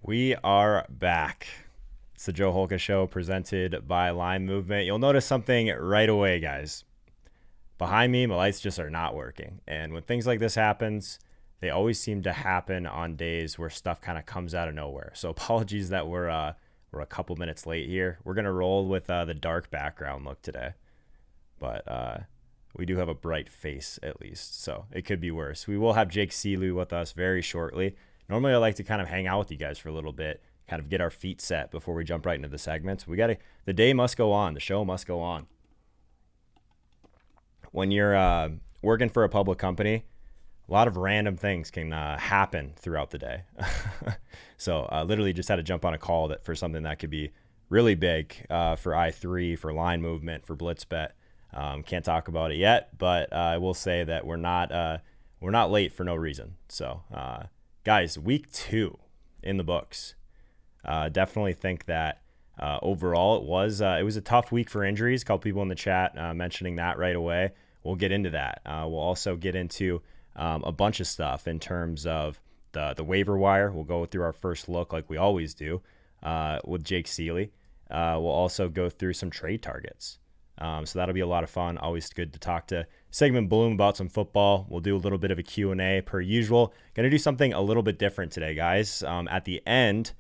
We are back. It's the Joe Holka Show presented by Line Movement. You'll notice something right away, guys. Behind me, my lights just are not working. And when things like this happens, they always seem to happen on days where stuff kind of comes out of nowhere. So apologies that we're a couple minutes late here. We're going to roll with the dark background look today. But we do have a bright face at least, so it could be worse. We will have Jake Seeley with us very shortly. Normally I like to kind of hang out with you guys for a little bit, kind of get our feet set before we jump right into the segments. The day must go on. The show must go on. When you're working for a public company, a lot of random things can happen throughout the day. So literally just had to jump on a call for something that could be really big for I3, for Line Movement, for BlitzBet. Can't talk about it yet, but I will say that we're not late for no reason. So guys, week 2 in the books. Definitely think that overall it was a tough week for injuries. A couple people in the chat mentioning that right away. We'll get into that. We'll also get into a bunch of stuff in terms of the waiver wire. We'll go through our first look like we always do with Jake Seeley. We'll also go through some trade targets. So that'll be a lot of fun. Always good to talk to Sigmund Bloom about some football. We'll do a little bit of a Q&A per usual. Going to do something a little bit different today, guys. At the end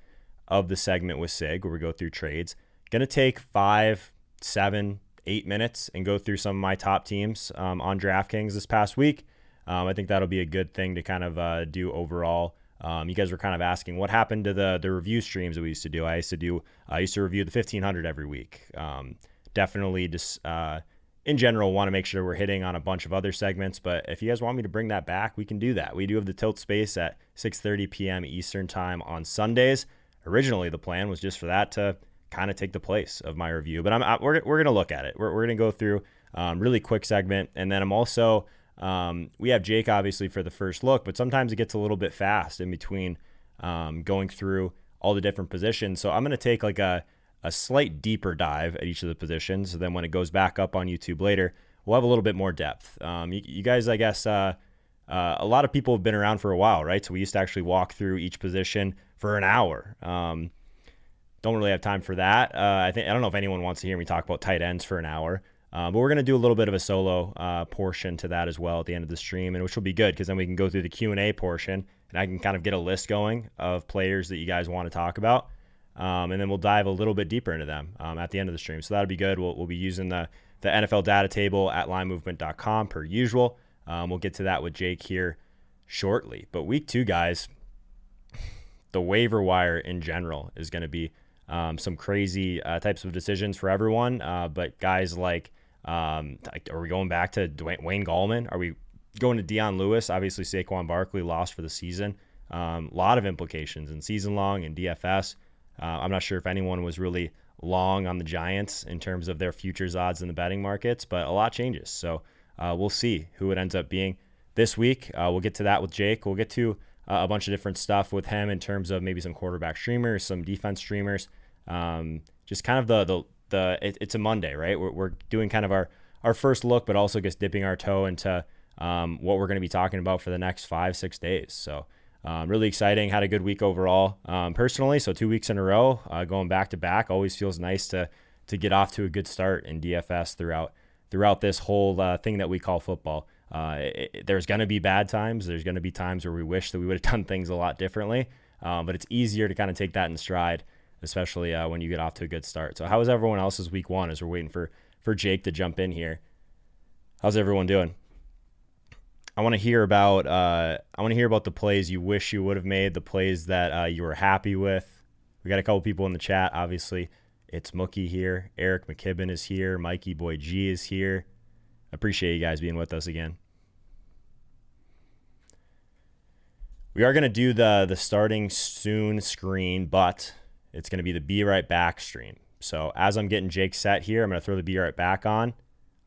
of the segment with Sig, where we go through trades, going to take 5, 7, 8 minutes and go through some of my top teams on DraftKings this past week. I think that'll be a good thing to kind of do overall. You guys were kind of asking what happened to the review streams that we used to do. I used to review the 1500 every week. Definitely just in general want to make sure we're hitting on a bunch of other segments, but if you guys want me to bring that back, we can do that. We do have the Tilt Space at 6:30 p.m. Eastern time on Sundays. Originally the plan was just for that to kind of take the place of my review, but we're going to look at it. We're going to go through really quick segment, and then I'm also we have Jake obviously for the first look, but sometimes it gets a little bit fast in between going through all the different positions. So I'm going to take like a slight deeper dive at each of the positions. So then when it goes back up on YouTube later, we'll have a little bit more depth. You guys, I guess, a lot of people have been around for a while, right? So we used to actually walk through each position for an hour. Don't really have time for that. I don't know if anyone wants to hear me talk about tight ends for an hour, but we're going to do a little bit of a solo portion to that as well at the end of the stream, and which will be good because then we can go through the Q&A portion and I can kind of get a list going of players that you guys want to talk about. And then we'll dive a little bit deeper into them at the end of the stream. So that'll be good. We'll be using the NFL data table at linemovement.com per usual. We'll get to that with Jake here shortly. But week 2, guys, the waiver wire in general is going to be some crazy types of decisions for everyone. But guys like, are we going back to Wayne Gallman? Are we going to Deion Lewis? Obviously, Saquon Barkley lost for the season. A lot of implications in season long and DFS. I'm not sure if anyone was really long on the Giants in terms of their futures odds in the betting markets, but a lot changes. So we'll see who it ends up being this week. We'll get to that with Jake. We'll get to a bunch of different stuff with him in terms of maybe some quarterback streamers, some defense streamers. Just kind of it's a Monday, right? We're doing kind of our first look, but also just dipping our toe into what we're going to be talking about for the next 5-6 days. So really exciting. Had a good week overall personally. So 2 weeks in a row, going back to back, always feels nice to get off to a good start in DFS throughout this whole thing that we call football. There's going to be bad times. There's going to be times where we wish that we would have done things a lot differently. But it's easier to kind of take that in stride, especially when you get off to a good start. So how was everyone else's week 1 as we're waiting for Jake to jump in here? How's everyone doing? I want to hear about the plays you wish you would have made, the plays that you were happy with. We got a couple people in the chat. Obviously, it's Mookie here. Eric McKibben is here. Mikey Boy G is here. Appreciate you guys being with us again. We are going to do the starting soon screen, but it's going to be the Be Right Back stream. So as I'm getting Jake set here, I'm going to throw the Be Right Back on.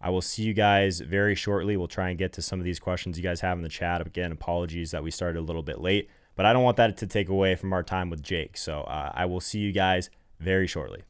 I will see you guys very shortly. We'll try and get to some of these questions you guys have in the chat. Again, apologies that we started a little bit late, but I don't want that to take away from our time with Jake. So I will see you guys very shortly.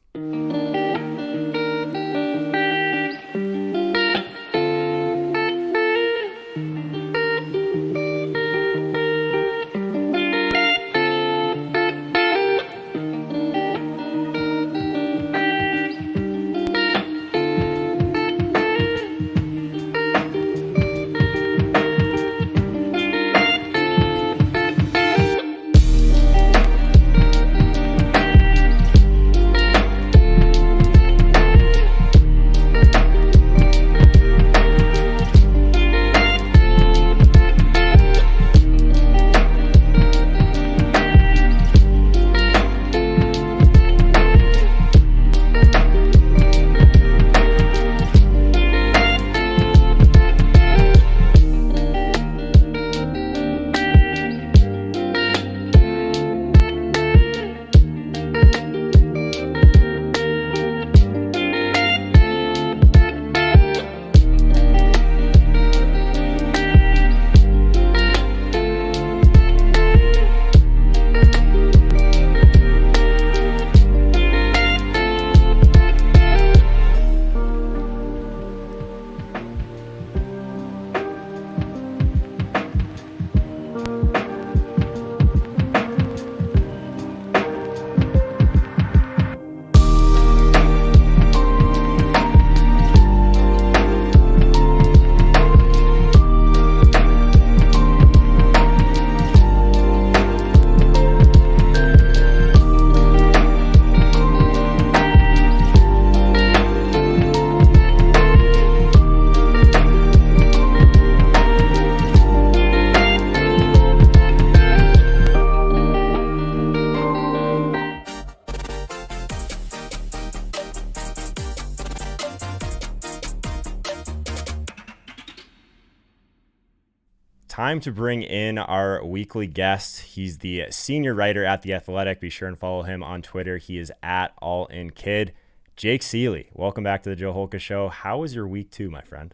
time to bring in our weekly guest. He's the senior writer at The Athletic. Be sure and follow him on Twitter. He is at AllInKid. Jake Seeley, welcome back to the Joe Holka Show. How was your week 2, my friend?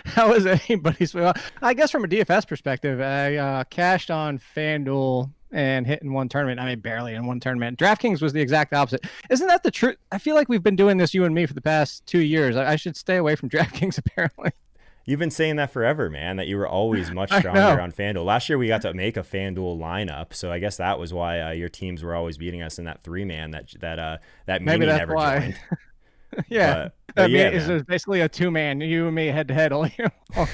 How was anybody's? Well, I guess from a DFS perspective, I cashed on FanDuel and hit in one tournament. I mean, barely in one tournament. DraftKings was the exact opposite. Isn't that the truth? I feel like we've been doing this, you and me, for the past 2 years. I should stay away from DraftKings, apparently. You've been saying that forever, man, that you were always much stronger on FanDuel. Last year, we got to make a FanDuel lineup, so I guess that was why your teams were always beating us in that 3-man that Mimi never joined. Yeah. But yeah, it was basically a 2-man, you and me head-to-head all year long.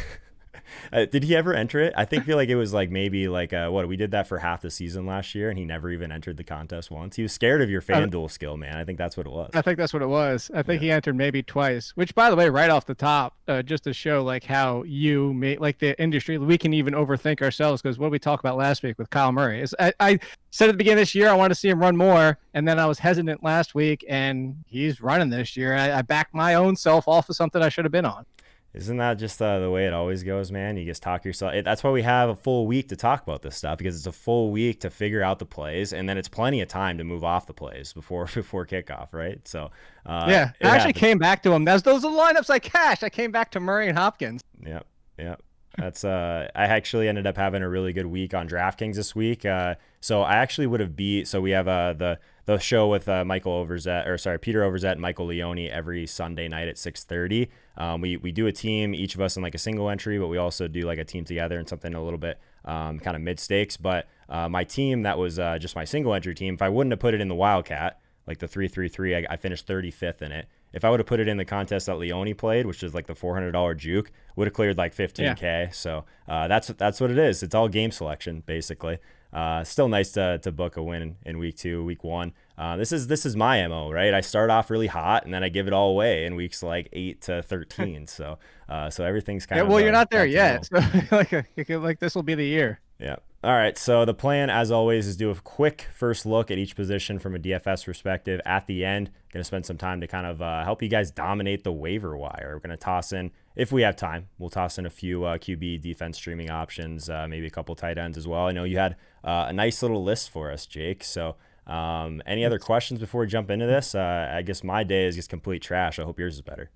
Did he ever enter it? I feel like it was like maybe like we did that for half the season last year, and he never even entered the contest once. He was scared of your FanDuel skill, man. I think that's what it was. I think that's what it was. I think he entered maybe twice, which, by the way, right off the top, just to show like how you make like the industry, we can even overthink ourselves, because what did we talk about last week with Kyle Murray? I said at the beginning of this year I wanted to see him run more, and then I was hesitant last week, and he's running this year. I backed my own self off of something I should have been on. Isn't that just the way it always goes, man? You just talk yourself. That's why we have a full week to talk about this stuff, because it's a full week to figure out the plays, and then it's plenty of time to move off the plays before kickoff, right? So I actually came back to him. Those are the lineups I cashed. I came back to Murray and Hopkins. Yep. That's I actually ended up having a really good week on DraftKings this week. So I actually would have beat. So we have the show with Peter Overzet and Michael Leone every Sunday night at 6:30. We do a team, each of us in like a single entry, but we also do like a team together and something a little bit kind of mid stakes. But my team, that was just my single entry team. If I wouldn't have put it in the Wildcat, like the 3-3-3, I finished 35th in it. If I would have put it in the contest that Leone played, which is like the $400 juke, would have cleared like 15K. Yeah. So that's what it is. It's all game selection, basically. Still nice to book a win in week 2, week 1. This is my MO, right? I start off really hot, and then I give it all away in weeks like 8 to 13. So everything's kind of. Well, you're not there yet. So like this will be the year. Yeah. All right. So the plan, as always, is do a quick first look at each position from a DFS perspective. At the end, going to spend some time to kind of help you guys dominate the waiver wire. We're going to toss in, if we have time, we'll toss in a few QB defense streaming options, maybe a couple tight ends as well. I know you had a nice little list for us, Jake. So any other questions before we jump into this? I guess my day is just complete trash. I hope yours is better.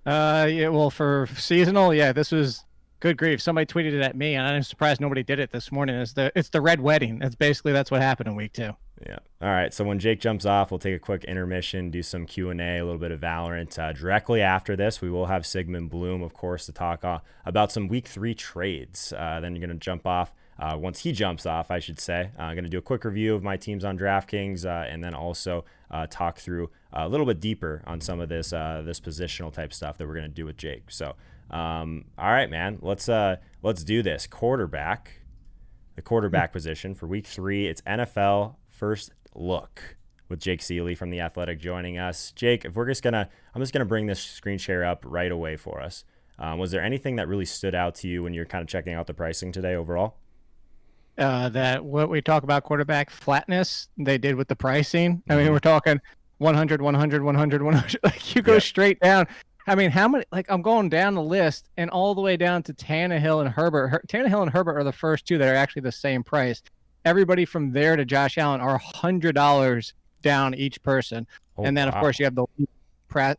Yeah. Well, for seasonal, this was. Good grief. Somebody tweeted it at me, and I'm surprised nobody did it this morning. It's the red wedding. That's what happened in week 2. Yeah. All right. So when Jake jumps off, we'll take a quick intermission, do some Q&A, a little bit of Valorant. Directly after this, we will have Sigmund Bloom, of course, to talk about some week 3 trades. Then you're going to jump off. Once he jumps off, I should say, I'm going to do a quick review of my teams on DraftKings, and then also talk through a little bit deeper on some of this positional type stuff that we're going to do with Jake. So, all right, man, let's do this. The quarterback position for week 3. It's NFL first look with Jake Seeley from The Athletic joining us. Jake, I'm just gonna bring this screen share up right away for us. Was there anything that really stood out to you when you're kind of checking out the pricing today overall? That what we talk about quarterback flatness they did with the pricing. I mean, we're talking 100, 100, 100, 100. Like you go straight down. I mean, how many? Like I'm going down the list and all the way down to Tannehill and Herbert. Tannehill and Herbert are the first 2 that are actually the same price. Everybody from there to Josh Allen are $100 down each person, and then of course you have the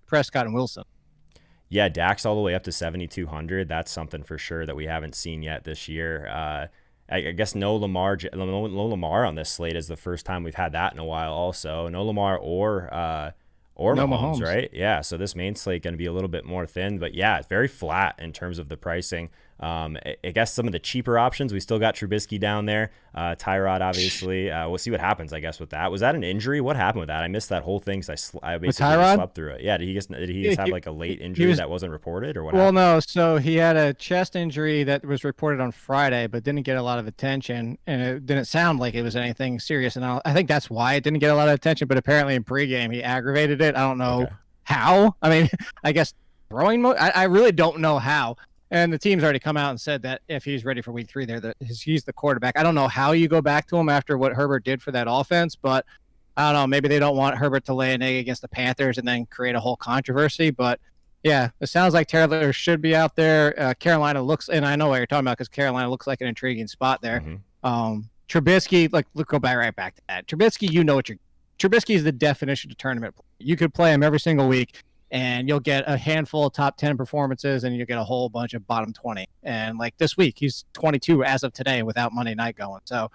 Prescott and Wilson. Yeah, Dak's all the way up to 7,200. That's something for sure that we haven't seen yet this year. I guess no Lamar on this slate is the first time we've had that in a while. Also, no Lamar or no Mahomes, right? Yeah, so this main slate going to be a little bit more thin, but yeah, it's very flat in terms of the pricing. I guess some of the cheaper options, we still got Trubisky down there. Tyrod, obviously. We'll see what happens, I guess, with that. Was that an injury? What happened with that? I missed that whole thing because I basically just slept through it. Yeah, did he just have like a late injury that wasn't reported, or what happened? Well, no. So he had a chest injury that was reported on Friday, but didn't get a lot of attention, and it didn't sound like it was anything serious. And I think that's why it didn't get a lot of attention. But apparently in pregame, he aggravated it. I don't know how. I mean, I guess throwing. I really don't know how. And the team's already come out and said that if he's ready for week 3, he's the quarterback. I don't know how you go back to him after what Herbert did for that offense, but I don't know. Maybe they don't want Herbert to lay an egg against the Panthers and then create a whole controversy. But Yeah, it sounds like Taylor should be out there. Carolina looks, and I know what you're talking about because Carolina looks like an intriguing spot there. Trubisky, like, let's go right back to that. Trubisky, Trubisky is the definition of tournament play. You could play him every single week, and you'll get a handful of top 10 performances, and you'll get a whole bunch of bottom 20. And like this week, he's 22 as of today without Monday night going. So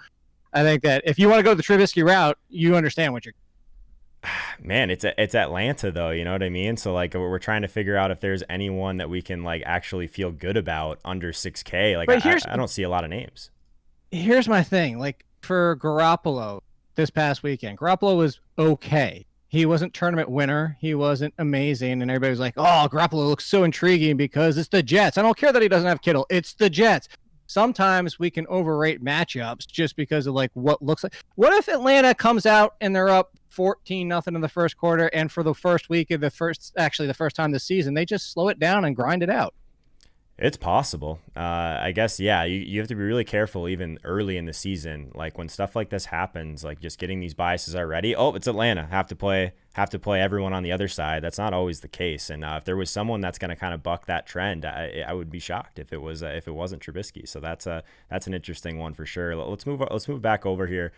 I think that if you want to go the Trubisky route, you understand what you're. Man, it's Atlanta though, you know what I mean? So like we're trying to figure out if there's anyone that we can like actually feel good about under 6K. Like I don't see a lot of names. Here's my thing. Like for Garoppolo this past weekend, Garoppolo was okay. He wasn't tournament winner. He wasn't amazing. And everybody was like, oh, Garoppolo looks so intriguing because it's the Jets. I don't care that he doesn't have Kittle. It's the Jets. Sometimes we can overrate matchups just because of like what looks like. What if Atlanta comes out and they're up 14-0 in the first quarter, and for the first week of the first time this season, they just slow it down and grind it out? It's possible. I guess, yeah, you have to be really careful even early in the season. Like when stuff like this happens, like just getting these biases already. Oh, it's Atlanta. Have to play everyone on the other side. That's not always the case. And if there was someone that's going to kind of buck that trend, I would be shocked if it wasn't Trubisky. So that's an interesting one for sure. Let's move back over here.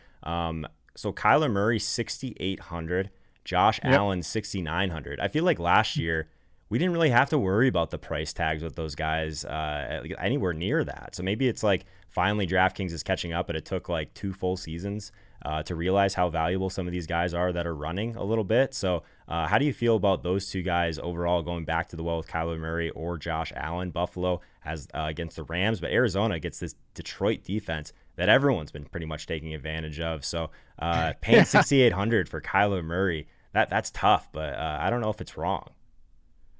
So Kyler Murray 6,800, Josh Allen 6,900. I feel like last year we didn't really have to worry about the price tags with those guys anywhere near that. So maybe it's like finally DraftKings is catching up, but it took like 2 full seasons to realize how valuable some of these guys are that are running a little bit. So how do you feel about those two guys overall going back to the well with Kyler Murray or Josh Allen? Buffalo has against the Rams, but Arizona gets this Detroit defense that everyone's been pretty much taking advantage of. So paying 6,800 for Kyler Murray, that's tough, but I don't know if it's wrong.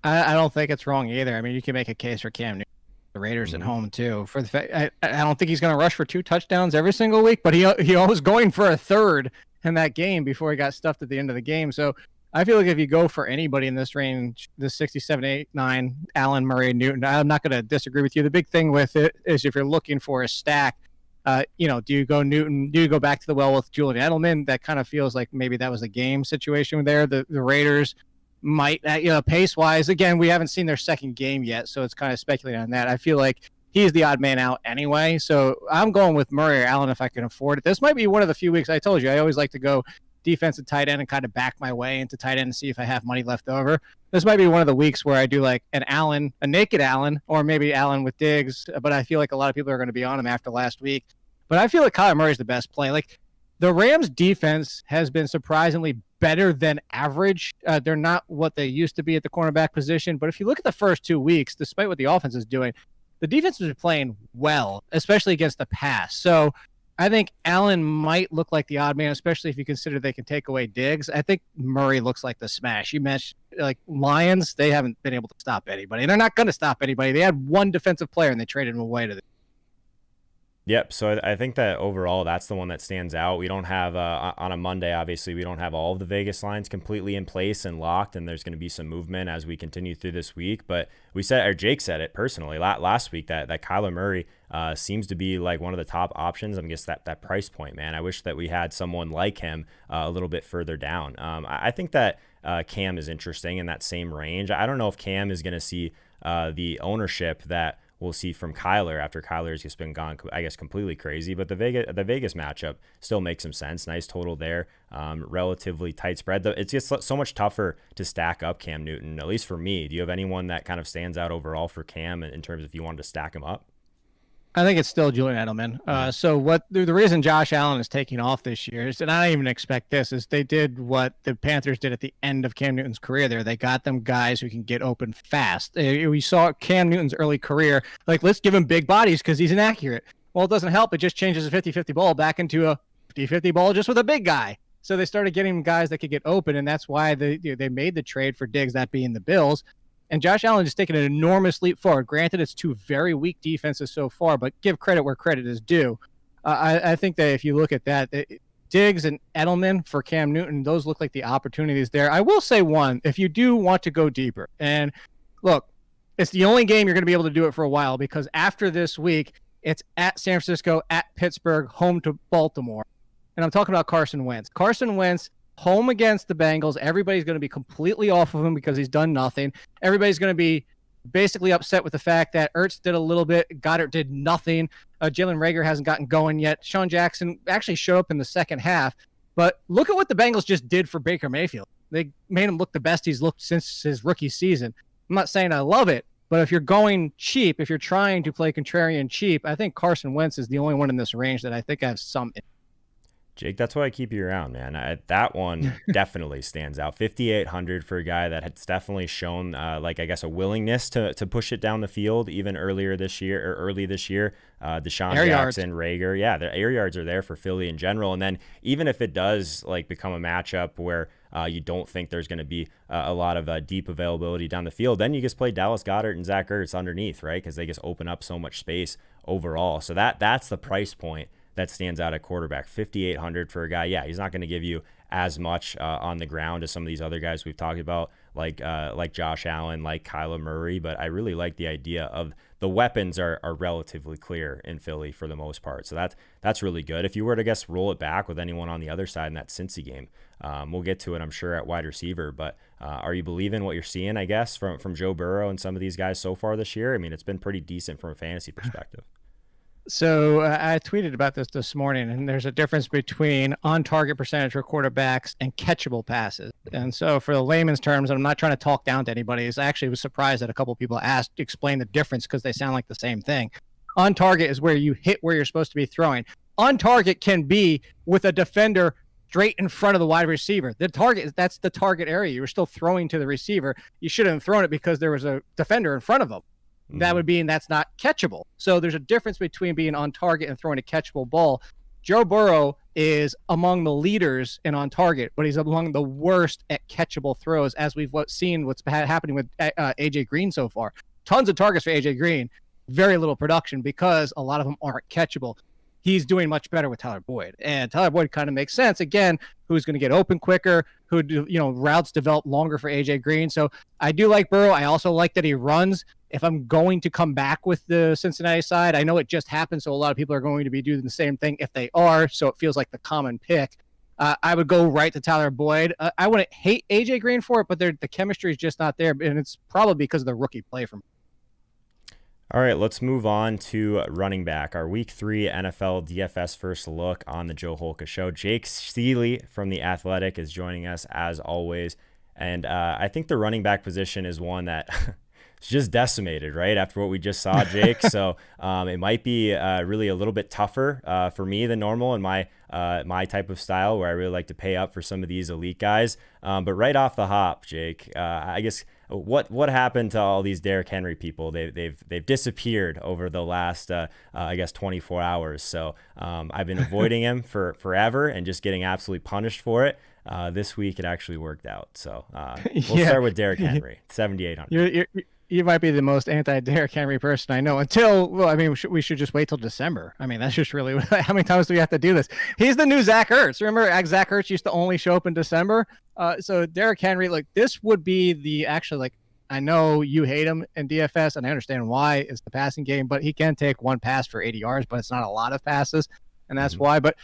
I don't think it's wrong either. I mean, you can make a case for Cam Newton, the Raiders at home too. For the fact, I don't think he's going to rush for 2 touchdowns every single week, but he was going for a third in that game before he got stuffed at the end of the game. So I feel like if you go for anybody in this range, the 67, 8, 9, Allen, Murray, Newton, I'm not going to disagree with you. The big thing with it is if you're looking for a stack, do you go Newton? Do you go back to the well with Julian Edelman? That kind of feels like maybe that was a game situation there. The Raiders might, pace wise, again, we haven't seen their second game yet, so it's kind of speculating on that. I feel like he's the odd man out anyway, so I'm going with Murray or Allen if I can afford it. This might be one of the few weeks. I told you I always like to go defensive tight end and kind of back my way into tight end and see if I have money left over. This might be one of the weeks where I do like an Allen, a naked Allen, or maybe Allen with Diggs, but I feel like a lot of people are going to be on him after last week. But I feel like Kyler Murray is the best play. Like the Rams defense has been surprisingly better than average. They're not what they used to be at the cornerback position. But if you look at the first 2 weeks, despite what the offense is doing, the defense has been playing well, especially against the pass. So I think Allen might look like the odd man, especially if you consider they can take away Diggs. I think Murray looks like the smash. You mentioned like Lions, they haven't been able to stop anybody. They're not going to stop anybody. They had one defensive player and they traded him away to the. Yep. So I think that overall, that's the one that stands out. We don't have on a Monday, obviously, we don't have all of the Vegas lines completely in place and locked, and there's going to be some movement as we continue through this week. But Jake said it personally last week that Kyler Murray seems to be like one of the top options. I guess that price point, man. I wish that we had someone like him a little bit further down. I think that Cam is interesting in that same range. I don't know if Cam is going to see the ownership that we'll see from Kyler after Kyler's just been gone, I guess, completely crazy. But the Vegas matchup still makes some sense. Nice total there. Relatively tight spread. It's just so much tougher to stack up Cam Newton, at least for me. Do you have anyone that kind of stands out overall for Cam in terms of if you wanted to stack him up? I think it's still Julian Edelman. So what the reason Josh Allen is taking off this year is, and I don't even expect this, is they did what the Panthers did at the end of Cam Newton's career there. They got them guys who can get open fast. We saw Cam Newton's early career, like, let's give him big bodies because he's inaccurate. Well, it doesn't help. It just changes a 50-50 ball back into a 50-50 ball just with a big guy. So they started getting guys that could get open, and that's why they made the trade for Diggs, that being the Bills. And Josh Allen has taken an enormous leap forward. Granted, it's 2 very weak defenses so far, but give credit where credit is due. I think that if you look at that, Diggs and Edelman for Cam Newton, those look like the opportunities there. I will say one, if you do want to go deeper, and look, it's the only game you're going to be able to do it for a while, because after this week, it's at San Francisco, at Pittsburgh, home to Baltimore. And I'm talking about Carson Wentz. Carson Wentz home against the Bengals. Everybody's going to be completely off of him because he's done nothing. Everybody's going to be basically upset with the fact that Ertz did a little bit, Goddard did nothing. Jalen Reagor hasn't gotten going yet. Sean Jackson actually showed up in the second half. But look at what the Bengals just did for Baker Mayfield. They made him look the best he's looked since his rookie season. I'm not saying I love it, but if you're going cheap, if you're trying to play contrarian cheap, I think Carson Wentz is the only one in this range that I think has some. Jake, that's why I keep you around, man. That one definitely stands out. 5,800 for a guy that has definitely shown, a willingness to push it down the field even early this year. Deshaun Jackson, Reagor, yeah, the air yards are there for Philly in general. And then even if it does become a matchup where you don't think there's going to be a lot of deep availability down the field, then you just play Dallas Goedert and Zach Ertz underneath, right? Because they just open up so much space overall. So that's the price point that stands out at quarterback. 5,800 for a guy. Yeah, he's not going to give you as much on the ground as some of these other guys we've talked about, like Josh Allen, like Kyler Murray. But I really like the idea of the weapons are relatively clear in Philly for the most part. So that's really good. If you were to roll it back with anyone on the other side in that Cincy game, we'll get to it, I'm sure, at wide receiver. But are you believing what you're seeing, I guess, from Joe Burrow and some of these guys so far this year? I mean, it's been pretty decent from a fantasy perspective. So I tweeted about this morning, and there's a difference between on-target percentage for quarterbacks and catchable passes. And so for the layman's terms, and I'm not trying to talk down to anybody, I actually was surprised that a couple of people explain the difference because they sound like the same thing. On-target is where you hit where you're supposed to be throwing. On-target can be with a defender straight in front of the wide receiver. That's the target area. You were still throwing to the receiver. You shouldn't have thrown it because there was a defender in front of him. That would mean that's not catchable. So there's a difference between being on target and throwing a catchable ball. Joe Burrow is among the leaders in on target, but he's among the worst at catchable throws, as we've seen what's happening with AJ Green so far. Tons of targets for AJ Green, very little production because a lot of them aren't catchable. He's doing much better with Tyler Boyd, and Tyler Boyd kind of makes sense. Again, who's going to get open quicker, routes develop longer for AJ Green. So I do like Burrow. I also like that he runs. If I'm going to come back with the Cincinnati side, I know it just happened, so a lot of people are going to be doing the same thing if they are, so it feels like the common pick. I would go right to Tyler Boyd. I wouldn't hate AJ Green for it, but the chemistry is just not there, and it's probably because of the rookie play from. All right, let's move on to running back. Our Week 3 NFL DFS first look on the Joe Holka Show. Jake Seeley from The Athletic is joining us as always. And I think the running back position is one that is just decimated, right, after what we just saw, Jake. So it might be really a little bit tougher for me than normal in my type of style, where I really like to pay up for some of these elite guys. But right off the hop, Jake, I guess what happened to all these Derrick Henry people? They've disappeared over the last 24 hours. So I've been avoiding him for forever and just getting absolutely punished for it. This week it actually worked out. So we'll start with Derrick Henry, 7,800. You might be the most anti-Derrick Henry person I know we should just wait till December. I mean, that's just really, how many times do we have to do this? He's the new Zach Ertz. Remember, Zach Ertz used to only show up in December. So Derrick Henry, this would be I know you hate him in DFS, and I understand why. It's the passing game, but he can take one pass for 80 yards, but it's not a lot of passes, and that's why. But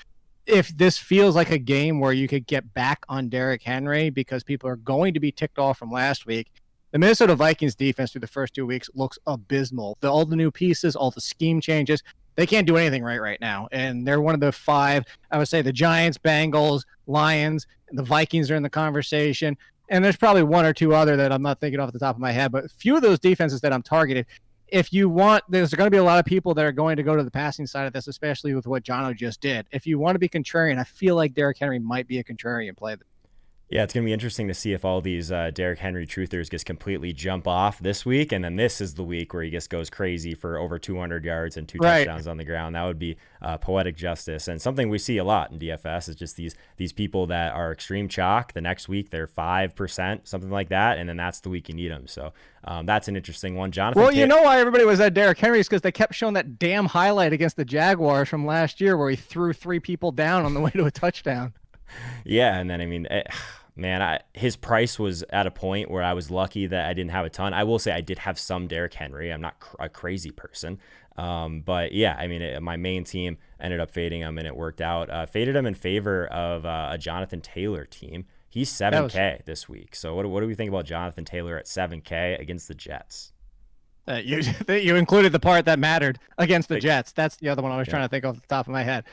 if this feels like a game where you could get back on Derrick Henry because people are going to be ticked off from last week, the Minnesota Vikings defense through the first 2 weeks looks abysmal. All the new pieces, all the scheme changes, they can't do anything right now. And they're one of the 5, I would say the Giants, Bengals, Lions, and the Vikings are in the conversation. And there's probably 1 or 2 other that I'm not thinking off the top of my head, but a few of those defenses that I'm targeted, if you want, there's going to be a lot of people that are going to go to the passing side of this, especially with what Jono just did. If you want to be contrarian, I feel like Derrick Henry might be a contrarian play. Yeah, it's going to be interesting to see if all these Derrick Henry truthers just completely jump off this week, and then this is the week where he just goes crazy for over 200 yards and 2 touchdowns on the ground. That would be poetic justice, and something we see a lot in DFS is just these people that are extreme chalk. The next week they're 5%, something like that, and then that's the week you need them. So that's an interesting one. Jonathan. Well, you know why everybody was at Derrick Henry is because they kept showing that damn highlight against the Jaguars from last year where he threw 3 people down on the way to a touchdown. Yeah, and then his price was at a point where I was lucky that I didn't have a ton. I will say I did have some Derrick Henry. I'm not a crazy person, But yeah, I mean, my main team ended up fading him, and it worked out. Faded him in favor of a Jonathan Taylor team. He's 7K this week. So what do we think about Jonathan Taylor at 7K against the Jets? You included the part that mattered against the Jets. That's the other one I was trying to think off the top of my head.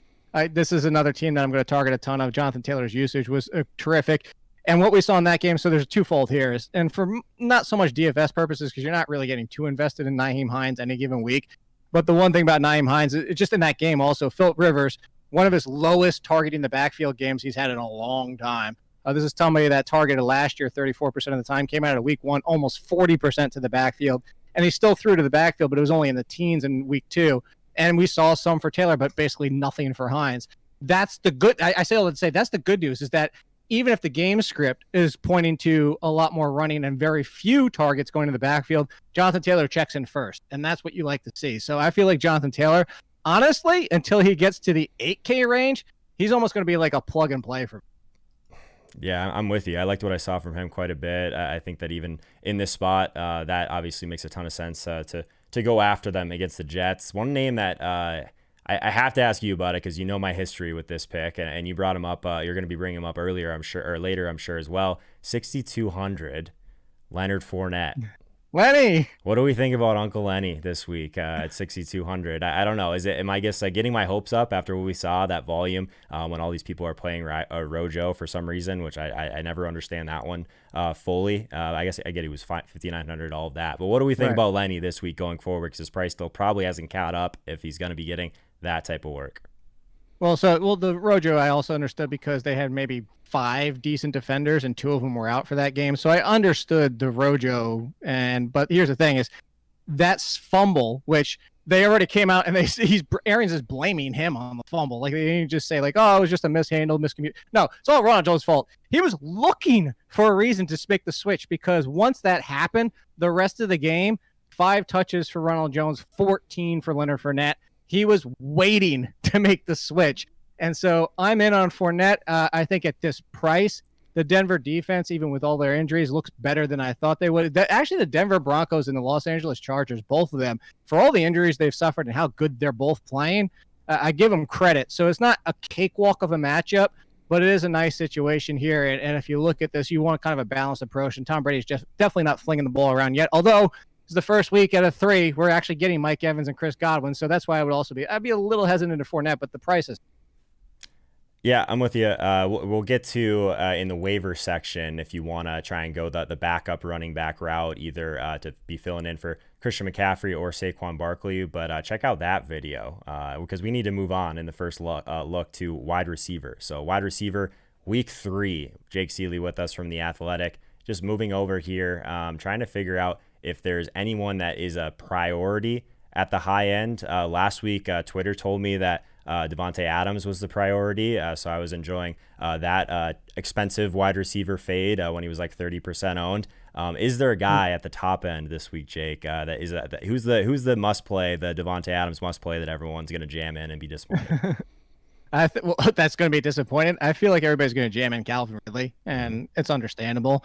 This is another team that I'm going to target a ton of. Jonathan Taylor's usage was terrific. And what we saw in that game, so there's twofold here. And for not so much DFS purposes, because you're not really getting too invested in Nyheim Hines any given week. But the one thing about Nyheim Hines, just in that game also, Phillip Rivers, one of his lowest targeting the backfield games he's had in a long time. This is somebody that targeted last year 34% of the time, came out of week one, almost 40% to the backfield. And he still threw to the backfield, but it was only in the teens in week two. And we saw some for Taylor, but basically nothing for Hines. That's the good. I say all that to say that's the good news, is that even if the game script is pointing to a lot more running and very few targets going to the backfield, Jonathan Taylor checks in first. And that's what you like to see. So I feel like Jonathan Taylor, honestly, until he gets to the 8K range, he's almost going to be like a plug and play for me. Yeah, I'm with you. I liked what I saw from him quite a bit. I think that even in this spot, that obviously makes a ton of sense to go after them against the Jets. One name that I have to ask you about it, because you know my history with this pick, and you brought him up. You're going to be bringing him up earlier, I'm sure, or later, I'm sure as well. 6,200, Leonard Fournette. Lenny, what do we think about Uncle Lenny this week at 6,200? I don't know. Am I just getting my hopes up after what we saw, that volume when all these people are playing Rojo for some reason, which I never understand that one fully. I guess I get he was 5,900, all of that. But what do we think about Lenny this week going forward? Because his price still probably hasn't caught up if he's going to be getting that type of work. Well, the Rojo I also understood because they had maybe 5 decent defenders and 2 of them were out for that game. So I understood the Rojo, but here's the thing: is that's fumble, which they already came out and Arians is blaming him on the fumble. Like, they didn't just say like, oh, it was just a miscommunication. No, it's all Ronald Jones' fault. He was looking for a reason to make the switch, because once that happened, the rest of the game, 5 touches for Ronald Jones, 14 for Leonard Fournette. He was waiting to make the switch. And so I'm in on Fournette. I think at this price, the Denver defense, even with all their injuries, looks better than I thought they would. Actually, the Denver Broncos and the Los Angeles Chargers, both of them, for all the injuries they've suffered and how good they're both playing, I give them credit. So it's not a cakewalk of a matchup, but it is a nice situation here. And if you look at this, you want kind of a balanced approach. And Tom Brady's just definitely not flinging the ball around yet, although the first week out of 3, we're actually getting Mike Evans and Chris Godwin. So that's why I'd be a little hesitant to Fournette, but the prices. Yeah, I'm with you. We'll get to in the waiver section if you want to try and go the backup running back route, either to be filling in for Christian McCaffrey or Saquon Barkley. But check out that video because we need to move on in the first look to wide receiver. So wide receiver, week 3, Jake Seeley with us from The Athletic. Just moving over here, trying to figure out if there's anyone that is a priority at the high end. Last week, Twitter told me that Devontae Adams was the priority, so I was enjoying that expensive wide receiver fade when he was like 30% owned. Is there a guy at the top end this week, Jake, who's the must play, the Devontae Adams must play that everyone's going to jam in and be disappointed? That's going to be disappointed. I feel like everybody's going to jam in Calvin Ridley, and it's understandable.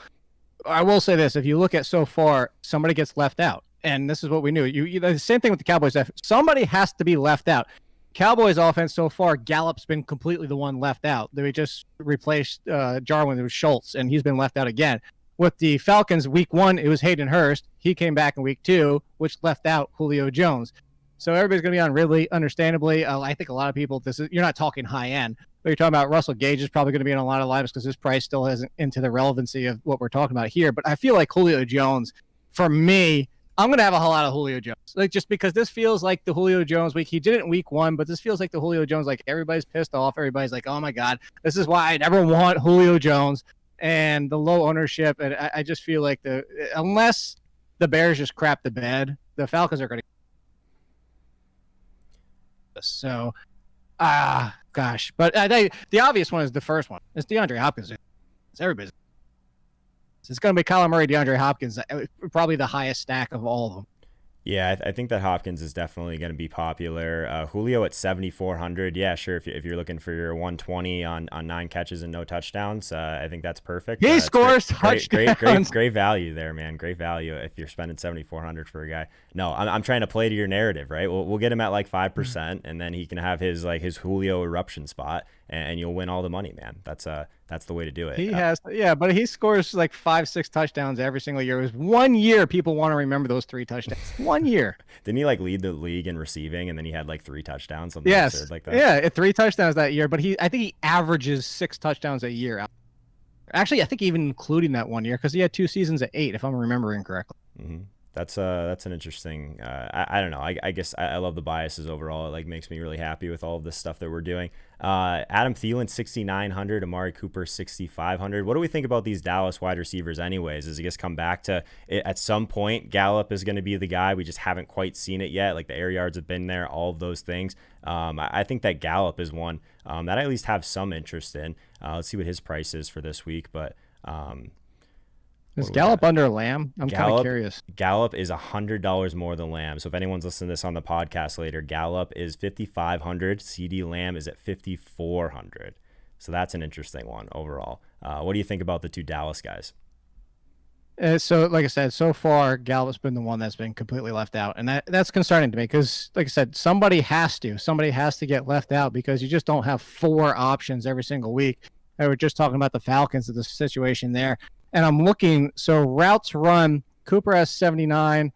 I will say this: if you look at so far, somebody gets left out, and this is what we knew. The same thing with the Cowboys. Somebody has to be left out. Cowboys offense so far, Gallup's been completely the one left out. They just replaced Jarwin with Schultz, and he's been left out again. With the Falcons, week 1, it was Hayden Hurst. He came back in week 2, which left out Julio Jones. So everybody's going to be on Ridley, understandably. I think a lot of people, you're not talking high end, but you're talking about Russell Gage is probably going to be in a lot of lives because his price still isn't into the relevancy of what we're talking about here. But I feel like Julio Jones, for me, I'm going to have a whole lot of Julio Jones. Like, just because this feels like the Julio Jones week. He did it in week 1, but this feels like the Julio Jones, like everybody's pissed off. Everybody's like, oh my God, this is why I never want Julio Jones, and the low ownership. And I just feel like unless the Bears just crap the bed, the Falcons are going to. So, gosh. But the obvious one is the first one. It's DeAndre Hopkins. It's everybody's. It's going to be Kyler Murray, DeAndre Hopkins, probably the highest stack of all of them. Yeah, I think that Hopkins is definitely going to be popular. Julio at 7,400. Yeah, sure. If you're looking for your 120 on 9 catches and no touchdowns, I think that's perfect. He It's great, scores touchdowns. great value there, man. Great value if you're spending 7,400 for a guy. No, I'm trying to play to your narrative, right? We'll get him at like 5%, and then he can have his Julio eruption spot, and you'll win all the money, man. That's the way to do it. He has, yeah, but he scores like 5-6 touchdowns every single year. It was 1 year people want to remember those 3 touchdowns. 1 year. Didn't he like lead the league in receiving, and then he had like 3 touchdowns, something Yes, absurd like that? yeah, 3 touchdowns that year. But I think he averages 6 touchdowns a year. Actually, I think even including that 1 year, because he had 2 seasons at 8, if I'm remembering correctly. Mm-hmm. That's an interesting. I don't know. I guess I love the biases overall. It like makes me really happy with all of this stuff that we're doing. Adam Thielen 6,900, Amari Cooper 6,500. What do we think about these Dallas wide receivers anyways? Does it just come back to it, at some point Gallup is going to be the guy? We just haven't quite seen it yet. Like the air yards have been there, all of those things. I think that Gallup is one that I at least have some interest in. Let's see what his price is for this week, but. Is Gallup under Lamb? I'm kind of curious. Gallup is $100 more than Lamb. So if anyone's listening to this on the podcast later, Gallup is 5,500. CD Lamb is at 5,400. So that's an interesting one overall. What do you think about the 2 Dallas guys? So, like I said, so far Gallup's been the one that's been completely left out, and that's concerning to me because, like I said, somebody has to get left out because you just don't have 4 options every single week. I was just talking about the Falcons, the situation there. And I'm looking, so routes run, Cooper has 79,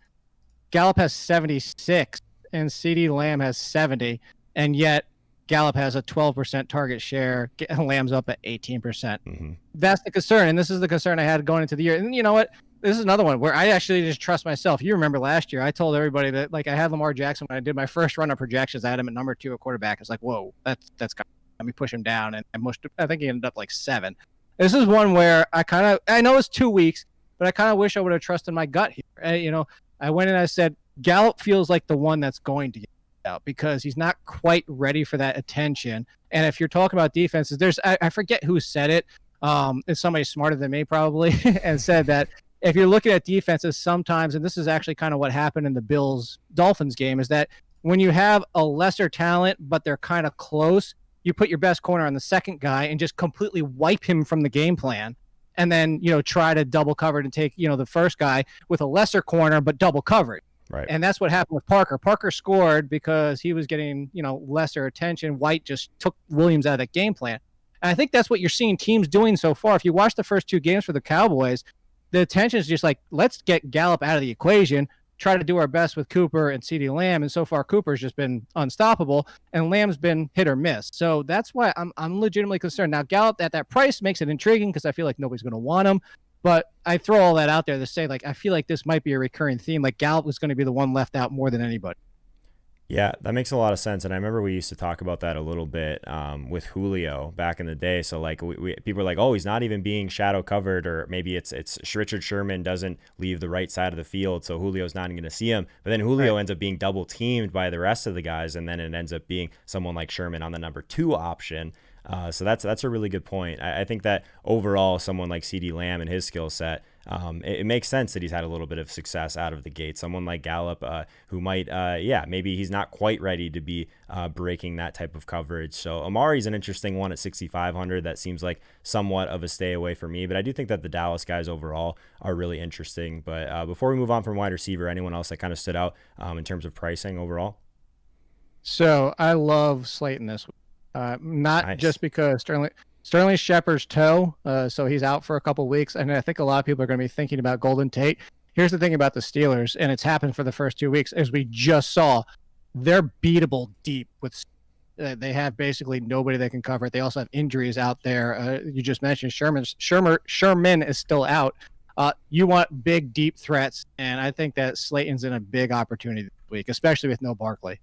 Gallup has 76, and CD Lamb has 70. And yet Gallup has a 12% target share, Lamb's up at 18%. Mm-hmm. That's the concern. And this is the concern I had going into the year. And you know what? This is another one where I actually just trust myself. You remember last year, I told everybody that like I had Lamar Jackson when I did my first run of projections. I had him at number 2 at quarterback. It's like, whoa, that's kind of, let me push him down. And I think he ended up like 7. This is one where I know it's 2 weeks, but I kind of wish I would have trusted my gut here. I went and I said, Gallup feels like the one that's going to get out because he's not quite ready for that attention. And if you're talking about defenses, I forget who said it. It's somebody smarter than me probably and said that if you're looking at defenses sometimes, and this is actually kind of what happened in the Bills-Dolphins game, is that when you have a lesser talent, but they're kind of close, you put your best corner on the second guy and just completely wipe him from the game plan. And then, try to double cover and take, the first guy with a lesser corner, but double coverage. Right. And that's what happened with Parker. Parker scored because he was getting, lesser attention. White just took Williams out of the game plan. And I think that's what you're seeing teams doing so far. If you watch the first 2 games for the Cowboys, the attention is just like, let's get Gallup out of the equation, try to do our best with Cooper and CeeDee Lamb. And so far, Cooper's just been unstoppable, and Lamb's been hit or miss. So that's why I'm legitimately concerned. Now, Gallup at that price makes it intriguing because I feel like nobody's going to want him. But I throw all that out there to say, like, I feel like this might be a recurring theme. Like, Gallup was going to be the one left out more than anybody. Yeah, that makes a lot of sense. And I remember we used to talk about that a little bit with Julio back in the day. So like people are like, oh, he's not even being shadow covered, or maybe it's Richard Sherman doesn't leave the right side of the field, so Julio's not going to see him. But then Julio ends up being double teamed by the rest of the guys, and then it ends up being someone like Sherman on the number 2 option. So that's a really good point. I think that overall, someone like CeeDee Lamb and his skill set, it makes sense that he's had a little bit of success out of the gate. Someone like Gallup, who might, maybe he's not quite ready to be breaking that type of coverage. So Amari's an interesting one at 6,500. That seems like somewhat of a stay away for me, but I do think that the Dallas guys overall are really interesting. But before we move on from wide receiver, anyone else that kind of stood out in terms of pricing overall? So I love Slayton this week. Not just because Sterling Shepard's toe, so he's out for a couple weeks, and I think a lot of people are going to be thinking about Golden Tate. Here's the thing about the Steelers, and it's happened for the first 2 weeks, as we just saw, they're beatable deep with. They have basically nobody that can cover it. They also have injuries out there. You just mentioned Sherman is still out. You want big, deep threats, and I think that Slayton's in a big opportunity this week, especially with no Barkley.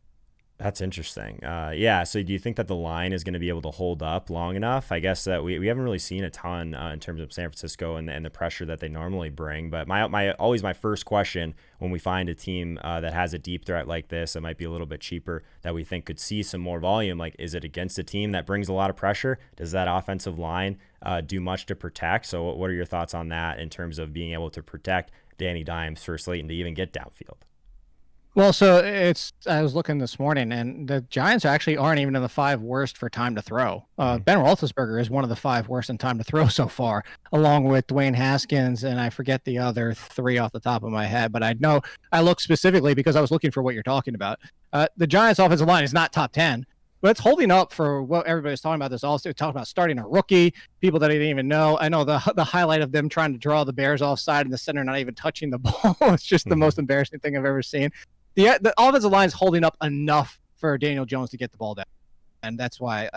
That's interesting. So do you think that the line is going to be able to hold up long enough? I guess that we haven't really seen a ton in terms of San Francisco and the pressure that they normally bring. But my first question when we find a team that has a deep threat like this, it might be a little bit cheaper, that we think could see some more volume. Like, is it against a team that brings a lot of pressure? Does that offensive line do much to protect? So what are your thoughts on that in terms of being able to protect Danny Dimes for Slayton to even get downfield? Well, so I was looking this morning, and the Giants actually aren't even in the 5 worst for time to throw. Ben Roethlisberger is one of the 5 worst in time to throw so far, along with Dwayne Haskins, and I forget the other 3 off the top of my head, but I know I looked specifically because I was looking for what you're talking about. The Giants' offensive line is not top 10, but it's holding up for what everybody's talking about. This also talking about starting a rookie, people that I didn't even know. I know the highlight of them trying to draw the Bears offside in the center, not even touching the ball. It's just the most embarrassing thing I've ever seen. The offensive line is holding up enough for Daniel Jones to get the ball down. And that's why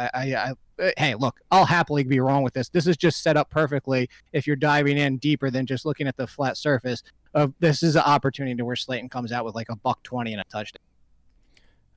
hey, look, I'll happily be wrong with this. This is just set up perfectly if you're diving in deeper than just looking at the flat surface of this is an opportunity to where Slayton comes out with like a $120 and a touchdown.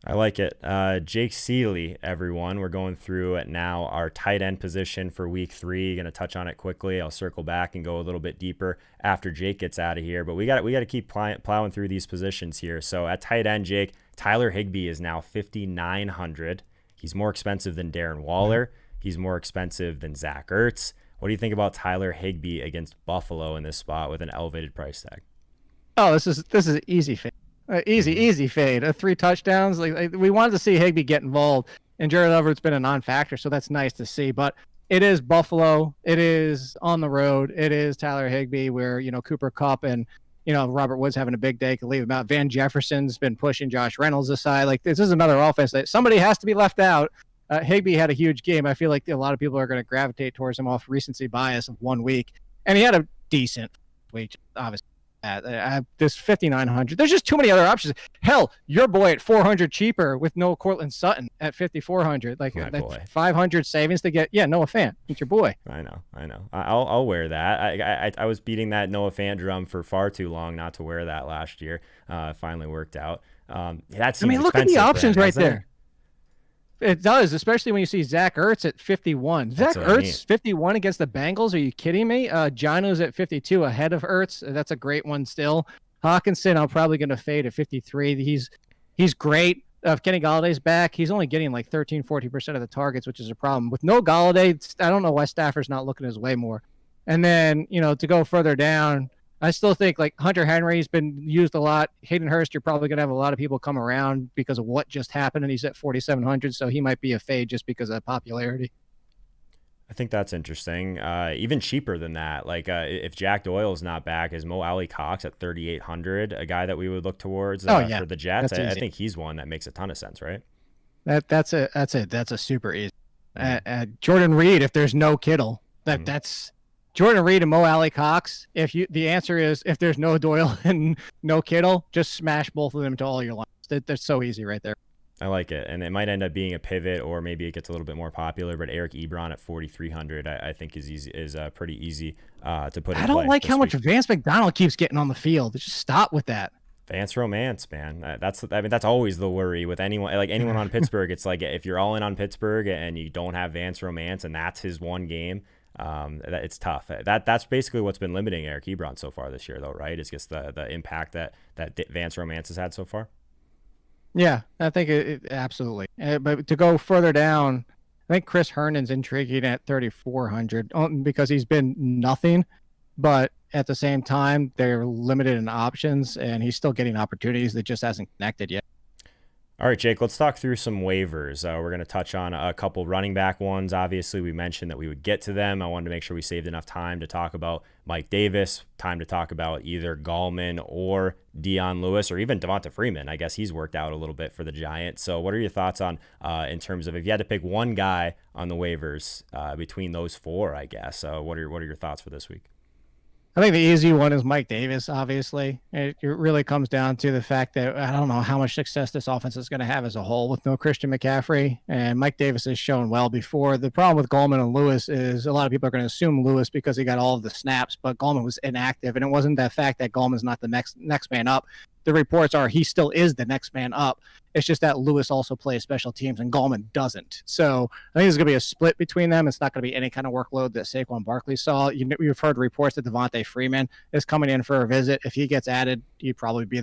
I like it. Jake Seeley, everyone. We're going through it now. Our tight end position for week 3. Going to touch on it quickly. I'll circle back and go a little bit deeper after Jake gets out of here. But we got to keep plowing through these positions here. So at tight end, Jake, Tyler Higbee is now $5,900. He's more expensive than Darren Waller. He's more expensive than Zach Ertz. What do you think about Tyler Higbee against Buffalo in this spot with an elevated price tag? Oh, this is easy fade. Easy fade. 3 touchdowns. Like we wanted to see Higbee get involved, and Jared Everett's been a non-factor, so that's nice to see. But it is Buffalo. It is on the road. It is Tyler Higbee, where Cooper Kupp and Robert Woods having a big day could leave him out. Van Jefferson's been pushing Josh Reynolds aside. Like this is another offense that somebody has to be left out. Higbee had a huge game. I feel like a lot of people are going to gravitate towards him off recency bias of 1 week, and he had a decent week, obviously. This 5,900. There's just too many other options. Hell, your boy at 400 cheaper with no Cortland Sutton at 5,400. Like that 500 savings to get. Yeah, Noah Fant. It's your boy. I know. I'll wear that. I was beating that Noah Fant drum for far too long not to wear that last year. It finally worked out. That seems look at the options right there. It It does, especially when you see Zach Ertz at 51. Zach Ertz, 51 against the Bengals. Are you kidding me? Jono's at 52 ahead of Ertz. That's a great one still. Hawkinson, I'm probably going to fade at 53. He's great. If Kenny Galladay's back, he's only getting like 13-40% of the targets, which is a problem. With no Galladay, I don't know why Stafford's not looking his way more. And then, to go further down, I still think like Hunter Henry's been used a lot. Hayden Hurst, you're probably going to have a lot of people come around because of what just happened, and he's at 4,700, so he might be a fade just because of popularity. I think that's interesting. Even cheaper than that, like if Jack Doyle's not back, is Mo Alley Cox at 3,800 a guy that we would look towards for the Jets? I think he's one that makes a ton of sense, right? That's a super easy. Jordan Reed, if there's no Kittle, that's Jordan Reed and Mo Alley Cox. The answer is if there's no Doyle and no Kittle, just smash both of them to all your lines. That's so easy right there. I like it, and it might end up being a pivot, or maybe it gets a little bit more popular. But Eric Ebron at 4,300, I think is pretty easy to put. I don't like how much Vance McDonald keeps getting on the field. Just stop with that. Vance romance, man. That's always the worry with anyone. Like anyone on Pittsburgh, it's like if you're all in on Pittsburgh and you don't have Vance romance, and that's his one game. It's tough. That's basically what's been limiting Eric Ebron so far this year, though, right? It's just the impact that Vance romance has had so far. Yeah, I think it absolutely. But to go further down, I think Chris Herndon's intriguing at 3,400 because he's been nothing, but at the same time, they're limited in options, and he's still getting opportunities that just hasn't connected yet. All right, Jake, let's talk through some waivers. We're going to touch on a couple running back ones. Obviously, we mentioned that we would get to them. I wanted to make sure we saved enough time to talk about Mike Davis, time to talk about either Gallman or Dion Lewis, or even Devonta Freeman. I guess he's worked out a little bit for the Giants. So what are your thoughts on in terms of if you had to pick one guy on the waivers between those 4, I guess? What are your thoughts for this week? I think the easy one is Mike Davis, obviously. It really comes down to the fact that I don't know how much success this offense is going to have as a whole with no Christian McCaffrey. And Mike Davis has shown well before. The problem with Gallman and Lewis is a lot of people are going to assume Lewis because he got all of the snaps, but Gallman was inactive. And it wasn't that fact that Gallman's not the next man up. The reports are he still is the next man up. It's just that Lewis also plays special teams and Gallman doesn't. So I think there's going to be a split between them. It's not going to be any kind of workload that Saquon Barkley saw. You've heard reports that Devonta Freeman is coming in for a visit. If he gets added, he'd probably be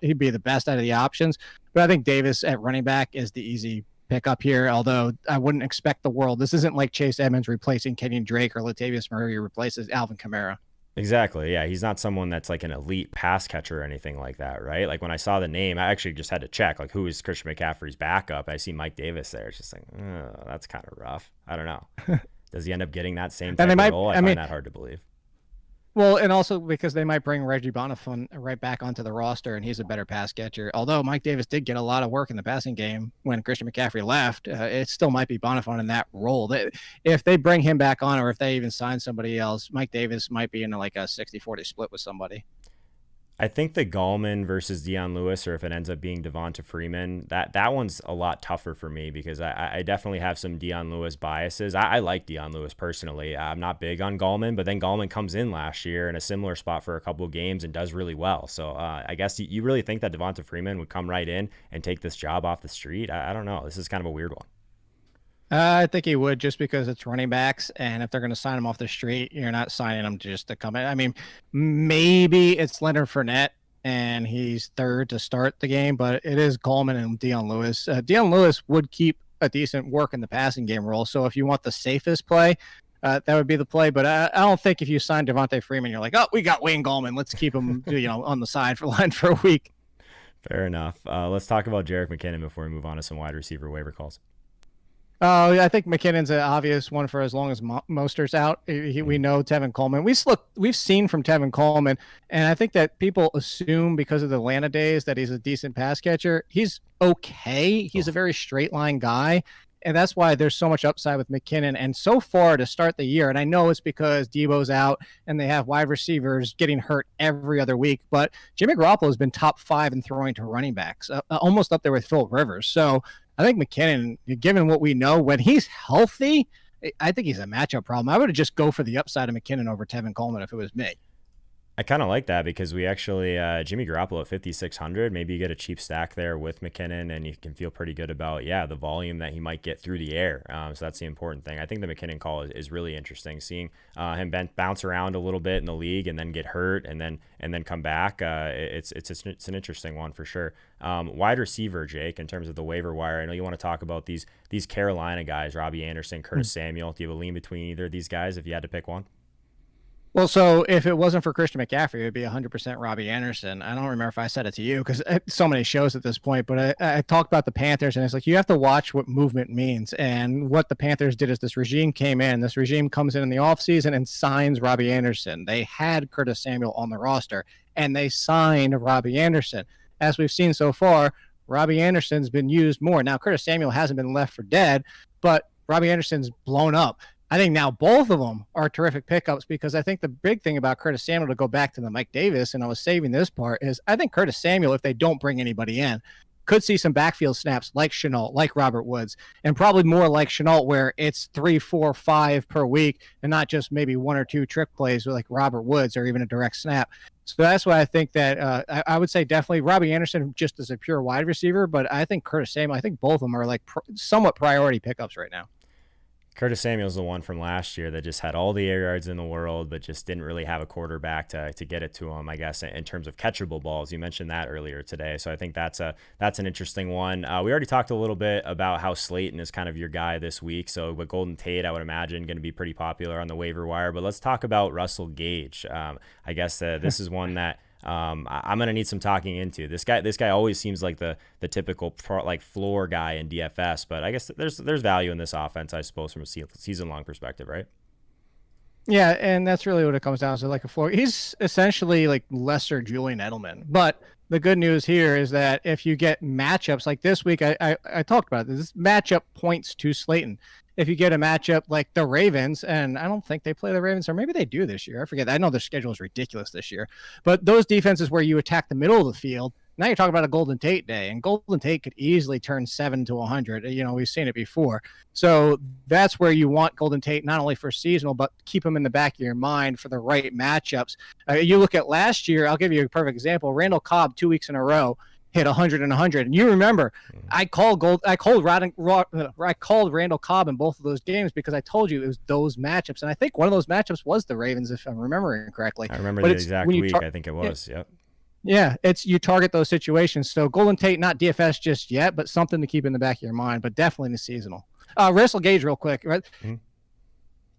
he'd be the best out of the options. But I think Davis at running back is the easy pick up here, although I wouldn't expect the world. This isn't like Chase Edmonds replacing Kenyon Drake or Latavius Murray replaces Alvin Kamara. Exactly. Yeah. He's not someone that's like an elite pass catcher or anything like that, right? Like when I saw the name, I actually just had to check, like, who is Christian McCaffrey's backup? I see Mike Davis there. It's just like, oh, that's kind of rough. I don't know. Does he end up getting that same type of role? I find that hard to believe. Well, and also because they might bring Reggie Bonifant right back onto the roster, and he's a better pass catcher. Although Mike Davis did get a lot of work in the passing game when Christian McCaffrey left, it still might be Bonifant in that role. If they bring him back on, or if they even sign somebody else, Mike Davis might be in like a 60-40 split with somebody. I think the Gallman versus Dion Lewis, or if it ends up being Devonta Freeman, that one's a lot tougher for me because I definitely have some Dion Lewis biases. I like Dion Lewis personally. I'm not big on Gallman, but then Gallman comes in last year in a similar spot for a couple of games and does really well. So I guess you really think that Devonta Freeman would come right in and take this job off the street? I don't know. This is kind of a weird one. I think he would, just because it's running backs, and if they're going to sign him off the street, you're not signing him just to come in. I mean, maybe it's Leonard Fournette, and he's third to start the game, but it is Gallman and Dion Lewis. Dion Lewis would keep a decent work in the passing game role, so if you want the safest play, that would be the play. But I don't think if you sign Devonta Freeman, you're like, oh, we got Wayne Gallman, let's keep him on the side for line for a week. Fair enough. Let's talk about Jerick McKinnon before we move on to some wide receiver waiver calls. I think McKinnon's an obvious one for as long as Mostert's out. We know Tevin Coleman. We've seen from Tevin Coleman, and I think that people assume because of the Atlanta days that he's a decent pass catcher. He's okay. He's a very straight line guy, and that's why there's so much upside with McKinnon. And so far to start the year, and I know it's because Debo's out and they have wide receivers getting hurt every other week, but Jimmy Garoppolo has been top 5 in throwing to running backs, almost up there with Phil Rivers. So I think McKinnon, given what we know, when he's healthy, I think he's a matchup problem. I would just go for the upside of McKinnon over Tevin Coleman if it was me. I kind of like that because we actually, Jimmy Garoppolo at 5,600, maybe you get a cheap stack there with McKinnon and you can feel pretty good about, the volume that he might get through the air. So that's the important thing. I think the McKinnon call is really interesting. Seeing him bounce around a little bit in the league and then get hurt and then come back. It's an interesting one for sure. Wide receiver, Jake, in terms of the waiver wire, I know you want to talk about these Carolina guys, Robbie Anderson, Curtis Samuel. Do you have a lean between either of these guys if you had to pick one? Well, so if it wasn't for Christian McCaffrey, it would be 100% Robbie Anderson. I don't remember if I said it to you because so many shows at this point, but I talked about the Panthers, and it's like you have to watch what movement means. And what the Panthers did is this regime came in. This regime comes in the offseason and signs Robbie Anderson. They had Curtis Samuel on the roster, and they signed Robbie Anderson. As we've seen so far, Robbie Anderson's been used more. Now, Curtis Samuel hasn't been left for dead, but Robbie Anderson's blown up. I think now both of them are terrific pickups because I think the big thing about Curtis Samuel, to go back to the Mike Davis, and I was saving this part, is I think Curtis Samuel, if they don't bring anybody in, could see some backfield snaps like Shenault, like Robert Woods, and probably more like Shenault where it's 3, 4, 5 per week and not just maybe 1 or 2 trick plays with like Robert Woods or even a direct snap. So that's why I think that I would say definitely Robbie Anderson just as a pure wide receiver, but I think Curtis Samuel, I think both of them are like somewhat priority pickups right now. Curtis Samuel's the one from last year that just had all the air yards in the world, but just didn't really have a quarterback to get it to him, I guess, in terms of catchable balls. You mentioned that earlier today. So I think that's an interesting one. We already talked a little bit about how Slayton is kind of your guy this week. So with Golden Tate, I would imagine going to be pretty popular on the waiver wire, but let's talk about Russell Gage. I guess this is one that I'm gonna need some talking into. This guy always seems like the typical floor guy in DFS, but I guess there's value in this offense, I suppose, from a season long perspective, right? Yeah, and that's really what it comes down to, like a floor. He's essentially like lesser Julian Edelman, but the good news here is that if you get matchups like this week, I talked about this matchup points to Slayton. If you get a matchup like the Ravens, and I don't think they play the Ravens, or maybe they do this year. I forget. I know their schedule is ridiculous this year. But those defenses where you attack the middle of the field, now you're talking about a Golden Tate day, and Golden Tate could easily turn 7 to 100. We've seen it before. So that's where you want Golden Tate, not only for seasonal, but keep him in the back of your mind for the right matchups. You look at last year, I'll give you a perfect example. Randall Cobb, 2 weeks in a row, hit 100 and 100. And you remember, I called Randall Cobb in both of those games because I told you it was those matchups. And I think one of those matchups was the Ravens, if I'm remembering correctly. I remember the exact week, I think it was. Yep. Yeah, it's you target those situations. So Golden Tate, not DFS just yet, but something to keep in the back of your mind, but definitely in the seasonal. Russell Gage real quick, right? Mm-hmm.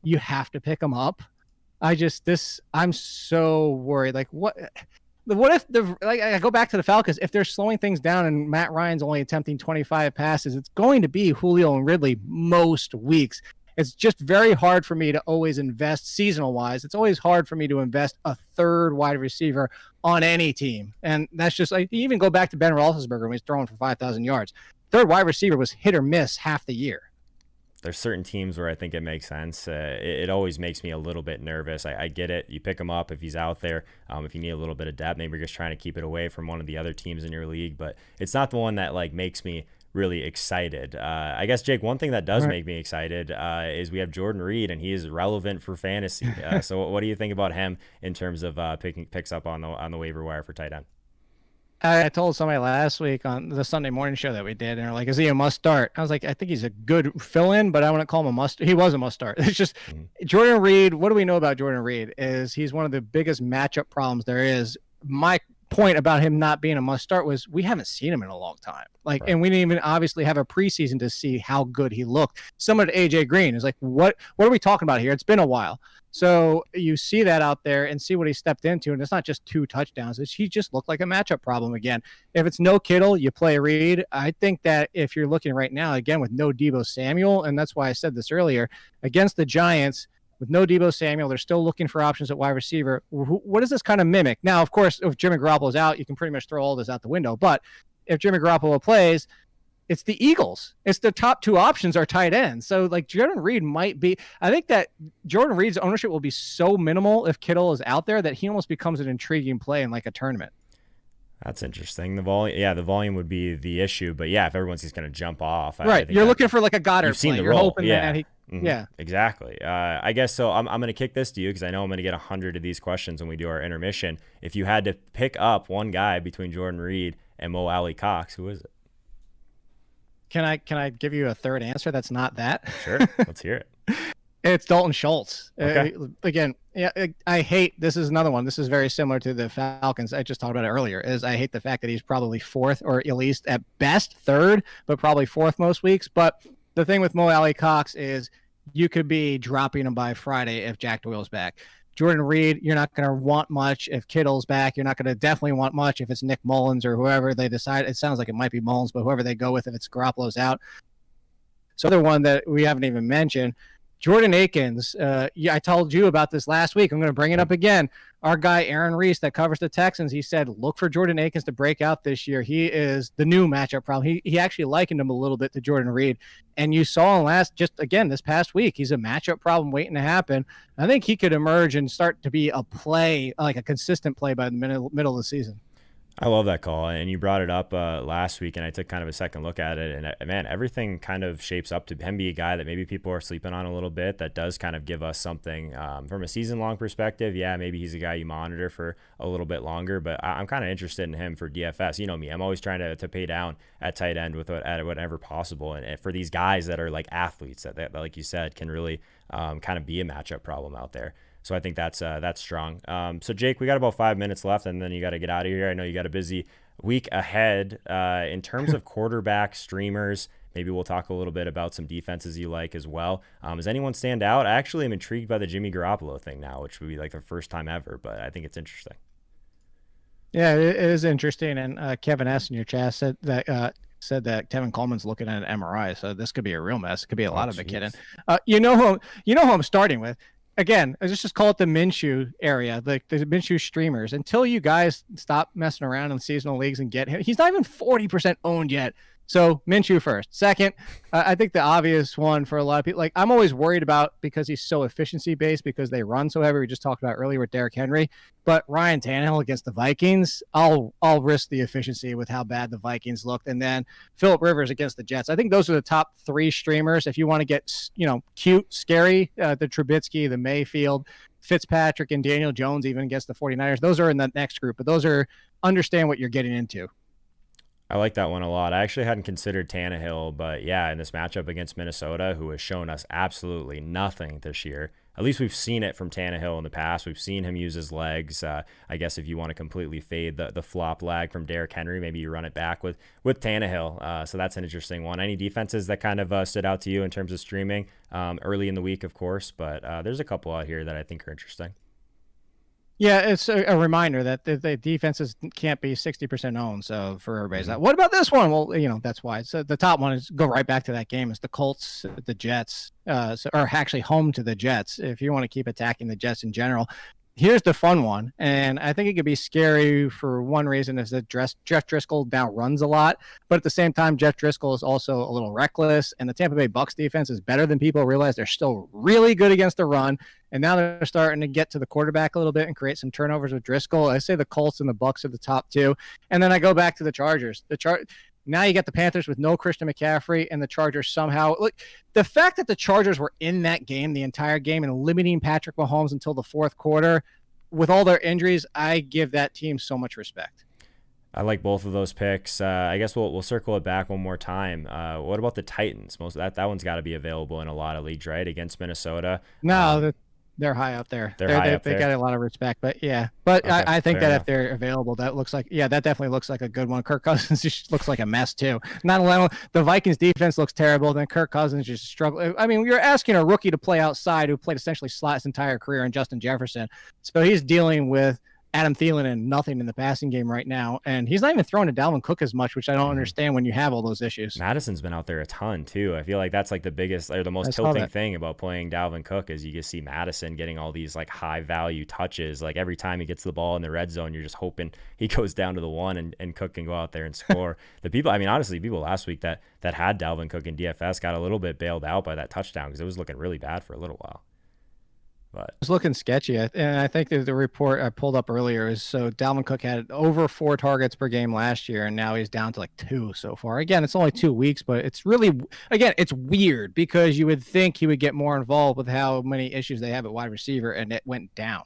You have to pick him up. I'm so worried. Like what if I go back to the Falcons, if they're slowing things down and Matt Ryan's only attempting 25 passes, it's going to be Julio and Ridley most weeks. It's just very hard for me to always invest seasonal wise. It's always hard for me to invest a third wide receiver on any team. And that's just like, you even go back to Ben Roethlisberger when he's throwing for 5,000 yards. Third wide receiver was hit or miss half the year. There's certain teams where I think it makes sense. It always makes me a little bit nervous. I get it. You pick him up if he's out there. If you need a little bit of depth, maybe you're just trying to keep it away from one of the other teams in your league. But it's not the one that like makes me really excited. I guess, Jake, one thing that does make me excited is we have Jordan Reed, and he is relevant for fantasy. So what do you think about him in terms of picks up on the waiver wire for tight end? I told somebody last week on the Sunday morning show that we did, and they're like, is he a must start? I was like, I think he's a good fill in, but I wouldn't call him a must. He was a must start. It's just Jordan Reed. What do we know about Jordan Reed is he's one of the biggest matchup problems there is. My point about him not being a must start was we haven't seen him in a long time. Like, and we didn't even obviously have a preseason to see how good he looked. Similar to AJ Green is like, what are we talking about here? It's been a while. So you see that out there and see what he stepped into. And it's not just 2 touchdowns. He just looked like a matchup problem again. If it's no Kittle, you play Reed. I think that if you're looking right now, again, with no Deebo Samuel, and that's why I said this earlier, against the Giants, with no Deebo Samuel, they're still looking for options at wide receiver. What does this kind of mimic? Now, of course, if Jimmy Garoppolo's out, you can pretty much throw all this out the window. But if Jimmy Garoppolo plays, it's the Eagles. It's the top 2 options are tight ends. So, like, Jordan Reed might be – I think that Jordan Reed's ownership will be so minimal if Kittle is out there that he almost becomes an intriguing play in, like, a tournament. That's interesting. The volume would be the issue. But, yeah, if everyone's just going to jump off. Right. You're looking for, like, a Goddard play. You're hoping that he – Yeah, exactly. I guess so. I'm going to kick this to you because I know I'm going to get 100 of these questions when we do our intermission. If you had to pick up one guy between Jordan Reed and Mo Alley Cox, who is it? Can I give you a third answer that's not that? Sure. Let's hear it. It's Dalton Schultz. Okay. Again, yeah, I hate, this is another one. This is very similar to the Falcons. I just talked about it earlier, is I hate the fact that he's probably 4th or at least at best 3rd, but probably 4th most weeks. But the thing with Mo Alley Cox is you could be dropping him by Friday if Jack Doyle's back. Jordan Reed, you're not going to want much if Kittle's back. You're not going to definitely want much if it's Nick Mullins or whoever they decide. It sounds like it might be Mullins, but whoever they go with if it's Garoppolo's out. So the one that we haven't even mentioned, Jordan Akins. I told you about this last week. I'm going to bring it up again. Our guy, Aaron Reese, that covers the Texans, he said, look for Jordan Akins to break out this year. He is the new matchup problem. He actually likened him a little bit to Jordan Reed. And you saw this past week, he's a matchup problem waiting to happen. I think he could emerge and start to be a play, like a consistent play by the middle of the season. I love that call, and you brought it up last week, and I took kind of a second look at it, and man, everything kind of shapes up to him be a guy that maybe people are sleeping on a little bit. That does kind of give us something from a season-long perspective. Yeah, maybe he's a guy you monitor for a little bit longer, but I'm kind of interested in him for DFS. You know me, I'm always trying to pay down at tight end at whatever possible, and for these guys that are like athletes that like you said, can really kind of be a matchup problem out there. So I think that's strong. So Jake, we got about 5 minutes left, and then you got to get out of here. I know you got a busy week ahead. In terms of quarterback streamers, maybe we'll talk a little bit about some defenses you like as well. Does anyone stand out? I actually am intrigued by the Jimmy Garoppolo thing now, which would be like the first time ever, but I think it's interesting. Yeah, it is interesting. And Kevin S. in your chat said that Kevin Coleman's looking at an MRI, so this could be a real mess. It could be a lot of McKinnon. You know who I'm starting with. Again, let's just call it the Minshew area, the Minshew streamers. Until you guys stop messing around in seasonal leagues and get him, he's not even 40% owned yet. So Minshew first. Second, I think the obvious one for a lot of people, like I'm always worried about because he's so efficiency based because they run so heavy. We just talked about earlier with Derrick Henry, but Ryan Tannehill against the Vikings, I'll risk the efficiency with how bad the Vikings looked. And then Phillip Rivers against the Jets. I think those are the top 3 streamers. If you want to get, cute, scary, the Trubisky, the Mayfield, Fitzpatrick, and Daniel Jones, even against the 49ers, those are in the next group, but those are understand what you're getting into. I like that one a lot. I actually hadn't considered Tannehill, but yeah, in this matchup against Minnesota, who has shown us absolutely nothing this year, at least we've seen it from Tannehill in the past. We've seen him use his legs. I guess if you want to completely fade the flop lag from Derrick Henry, maybe you run it back with Tannehill. So that's an interesting one. Any defenses that kind of stood out to you in terms of streaming early in the week, of course, but there's a couple out here that I think are interesting. Yeah, it's a reminder that the defenses can't be 60% owned. So for everybody's like, what about this one? Well, that's why. So the top one is go right back to that game. It's the Colts, the Jets, or actually home to the Jets. If you want to keep attacking the Jets in general, here's the fun one. And I think it could be scary for one reason is that Jeff Driscoll now runs a lot, but at the same time, Jeff Driscoll is also a little reckless. And the Tampa Bay Bucs defense is better than people realize. They're still really good against the run. And now they're starting to get to the quarterback a little bit and create some turnovers with Driscoll. I say the Colts and the Bucs are the top two. And then I go back to the Chargers. Now you get the Panthers with no Christian McCaffrey, and the Chargers somehow – look, the fact that the Chargers were in that game the entire game and limiting Patrick Mahomes until the fourth quarter with all their injuries, I give that team so much respect. I like both of those picks. I guess we'll circle it back one more time. What about the Titans? That one's got to be available in a lot of leagues, right? Against Minnesota. No, they're high up there. They got a lot of respect, but yeah. But okay, I think that enough. If they're available, that looks like that definitely looks like a good one. Kirk Cousins just looks like a mess too. Not alone, the Vikings defense looks terrible. Then Kirk Cousins just struggle. I mean, you're asking a rookie to play outside who played essentially slot his entire career in Justin Jefferson, so he's dealing with Adam Thielen and nothing in the passing game right now. And he's not even throwing to Dalvin Cook as much, which I don't understand when you have all those issues. Madison's been out there a ton too. I feel like that's like the biggest or the most tilting thing about playing Dalvin Cook is you just see Madison getting all these like high value touches. Like every time he gets the ball in the red zone, you're just hoping he goes down to the one and Cook can go out there and score. Honestly, people last week that had Dalvin Cook in DFS got a little bit bailed out by that touchdown because it was looking really bad for a little while. But it's looking sketchy, and I think that the report I pulled up earlier is so Dalvin Cook had over 4 targets per game last year, and now he's down to like 2 so far. Again, it's only 2 weeks, but it's really, it's weird because you would think he would get more involved with how many issues they have at wide receiver, and it went down.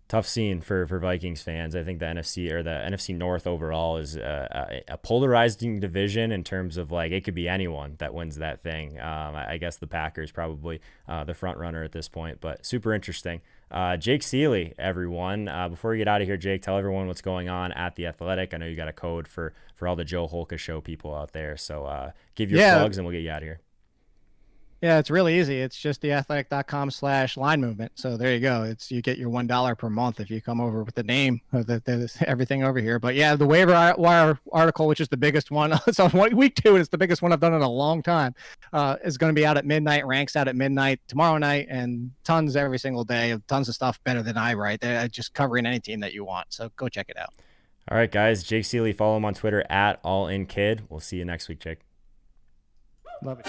Tough scene for Vikings fans. I think the NFC North overall is a polarizing division in terms of like it could be anyone that wins that thing. I guess the Packers probably the front runner at this point, but super interesting. Jake Seeley, everyone. Before we get out of here, Jake, tell everyone what's going on at The Athletic. I know you got a code for all the Joe Holka Show people out there, so give your plugs and we'll get you out of here. Yeah, it's really easy. It's just theathletic.com/line movement. So there you go. You get your $1 per month if you come over with the name of everything over here. But yeah, the waiver wire article, which is the biggest one, it's on week 2, and it's the biggest one I've done in a long time, is going to be out at midnight, ranks out at midnight tomorrow night, and tons every single day of tons of stuff better than I write. They're just covering any team that you want. So go check it out. All right, guys. Jake Seeley, follow him on Twitter at AllInKid. We'll see you next week, Jake. Love it.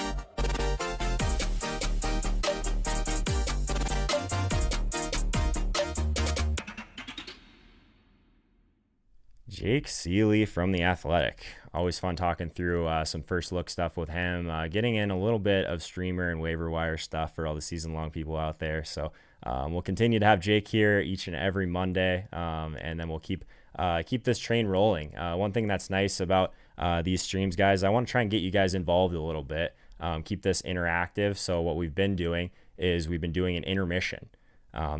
Jake Seeley from The Athletic. Always fun talking through some first look stuff with him, getting in a little bit of streamer and waiver wire stuff for all the season-long people out there. So we'll continue to have Jake here each and every Monday, and then we'll keep this train rolling. One thing that's nice about these streams, guys, I want to try and get you guys involved a little bit, keep this interactive. So what we've been doing is we've been doing an intermission.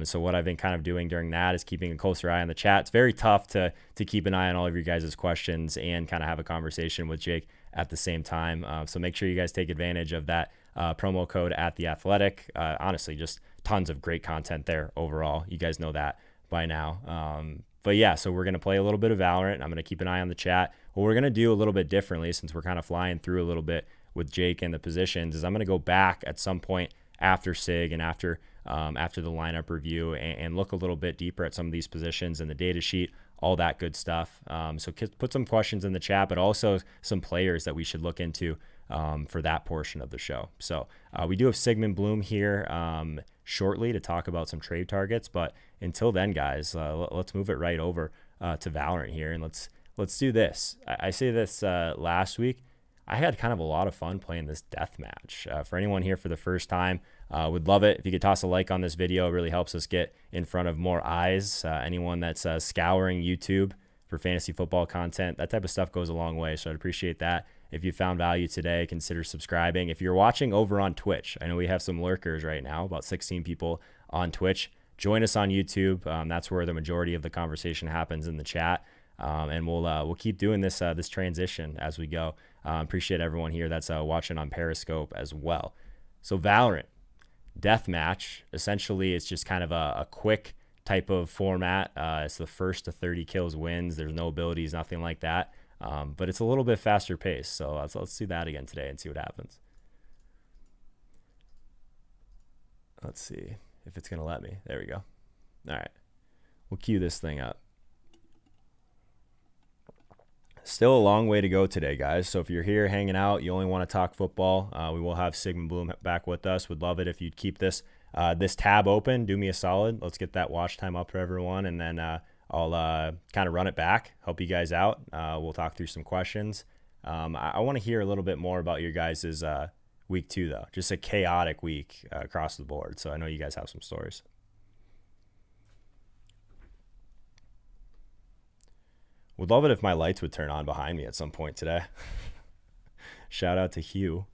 So what I've been kind of doing during that is keeping a closer eye on the chat. It's very tough to keep an eye on all of your guys' questions and kind of have a conversation with Jake at the same time. So make sure you guys take advantage of that promo code at The Athletic. Honestly, just tons of great content there overall. You guys know that by now. But yeah, so we're going to play a little bit of Valorant. I'm going to keep an eye on the chat. What we're going to do a little bit differently, since we're kind of flying through a little bit with Jake and the positions, is I'm going to go back at some point after SIG and after the lineup review and look a little bit deeper at some of these positions and the data sheet, all that good stuff. So put some questions in the chat, but also some players that we should look into for that portion of the show. So we do have Sigmund Bloom here shortly to talk about some trade targets, but until then, guys, let's move it right over to Valorant here, and let's do this. I say this last week. I had kind of a lot of fun playing this deathmatch. For anyone here for the first time, would love it if you could toss a like on this video. It really helps us get in front of more eyes. Anyone that's scouring YouTube for fantasy football content, that type of stuff goes a long way, so I'd appreciate that. If you found value today, consider subscribing. If you're watching over on Twitch, I know we have some lurkers right now, about 16 people on Twitch. Join us on YouTube. That's where the majority of the conversation happens in the chat. And we'll keep doing this transition as we go. Appreciate everyone here that's watching on Periscope as well. So Valorant Deathmatch, essentially it's just kind of a quick type of format. It's the first to 30 kills wins. There's no abilities, nothing like that. But it's a little bit faster paced. So let's do that again today and see what happens. Let's see if it's going to let me. There we go. All right. We'll queue this thing up. Still a long way to go today, guys. So if you're here hanging out, you only want to talk football, we will have Sigmund Bloom back with us. Would love it if you'd keep this tab open. Do me a solid. Let's get that watch time up for everyone, and then I'll kind of run it back, help you guys out. We'll talk through some questions. I want to hear a little bit more about your guys' week 2, though. Just a chaotic week across the board. So I know you guys have some stories. Would love it if my lights would turn on behind me at some point today. Shout out to Hugh.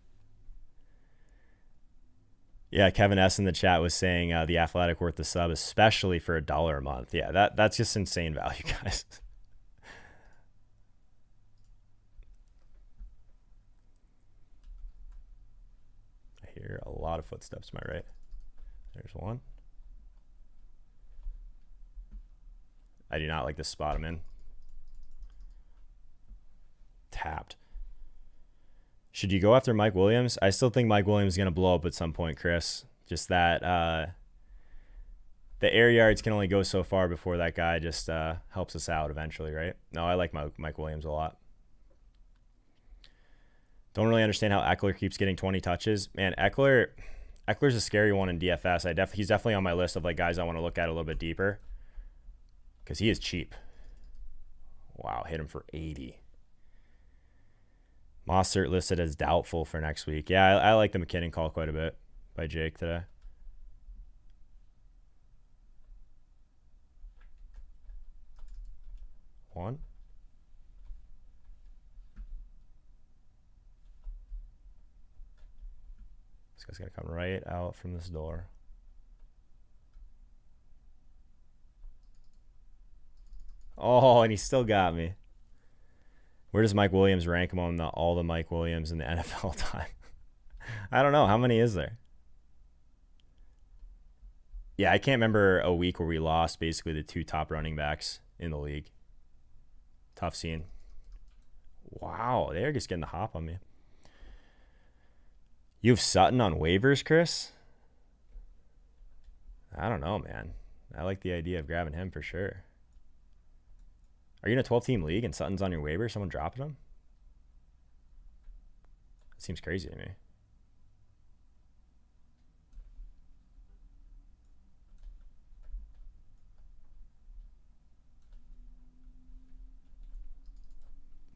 Yeah, Kevin S. in the chat was saying the Athletic worth the sub, especially for $1 a month. Yeah, that's just insane value, guys. I hear a lot of footsteps to my right. There's one. I do not like the spot I'm in. Tapped. Should you go after Mike Williams? I still think Mike Williams is going to blow up at some point, Chris. Just that the air yards can only go so far before that guy just helps us out eventually, right? No, I like Mike Williams a lot. Don't really understand how Eckler keeps getting 20 touches. Man, Eckler's a scary one in DFS. He's definitely on my list of like guys I want to look at a little bit deeper because he is cheap. Wow, hit him for 80. Mossert listed as doubtful for next week. Yeah, I like the McKinnon call quite a bit by Jake today. One. This guy's going to come right out from this door. Oh, and he still got me. Where does Mike Williams rank among all the Mike Williams in the NFL time? I don't know. How many is there? Yeah, I can't remember a week where we lost basically the 2 top running backs in the league. Tough scene. Wow, they're just getting the hop on me. You have Sutton on waivers, Chris? I don't know, man. I like the idea of grabbing him for sure. Are you in a 12-team league and Sutton's on your waiver? Someone dropping him? That seems crazy to me.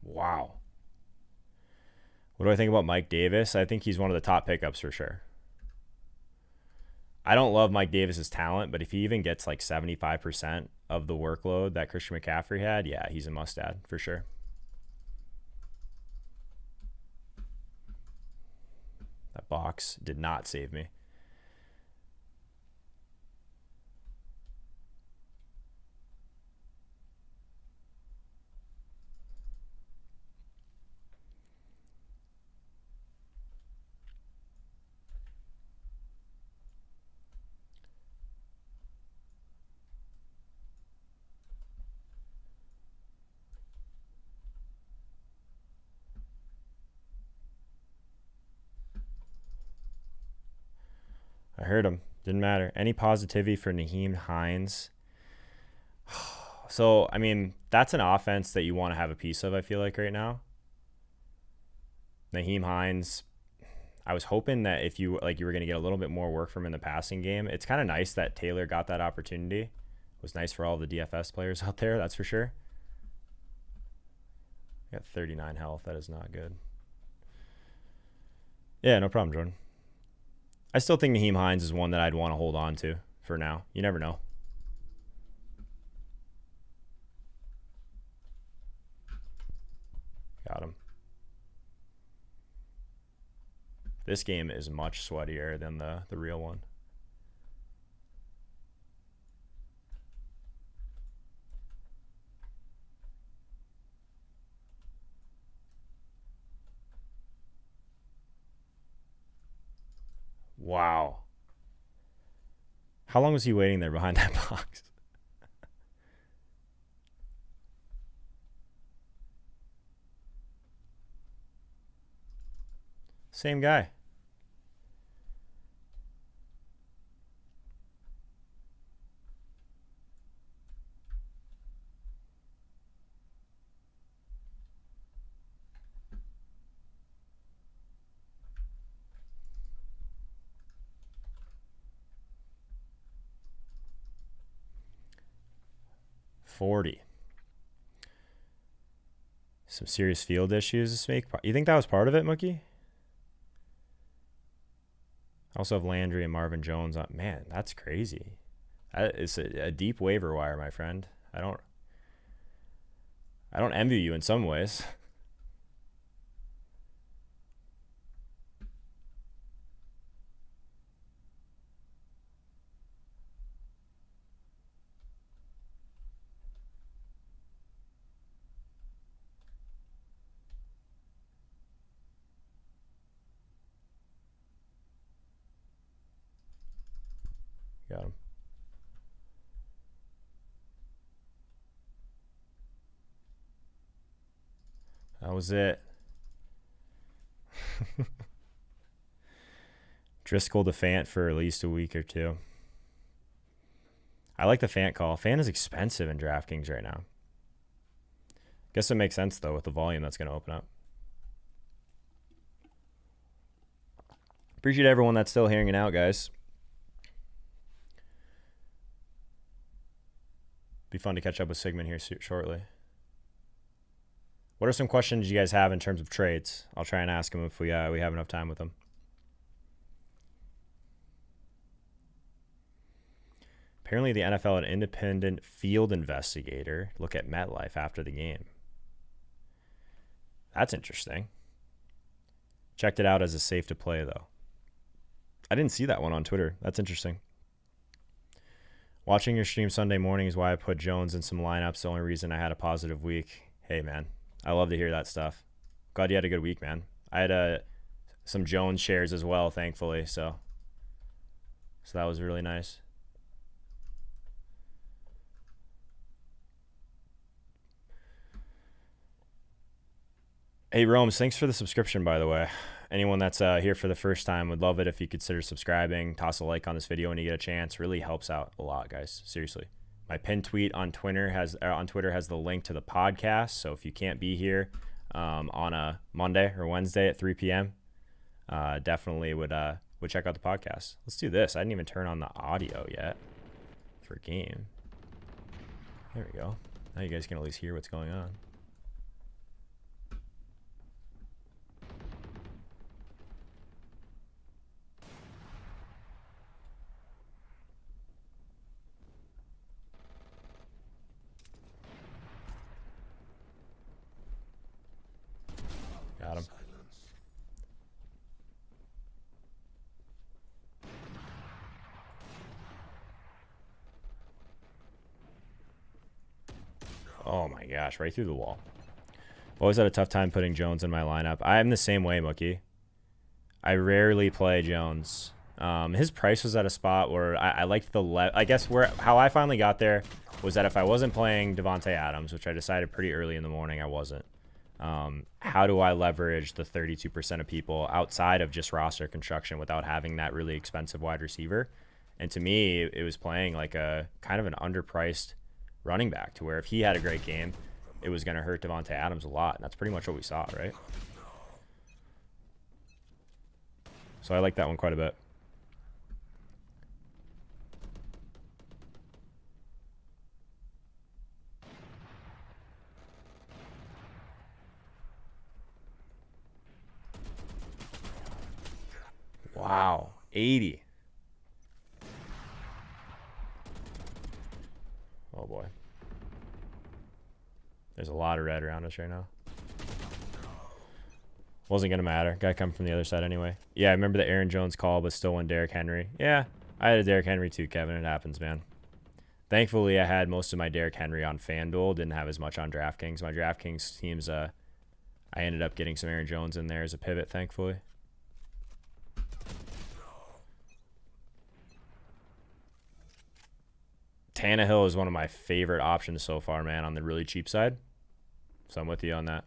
Wow. What do I think about Mike Davis? I think he's one of the top pickups for sure. I don't love Mike Davis's talent, but if he even gets like 75% of the workload that Christian McCaffrey had, yeah, he's a must-add for sure. That box did not save me. I heard him. Didn't matter. Any positivity for Nyheim Hines? So, I mean, that's an offense that you want to have a piece of, I feel like, right now. Nyheim Hines, I was hoping that if you were going to get a little bit more work from him in the passing game. It's kind of nice that Taylor got that opportunity. It was nice for all the DFS players out there, that's for sure. Got 39 health. That is not good. Yeah, no problem, Jordan. I still think Nyheim Hines is one that I'd want to hold on to for now. You never know. Got him. This game is much sweatier than the real one. Wow. How long was he waiting there behind that box? Same guy. $40. Some serious field issues this week. You think that was part of it, Mookie? I also have Landry and Marvin Jones on. Man, that's crazy. It's a deep waiver wire, my friend. I don't envy you in some ways. Got him. That was it. Driscoll to Fant for at least a week or two. I like the Fant call. Fant is expensive in DraftKings right now. Guess it makes sense, though, with the volume that's going to open up. Appreciate everyone that's still hanging out, guys. Be fun to catch up with Sigmund here shortly. What are some questions you guys have in terms of trades? I'll try and ask them if we have enough time with them. Apparently, the NFL had an independent field investigator look at MetLife after the game. That's interesting. Checked it out as a safe to play, though. I didn't see that one on Twitter. That's interesting. Watching your stream Sunday morning is why I put Jones in some lineups. The only reason I had a positive week. Hey, man. I love to hear that stuff. Glad you had a good week, man. I had some Jones shares as well, thankfully. So that was really nice. Hey, Rome's, thanks for the subscription, by the way. Anyone that's here for the first time, would love it if you consider subscribing. Toss a like on this video when you get a chance. Really helps out a lot, guys. Seriously. My pinned tweet on Twitter has the link to the podcast. So if you can't be here on a Monday or Wednesday at 3 p.m., definitely would check out the podcast. Let's do this. I didn't even turn on the audio yet for game. There we go. Now you guys can at least hear what's going on. Got him. Oh my gosh, right through the wall. Always had a tough time putting Jones in my lineup. I'm the same way, Mookie. I rarely play Jones. His price was at a spot where I liked I guess how I finally got there was that if I wasn't playing Devontae Adams, which I decided pretty early in the morning I wasn't, how do I leverage the 32% of people outside of just roster construction without having that really expensive wide receiver? And to me, it was playing like a kind of an underpriced running back to where if he had a great game, it was going to hurt Devontae Adams a lot. And that's pretty much what we saw, right? So I like that one quite a bit. Wow, 80. Oh boy. There's a lot of red around us right now. Wasn't going to matter. Guy come from the other side anyway. Yeah, I remember the Aaron Jones call, but still went Derrick Henry. Yeah, I had a Derrick Henry too, Kevin. It happens, man. Thankfully, I had most of my Derrick Henry on FanDuel. Didn't have as much on DraftKings. My DraftKings teams, I ended up getting some Aaron Jones in there as a pivot, thankfully. Tannehill is one of my favorite options so far, man, on the really cheap side. So I'm with you on that.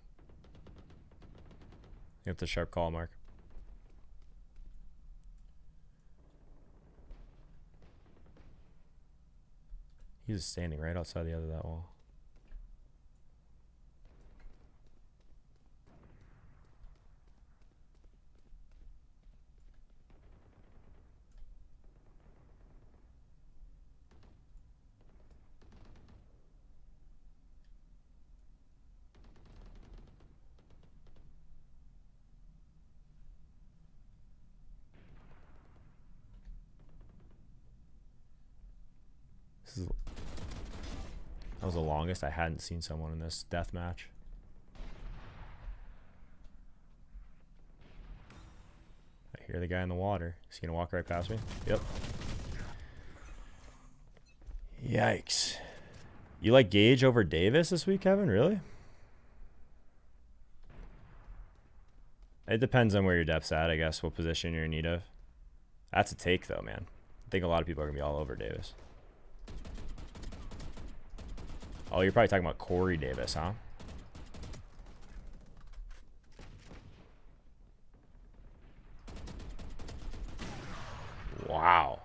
You have the sharp call, Mark. He's standing right outside the other that wall. That was the longest I hadn't seen someone in this death match. I hear the guy in the water. Is he gonna walk right past me? Yep. Yikes. You like Gage over Davis this week, Kevin? Really? It depends on where your depth's at, I guess, what position you're in need of. That's a take, though, man. I think a lot of people are going to be all over Davis. Oh, you're probably talking about Corey Davis, huh? Wow.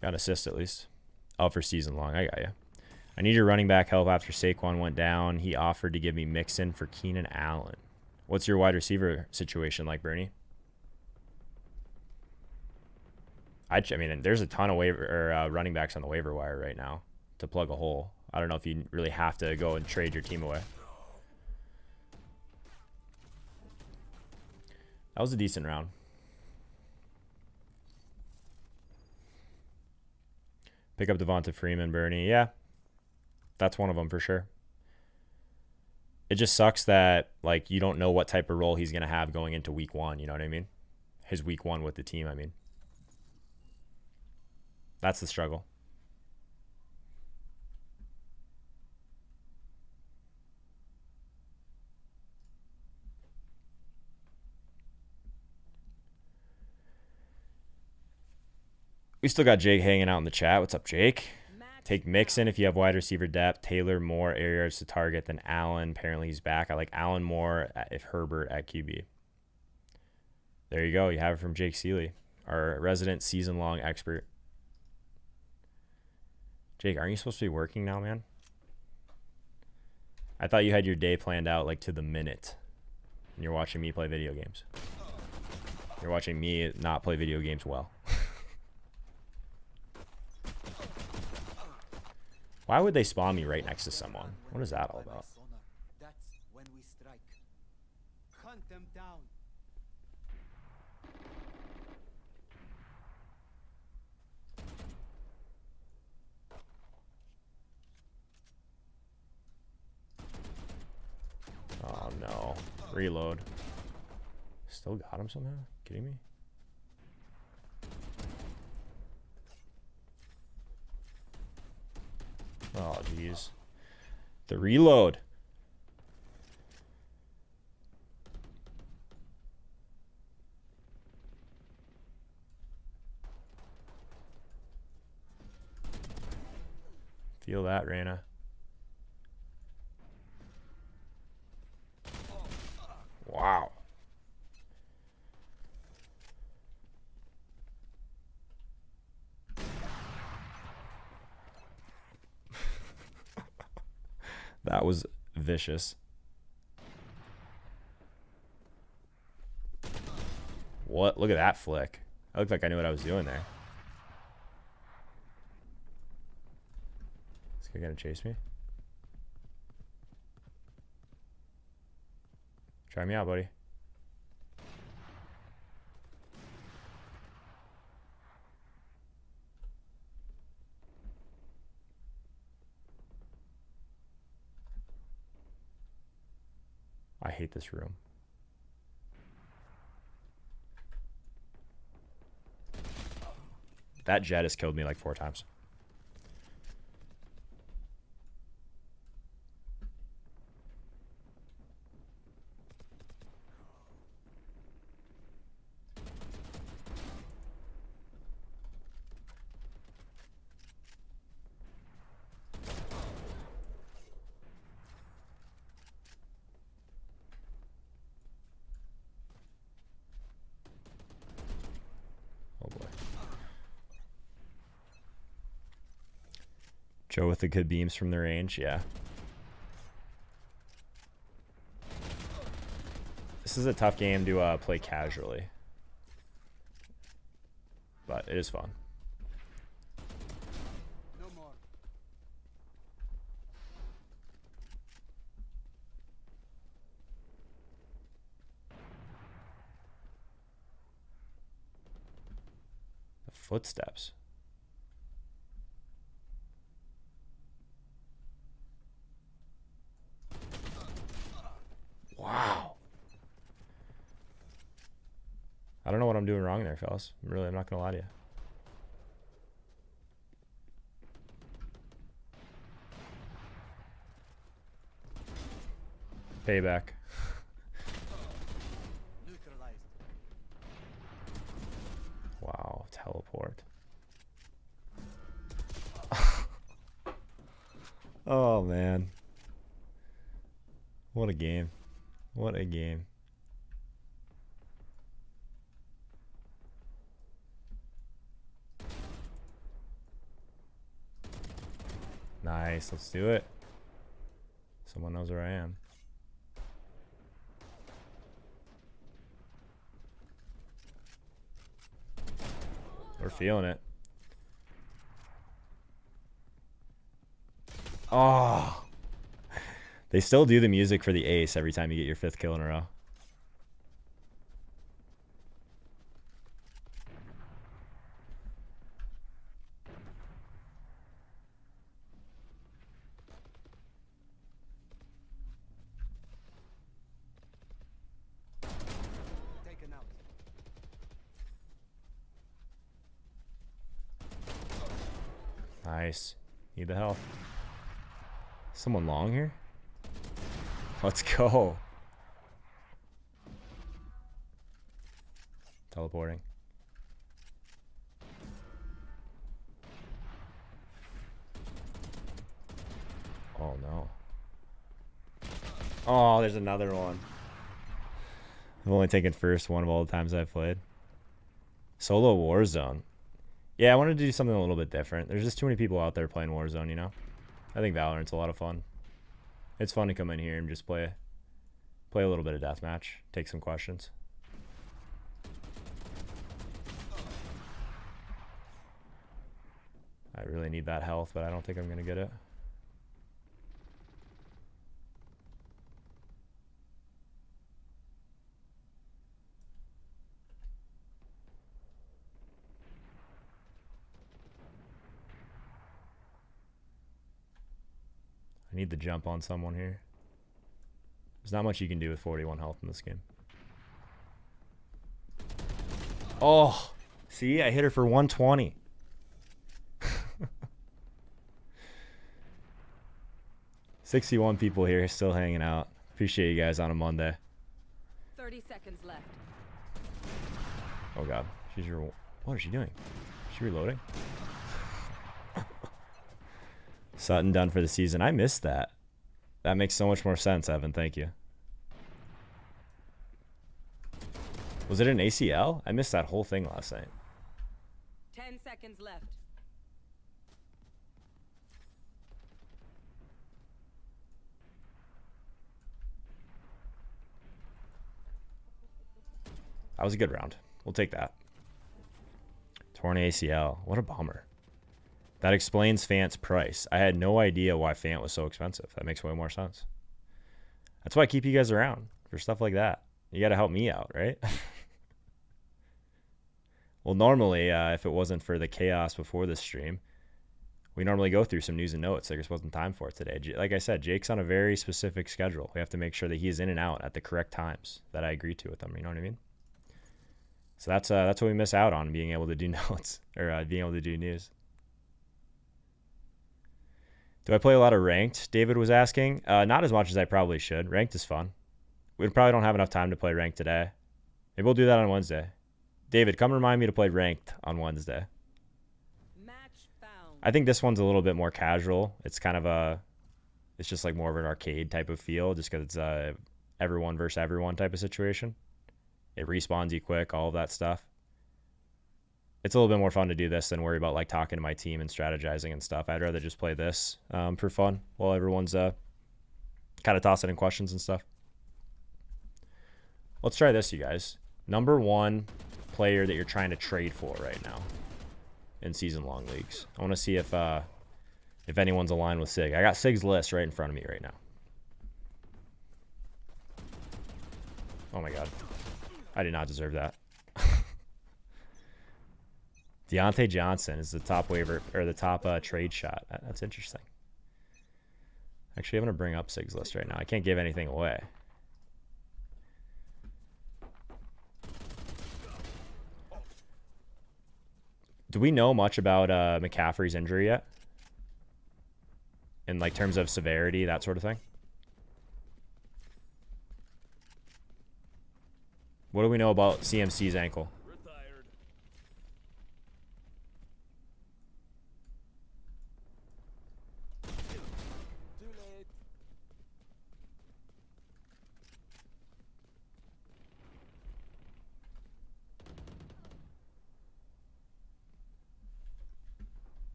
Got an assist at least. Oh, for season long. I got you. I need your running back help after Saquon went down. He offered to give me Mixon for Keenan Allen. What's your wide receiver situation like, Bernie? I mean, there's a ton of running backs on the waiver wire right now to plug a hole. I don't know if you really have to go and trade your team away. That was a decent round. Pick up Devonta Freeman, Bernie. Yeah, that's one of them for sure. It just sucks that, like, you don't know what type of role he's going to have going into week one. You know what I mean? His week one with the team, I mean. That's the struggle. We still got Jake hanging out in the chat. What's up, Jake? Take Mixon if you have wide receiver depth. Taylor more air yards to target than Allen. Apparently he's back. I like Allen more if Herbert at QB. There you go. You have it from Jake Seeley, our resident season-long expert. Jake, aren't you supposed to be working now, man? I thought you had your day planned out like to the minute. And you're watching me play video games. You're watching me not play video games well. Why would they spawn me right next to someone? What is that all about? That's when we strike. Hunt them down. Oh no. Reload. Still got him somehow? Kidding me? Oh, jeez. The reload. Feel that, Reyna. Wow. That was vicious. What? Look at that flick. I looked like I knew what I was doing there. Is this guy gonna chase me? Try me out, buddy. I hate this room. That jet has killed me like 4 times. Oh boy. Joe with the good beams from the range, yeah. This is a tough game to play casually, but it is fun. No more. The footsteps. Wow. I don't know what I'm doing wrong there, fellas. Really, I'm not gonna lie to you. Payback. Neutralized. Wow, teleport. Oh man. What a game. What a game. Nice, let's do it. Someone knows where I am. We're feeling it. Oh. They still do the music for the ace every time you get your 5th kill in a row. Taken out. Nice. Need the health. Someone long here? Let's go. Teleporting. Oh no. Oh, there's another one. I've only taken first one of all the times I've played. Solo Warzone. Yeah, I wanted to do something a little bit different. There's just too many people out there playing Warzone, you know? I think Valorant's a lot of fun. It's fun to come in here and just play a little bit of deathmatch, take some questions. I really need that health, but I don't think I'm going to get it. I need to jump on someone here. There's not much you can do with 41 health in this game. Oh, see, I hit her for 120. 61 people here still hanging out. Appreciate you guys on a Monday. 30 seconds left. Oh god, what is she doing? Is she reloading? Sutton done for the season. I missed that. That makes so much more sense, Evan. Thank you. Was it an ACL? I missed that whole thing last night. 10 seconds left. That was a good round. We'll take that. Torn ACL. What a bummer. That explains Fant's price. I had no idea why Fant was so expensive. That makes way more sense. That's why I keep you guys around for stuff like that. You got to help me out, right? Well, normally, if it wasn't for the chaos before this stream, we normally go through some news and notes. There just wasn't time for it today. Like I said, Jake's on a very specific schedule. We have to make sure that he's in and out at the correct times that I agree to with him. You know what I mean? So that's what we miss out on, being able to do notes or being able to do news. Do I play a lot of ranked? David was asking. Not as much as I probably should. Ranked is fun. We probably don't have enough time to play ranked today. Maybe we'll do that on Wednesday. David, come remind me to play ranked on Wednesday. Match found. I think this one's a little bit more casual. It's kind of it's just like more of an arcade type of feel, just because it's a everyone versus everyone type of situation. It respawns you quick, all of that stuff. It's a little bit more fun to do this than worry about like talking to my team and strategizing and stuff. I'd rather just play this for fun while everyone's kind of tossing in questions and stuff. Let's try this, you guys. Number one player that you're trying to trade for right now in season-long leagues. I want to see if anyone's aligned with Sig. I got Sig's list right in front of me right now. Oh my god. I did not deserve that. Deontay Johnson is the top waiver or the top trade shot. That's interesting. Actually, I'm going to bring up Sig's list right now. I can't give anything away. Do we know much about McCaffrey's injury yet? In like terms of severity, that sort of thing? What do we know about CMC's ankle? Retired. Too late.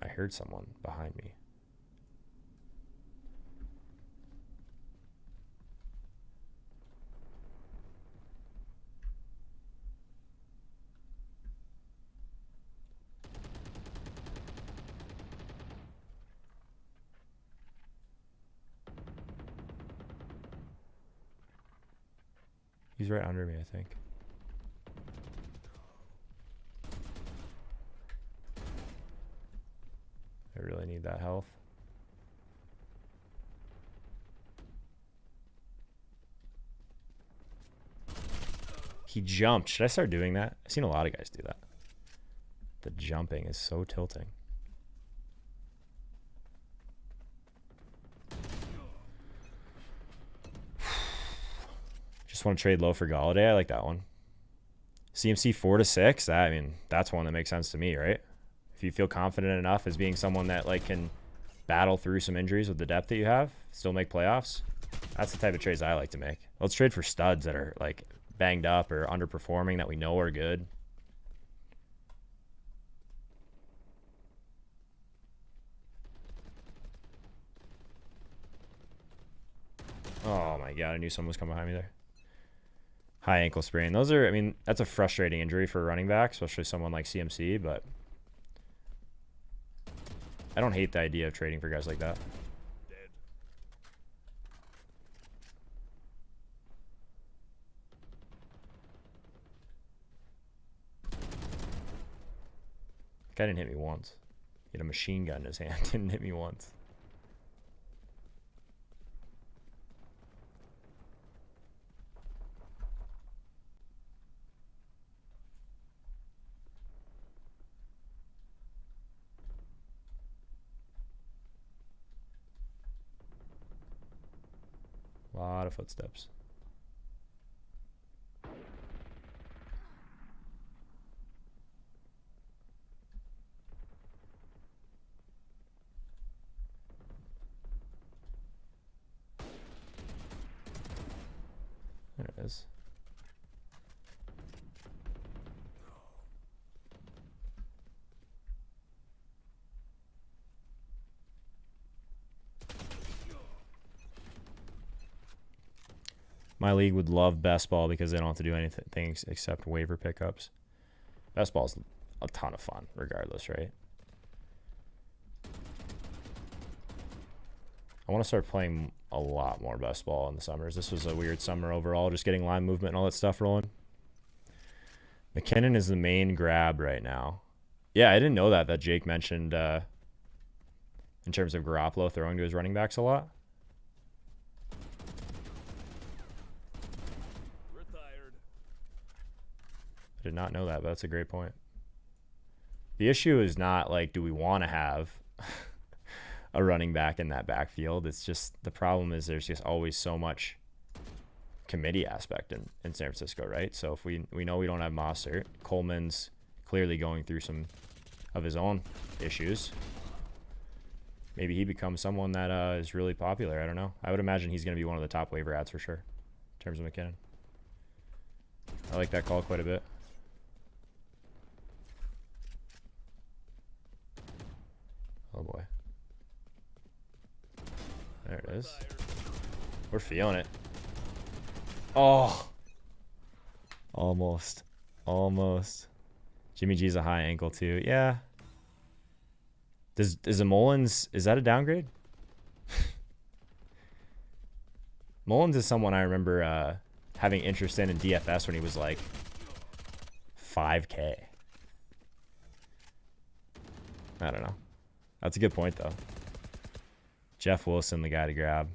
I heard someone behind me. He's right under me, I think. I really need that health. He jumped. Should I start doing that? I've seen a lot of guys do that. The jumping is so tilting. Just want to trade low for Galladay. I like that one. CMC 4 to 6. I mean, that's one that makes sense to me, right? If you feel confident enough as being someone that like can battle through some injuries with the depth that you have, still make playoffs, that's the type of trades I like to make. Let's trade for studs that are like banged up or underperforming that we know are good. Oh my god, I knew someone was coming behind me there. High ankle sprain. Those are, I mean, that's a frustrating injury for a running back, especially someone like CMC, but I don't hate the idea of trading for guys like that. Dead. Guy didn't hit me once. He had a machine gun in his hand. Didn't hit me once. A lot of footsteps. There it is. My league would love best ball because they don't have to do anything except waiver pickups. Best ball's a ton of fun regardless, right? I want to start playing a lot more best ball in the summers. This was a weird summer overall, just getting line movement and all that stuff rolling. McKinnon is the main grab right now. Yeah, I didn't know that Jake mentioned in terms of Garoppolo throwing to his running backs a lot. I did not know that, but that's a great point. The issue is not like, do we want to have a running back in that backfield? It's just the problem is there's just always so much committee aspect in San Francisco, right? So if we know we don't have Mossert, Coleman's clearly going through some of his own issues. Maybe he becomes someone that is really popular. I don't know. I would imagine he's going to be one of the top waiver ads for sure in terms of McKinnon. I like that call quite a bit. Oh boy. There it is. We're feeling it. Oh. Almost. Almost. Jimmy G's a high ankle too. Yeah. Is a Mullins, is that a downgrade? Mullins is someone I remember having interest in DFS when he was like 5K. I don't know. That's a good point though. Jeff Wilson, the guy to grab.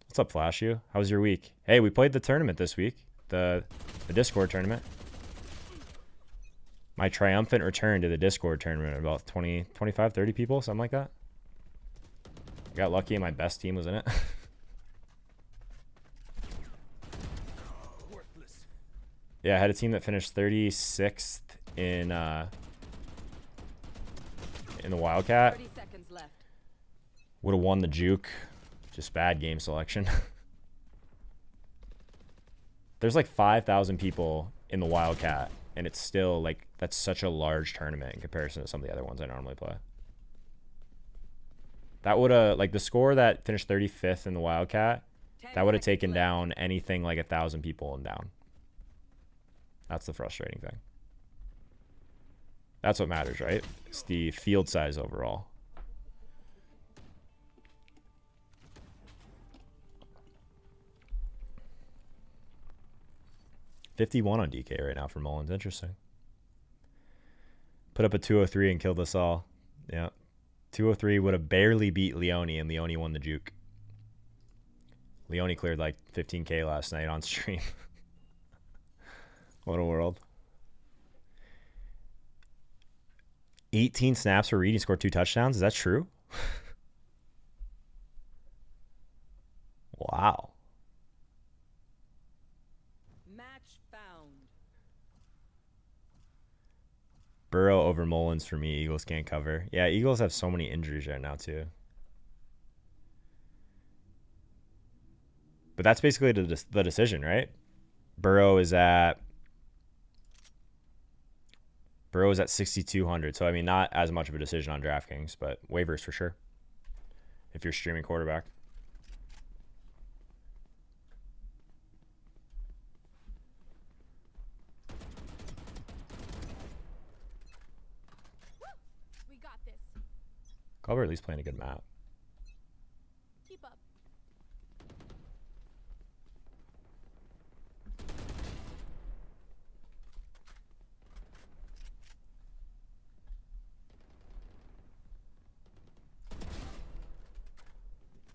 What's up, Flash You? How was your week? Hey, we played the tournament this week. The Discord tournament. My triumphant return to the Discord tournament. About 20, 25, 30 people, something like that. I got lucky and my best team was in it. Yeah, I had a team that finished 36th in the Wildcat. 30 seconds left. Would have won the juke. Just bad game selection. There's like 5,000 people in the Wildcat, and it's still like, that's such a large tournament in comparison to some of the other ones I normally play. That would have, like the score that finished 35th in the Wildcat, that would have taken down anything like 1,000 people and down. That's the frustrating thing. That's what matters, right? It's the field size overall. $51 on DK right now for Mullins. Interesting. Put up a 203 and killed us all. Yeah. 203 would have barely beat Leone, and Leone won the juke. Leone cleared like 15K last night on stream. What a world. 18 snaps for Reed. He scored 2 touchdowns. Is that true? Wow. Match found. Burrow over Mullins for me. Eagles can't cover. Yeah, Eagles have so many injuries right now too. But that's basically the decision, right? Burrow is at 6,200. So, I mean, not as much of a decision on DraftKings, but waivers for sure. If you're streaming quarterback. We got this. Culver at least playing a good map. Keep up.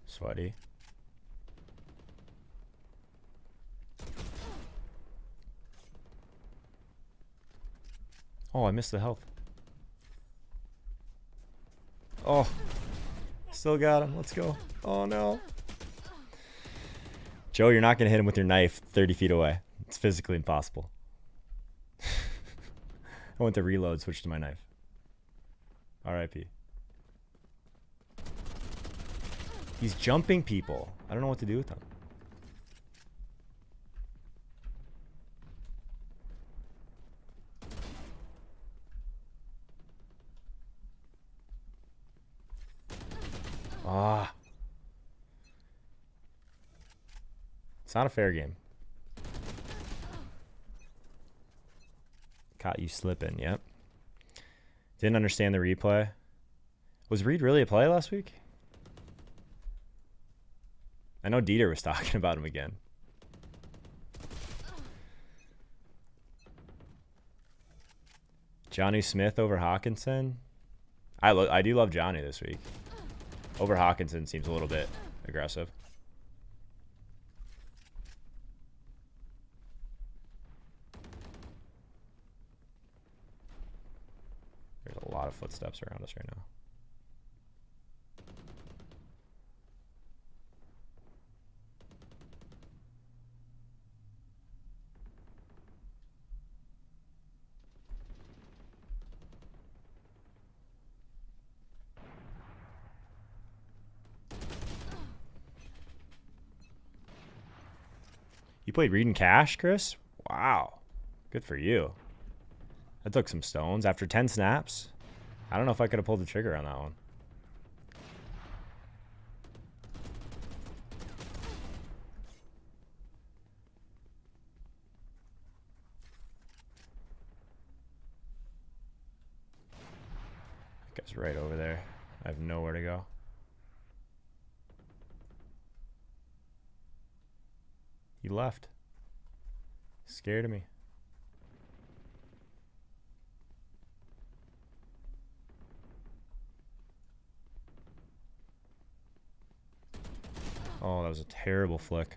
Sweaty. Oh, I missed the health. Oh, still got him. Let's go. Oh, no. Joe, you're not going to hit him with your knife 30 feet away. It's physically impossible. I went to reload, switched to my knife. RIP. He's jumping people. I don't know what to do with him. Ah. It's not a fair game. Caught you slipping, yep. Didn't understand the replay. Was Reed really a play last week? I know Dieter was talking about him again. Jonnu Smith over Hawkinson. I do love Johnny this week. Over Hawkinson seems a little bit aggressive. of footsteps around us right now. You played Reed and Cash, Chris? Wow. Good for you. That took some stones. After 10 snaps, I don't know if I could have pulled the trigger on that one. That guy's right over there. I have nowhere to go. He left. Scared of me. Oh, that was a terrible flick.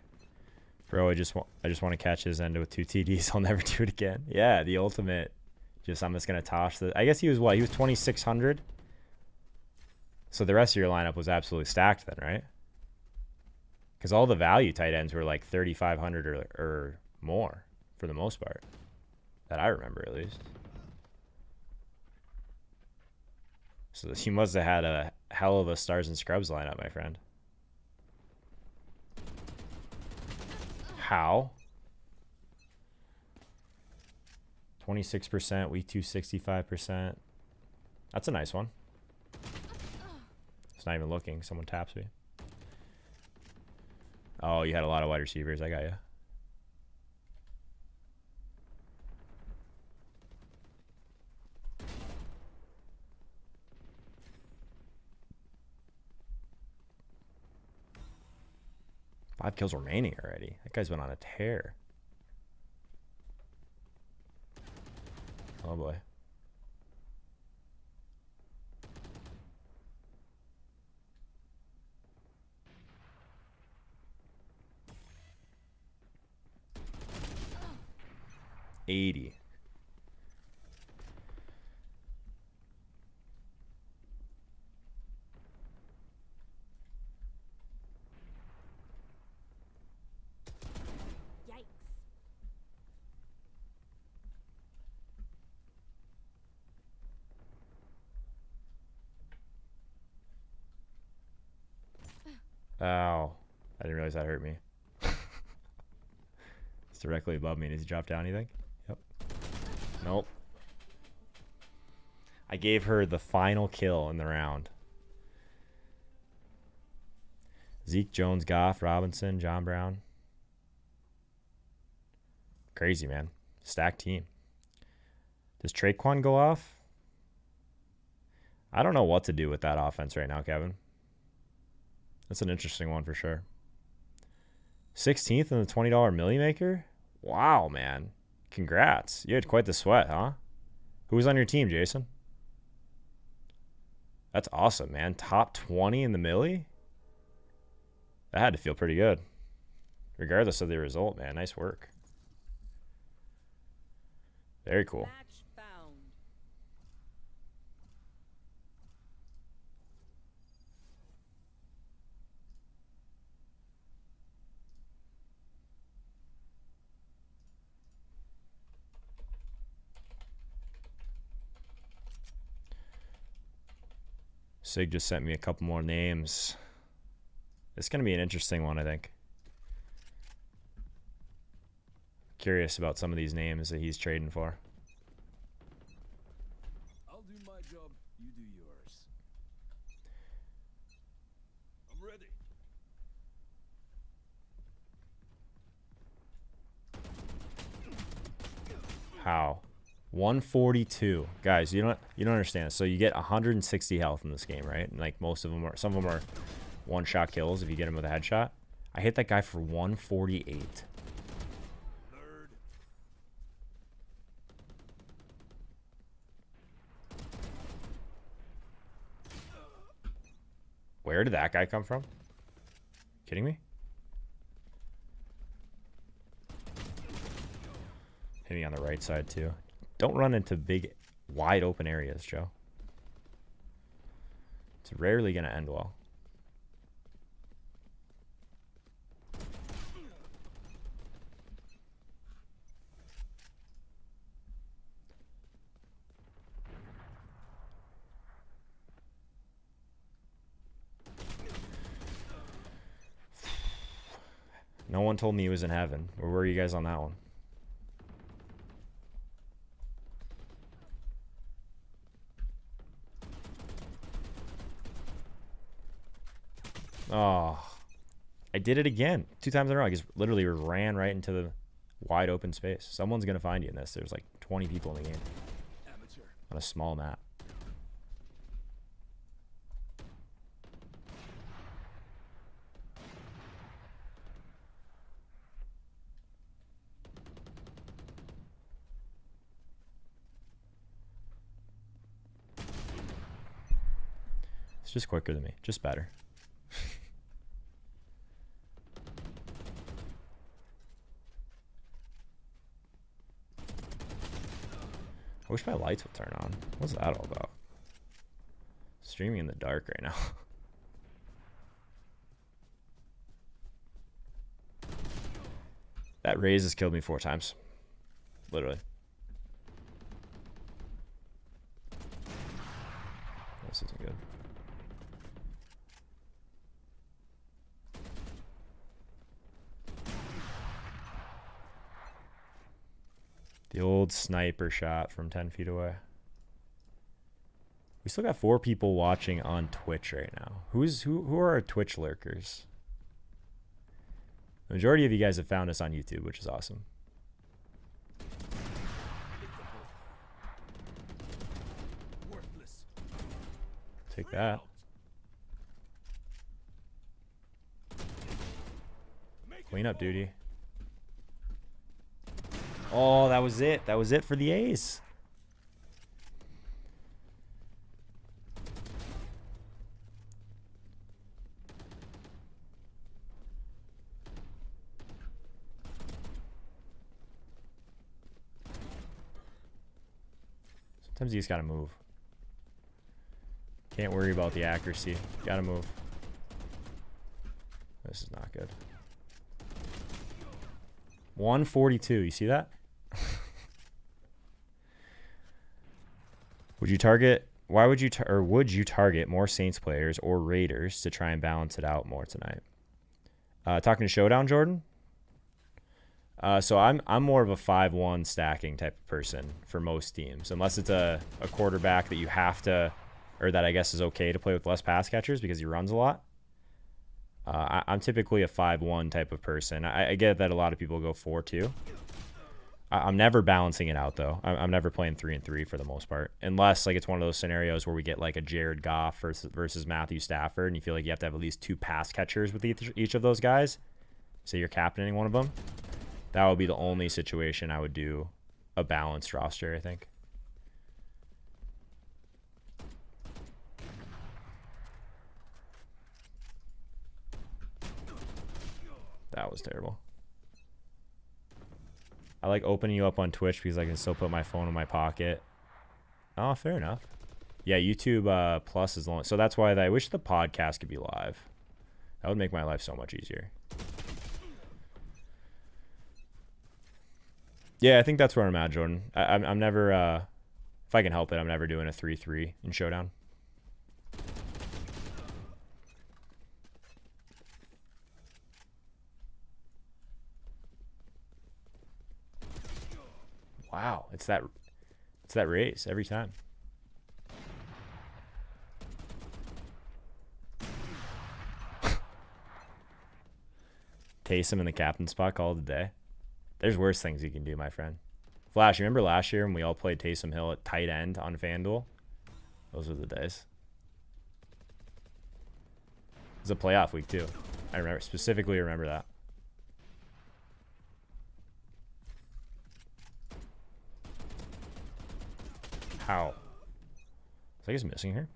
Bro, I just want to catch his end with 2 TDs. I'll never do it again. Yeah, the ultimate. I'm just gonna toss the. I guess he was what? He was 2,600. So the rest of your lineup was absolutely stacked then, right? Because all the value tight ends were like 3,500 or more for the most part. That I remember at least. So you must have had a hell of a stars and scrubs lineup, my friend. How? 26%, week 2, 65%. That's a nice one. It's not even looking. Someone taps me. Oh, you had a lot of wide receivers. I got you. Five kills remaining already. That guy's been on a tear. Oh boy. $80. Yikes. Ow. I didn't realize that hurt me. It's directly above me. Does he drop down, you think? Yep. Nope. I gave her the final kill in the round. Zeke, Jones, Goff, Robinson, John Brown. Crazy, man. Stacked team. Does Traquan go off? I don't know what to do with that offense right now, Kevin. That's an interesting one for sure. 16th in the $20 Millie Maker? Wow, man. Congrats. You had quite the sweat, huh? Who was on your team, Jason? That's awesome, man. Top 20 in the Millie? That had to feel pretty good. Regardless of the result, man. Nice work. Very cool. Match found. Sig just sent me a couple more names. It's going to be an interesting one, I think. Curious about some of these names that he's trading for. I'll do my job, you do yours. I'm ready. How? 142. Guys, you don't understand. So you get 160 health in this game, right? And like most of them are, some of them are one-shot kills if you get him with a headshot. I hit that guy for 148. Nerd. Where did that guy come from? Kidding me? Hitting on the right side too. Don't run into big, wide open areas, Joe. It's rarely going to end well. No one told me he was in heaven. Where were you guys on that one? Oh, I did it again. 2 times in a row. I just literally ran right into the wide open space. Someone's going to find you in this. There's like 20 people in the game on a small map. It's just quicker than me. Just better. I wish my lights would turn on. What's that all about? Streaming in the dark right now. That raise has killed me 4 times. Literally. This isn't good. The old sniper shot from 10 feet away. We still got 4 people watching on Twitch right now. Who are our Twitch lurkers? The majority of you guys have found us on YouTube, which is awesome. Take that. Cleanup duty. Oh, that was it. That was it for the ace. Sometimes you just gotta move. Can't worry about the accuracy. Gotta move. This is not good. 142. You see that? Would you target? Why would you would you target more Saints players or Raiders to try and balance it out more tonight? Talking to Showdown, Jordan. So I'm more of a 5-1 stacking type of person for most teams, unless it's a quarterback that you have to, or that I guess is okay to play with less pass catchers because he runs a lot. I'm typically a 5-1 type of person. I get that a lot of people go 4-2. I'm never balancing it out though. I'm never playing 3-3 for the most part, unless like it's one of those scenarios where we get like a Jared Goff versus Matthew Stafford, and you feel like you have to have at least 2 pass catchers with each of those guys. Say you're captaining one of them. That would be the only situation I would do a balanced roster, I think. That was terrible. I like opening you up on Twitch because I can still put my phone in my pocket. Oh, fair enough. Yeah, YouTube Plus is the only. So that's why I wish the podcast could be live. That would make my life so much easier. Yeah, I think that's where I'm at, Jordan. I'm never, if I can help it, I'm never doing a 3-3 in Showdown. Wow, it's that race every time. Taysom in the captain spot, call it a day. There's worse things you can do, my friend. Flash, you remember last year when we all played Taysom Hill at tight end on FanDuel? Those were the days. It was a playoff week too. I specifically remember that. How? Is I guess missing here?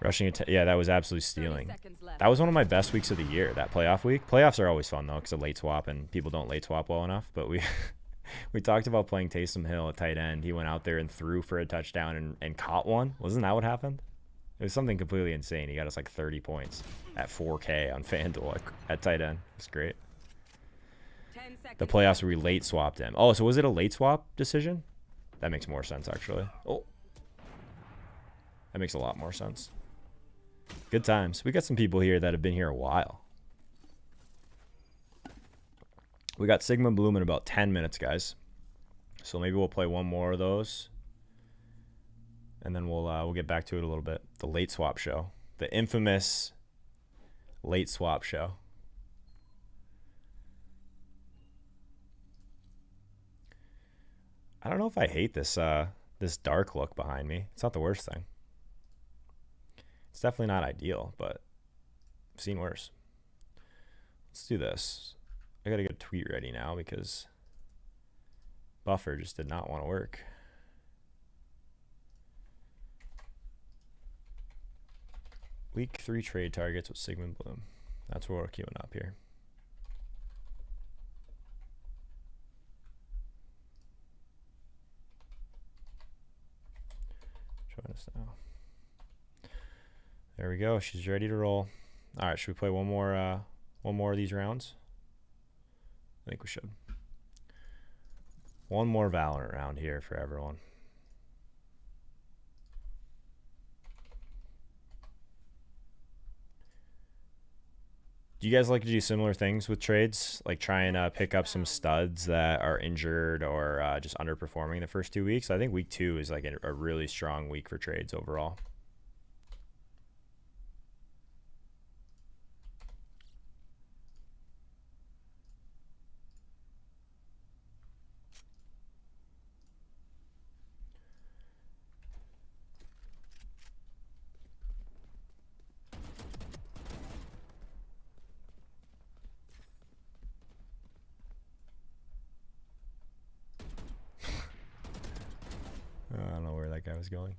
Rushing attack. Yeah, that was absolutely stealing. That was one of my best weeks of the year, that playoff week. Playoffs are always fun, though, because of late swap, and people don't late swap well enough. But we talked about playing Taysom Hill at tight end. He went out there and threw for a touchdown and caught one. Wasn't that what happened? It was something completely insane. He got us like 30 points at 4K on FanDuel like, at tight end. It's great. 10 seconds. The playoffs where we late swapped him. Oh, so was it a late swap decision? That makes more sense, actually. Oh. That makes a lot more sense. Good times. We got some people here that have been here a while. We got Sigma Bloom in about 10 minutes, guys. So maybe we'll play one more of those. And then we'll get back to it a little bit. The late swap show. The infamous late swap show. I don't know if I hate this this dark look behind me. It's not the worst thing. It's definitely not ideal, but I've seen worse. Let's do this. I gotta get a tweet ready now because buffer just did not want to work. Week 3 trade targets with Sigmund Bloom. That's what we're queuing up here. Join us now. There we go. She's ready to roll. All right, should we play one more of these rounds? I think we should. One more Valorant round here for everyone. Do you guys like to do similar things with trades? Like try and pick up some studs that are injured or just underperforming the first 2 weeks? I think week 2 is like a really strong week for trades overall. I don't know where that guy was going.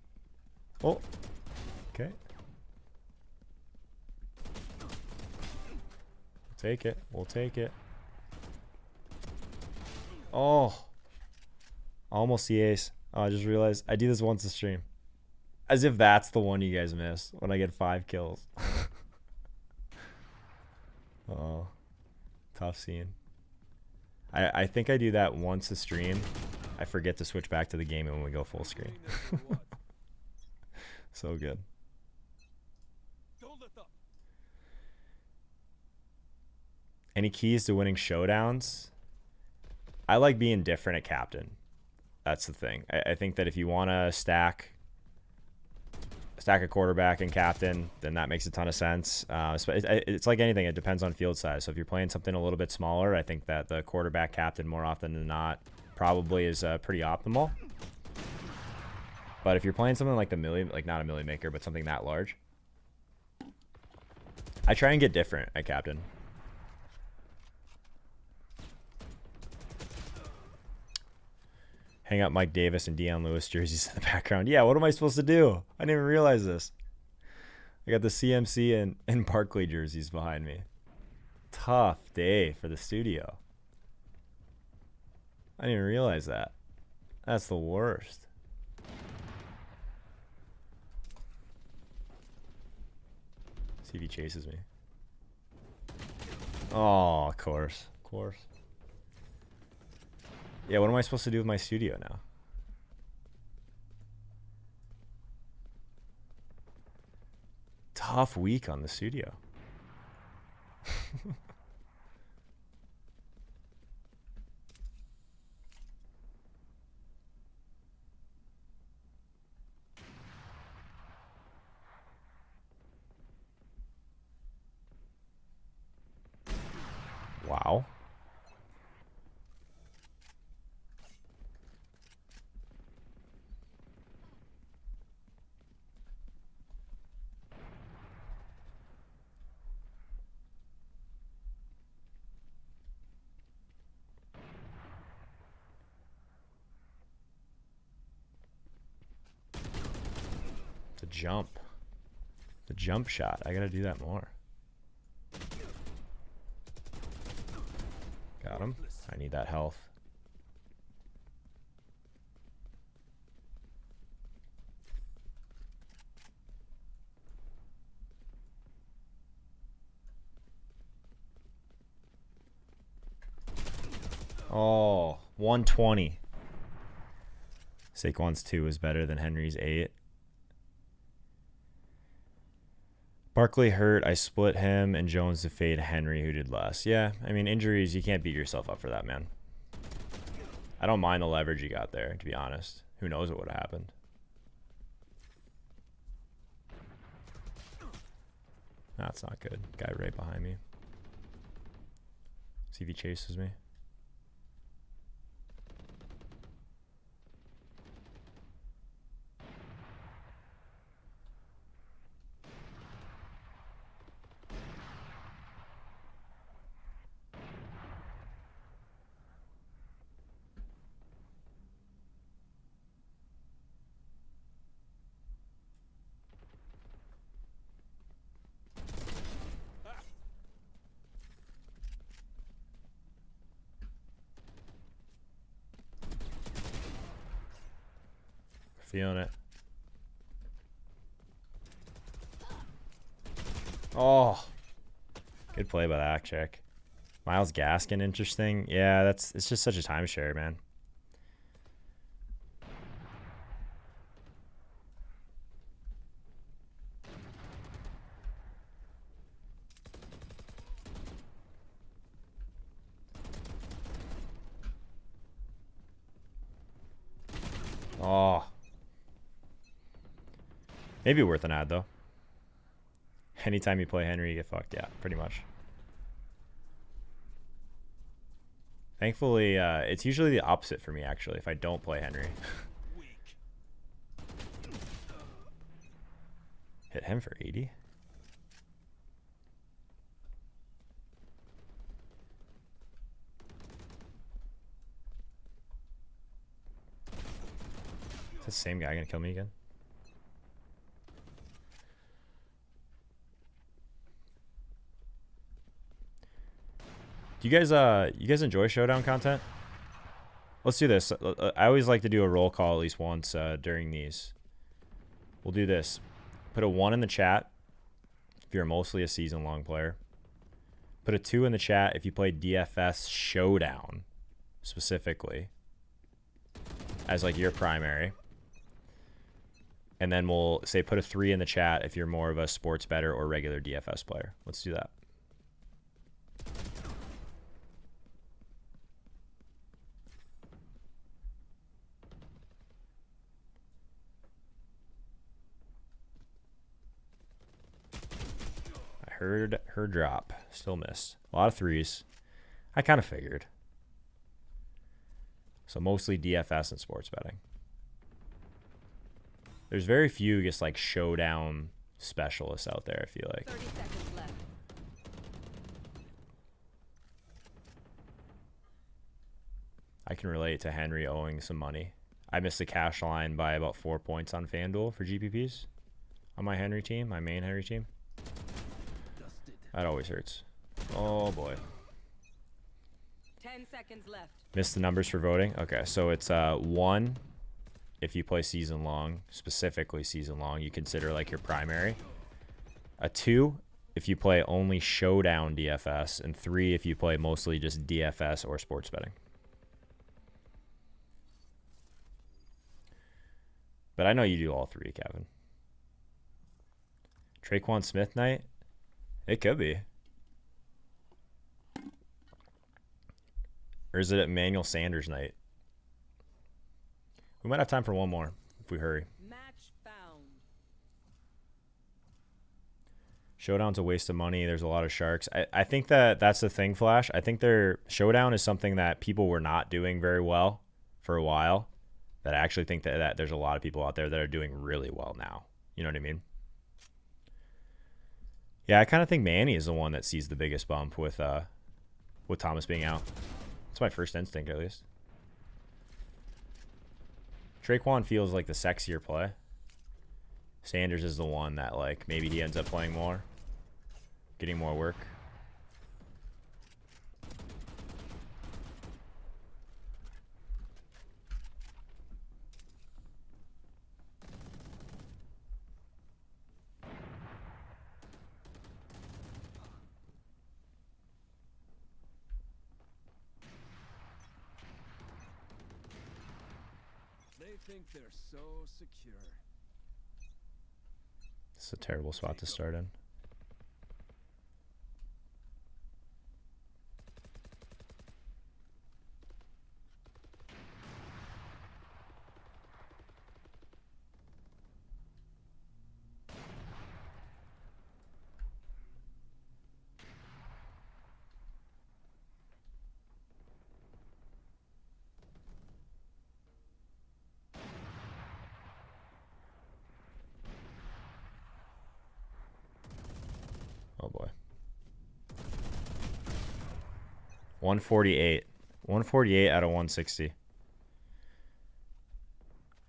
Oh, okay. We'll take it. We'll take it. Oh, almost the ace. Oh, I just realized I do this once a stream. As if that's the one you guys miss when I get 5 kills. Oh, tough scene. I think I do that once a stream. I forget to switch back to the game when we go full screen. So good. Any keys to winning showdowns? I like being different at captain. That's the thing. I think that if you want to stack a quarterback and captain, then that makes a ton of sense. It's like anything. It depends on field size. So if you're playing something a little bit smaller, I think that the quarterback captain more often than not probably is pretty optimal. But if you're playing something like the milli, like not a milli maker, but something that large, I try and get different at captain. Hang up Mike Davis and Deion Lewis jerseys in the background. Yeah, what am I supposed to do? I didn't even realize this. I got the CMC and Barkley jerseys behind me. Tough day for the studio. I didn't even realize that. That's the worst. See if he chases me. Oh, of course. Of course. Yeah, what am I supposed to do with my studio now? Tough week on the studio. Wow. The jump. The jump shot. I gotta do that more. Got him. I need that health. Oh, 120. Saquon's 2 is better than Henry's 8. Barkley hurt. I split him and Jones to fade Henry, who did less. Yeah, I mean, injuries, you can't beat yourself up for that, man. I don't mind the leverage you got there, to be honest. Who knows what would have happened. That's not good. Guy right behind me. See if he chases me. Feeling it. Oh, good play by that chick. Miles Gaskin, interesting. Yeah, it's just such a timeshare, man. Oh. Maybe worth an ad, though. Anytime you play Henry, you get fucked. Yeah, pretty much. Thankfully, it's usually the opposite for me, actually, if I don't play Henry. Hit him for 80? Is the same guy gonna kill me again? Do you guys enjoy showdown content? Let's do this. I always like to do a roll call at least once during these. We'll do this. Put a 1 in the chat if you're mostly a season-long player. Put a 2 in the chat if you play DFS showdown specifically as like your primary. And then we'll say put a 3 in the chat if you're more of a sports bettor or regular DFS player. Let's do that. Heard her drop. Still missed. A lot of 3s. I kind of figured. So mostly DFS and sports betting. There's very few just like showdown specialists out there, I feel like. 30 seconds left. I can relate to Henry owing some money. I missed the cash line by about 4 points on FanDuel for GPPs on my Henry team, my main Henry team. That always hurts. Oh boy. 10 seconds left. Missed the numbers for voting. Okay, so it's 1 if you play season long, specifically season long, you consider like your primary. A 2 if you play only showdown DFS, and 3 if you play mostly just DFS or sports betting. But I know you do all 3, Kevin. Traquan Smith night? It could be. Or is it Emmanuel Sanders night? We might have time for one more if we hurry. Match found. Showdown's a waste of money. There's a lot of sharks. I think that's the thing, Flash. I think Showdown is something that people were not doing very well for a while. That I actually think that there's a lot of people out there that are doing really well now. You know what I mean? Yeah, I kind of think Manny is the one that sees the biggest bump with Thomas being out. That's my first instinct, at least. Traquan feels like the sexier play. Sanders is the one that, like, maybe he ends up playing more, getting more work. They think they're so secure. It's a terrible spot to start in. Oh boy. 148. 148 out of 160.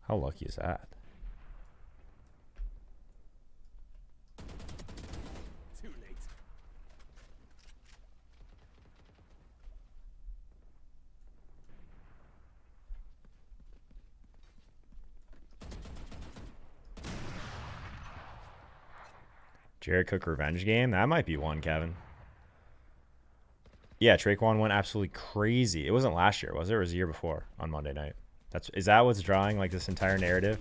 How lucky is that? Too late. Jared Cook revenge game? That might be one, Kevin. Yeah, Traquan went absolutely crazy. It wasn't last year, was it? It was the year before on Monday night. Is that what's drawing like this entire narrative?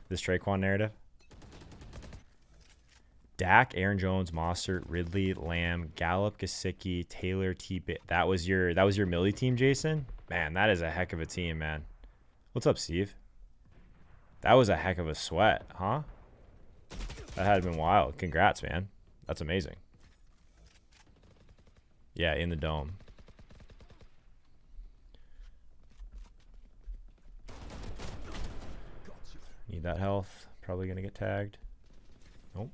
This Traquan narrative? Dak, Aaron Jones, Mostert, Ridley, Lamb, Gallup, Gesicki, Taylor, That was your Millie team, Jason? Man, that is a heck of a team, man. What's up, Steve? That was a heck of a sweat, huh? That had been wild. Congrats, man. That's amazing. Yeah, in the dome. Need that health. Probably going to get tagged. Nope.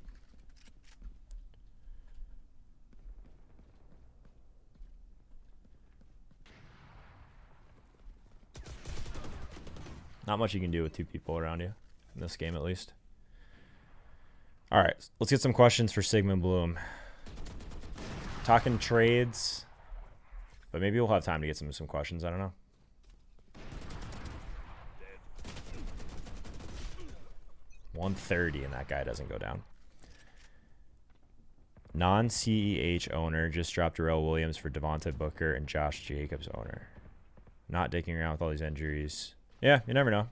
Not much you can do with two people around you. In this game, at least. All right, let's get some questions for Sigmund Bloom. Talking trades, but maybe we'll have time to get some questions. I don't know. $130 and that guy doesn't go down. Non-CEH owner just dropped Darrell Williams for Devontae Booker and Josh Jacobs owner. Not dicking around with all these injuries. Yeah, you never know.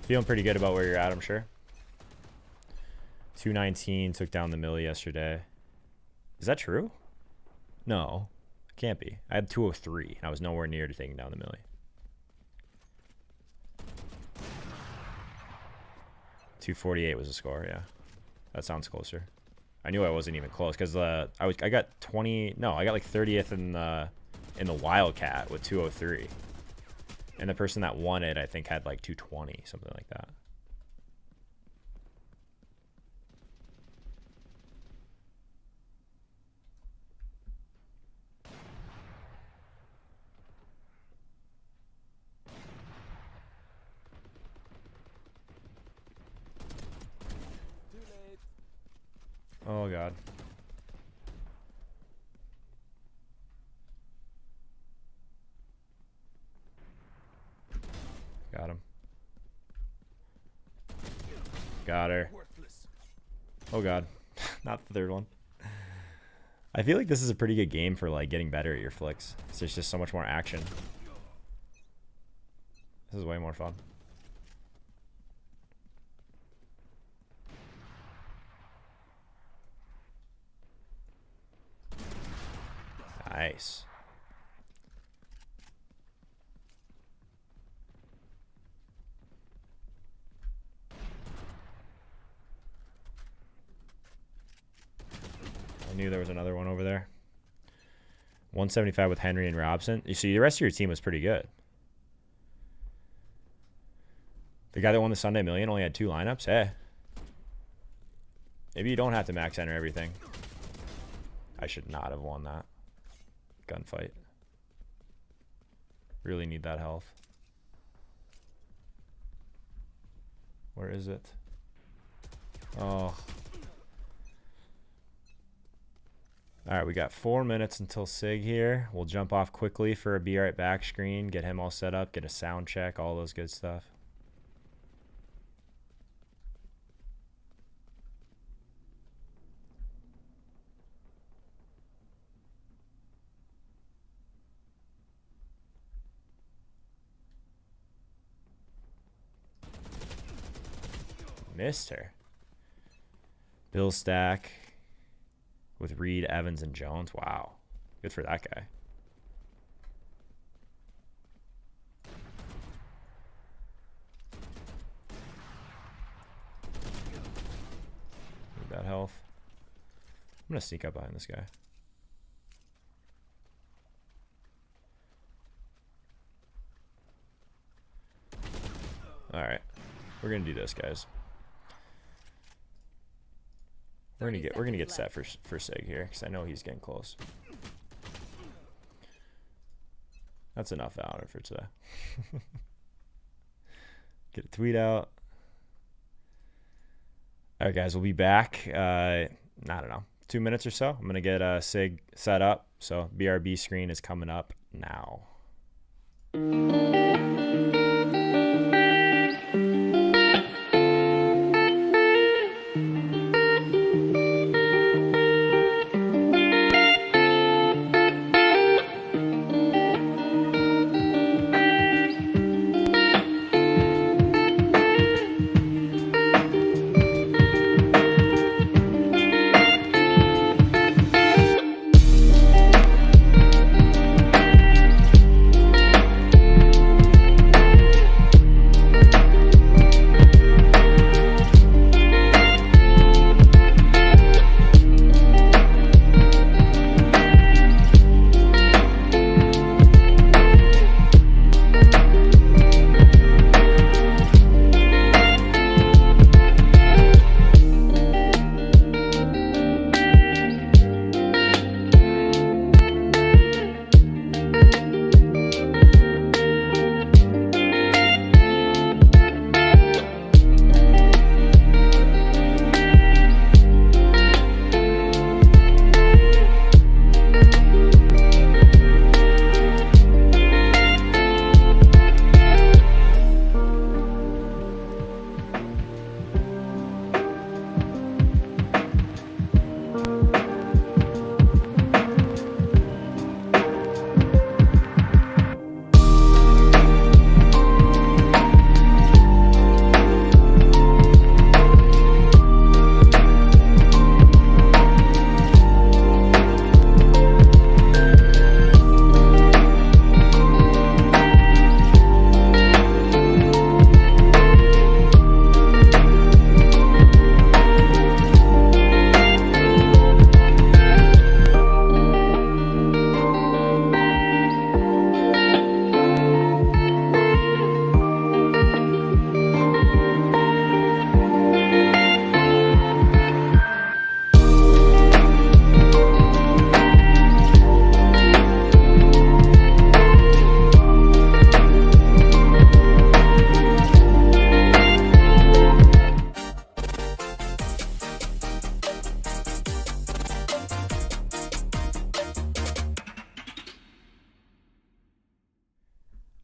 Feeling pretty good about where you're at, I'm sure. 219 took down the Millie yesterday. Is that true? No, it can't be. I had 203 and I was nowhere near to taking down the Millie. $248 was the score. Yeah, that sounds closer. I knew I wasn't even close because I got 20. No, I got like 30th in the Wildcat with 203, and the person that won it I think had like 220, something like that. Oh, God. Got him. Got her. Oh, God. Not the third one. I feel like this is a pretty good game for, like, getting better at your flicks. There's just so much more action. This is way more fun. Nice. I knew there was another one over there. 175 with Henry and Robson. You see, the rest of your team was pretty good. The guy that won the Sunday Million only had 2 lineups. Hey. Maybe you don't have to max enter everything. I should not have won that. Gunfight. Really need that health. Where is it? Oh. Alright, we got 4 minutes until Sig here. We'll jump off quickly for a be right back screen, get him all set up, get a sound check, all those good stuff. Missed her. Bill Stack with Reed, Evans, and Jones. Wow. Good for that guy. Need that health. I'm going to sneak up behind this guy. All right. We're going to do this, guys. We're gonna get set for Sig here because I know he's getting close. That's enough Valorant for today. Get a tweet out. All right, guys, we'll be back. I don't know, 2 minutes or so. I'm gonna get Sig set up. So BRB screen is coming up now.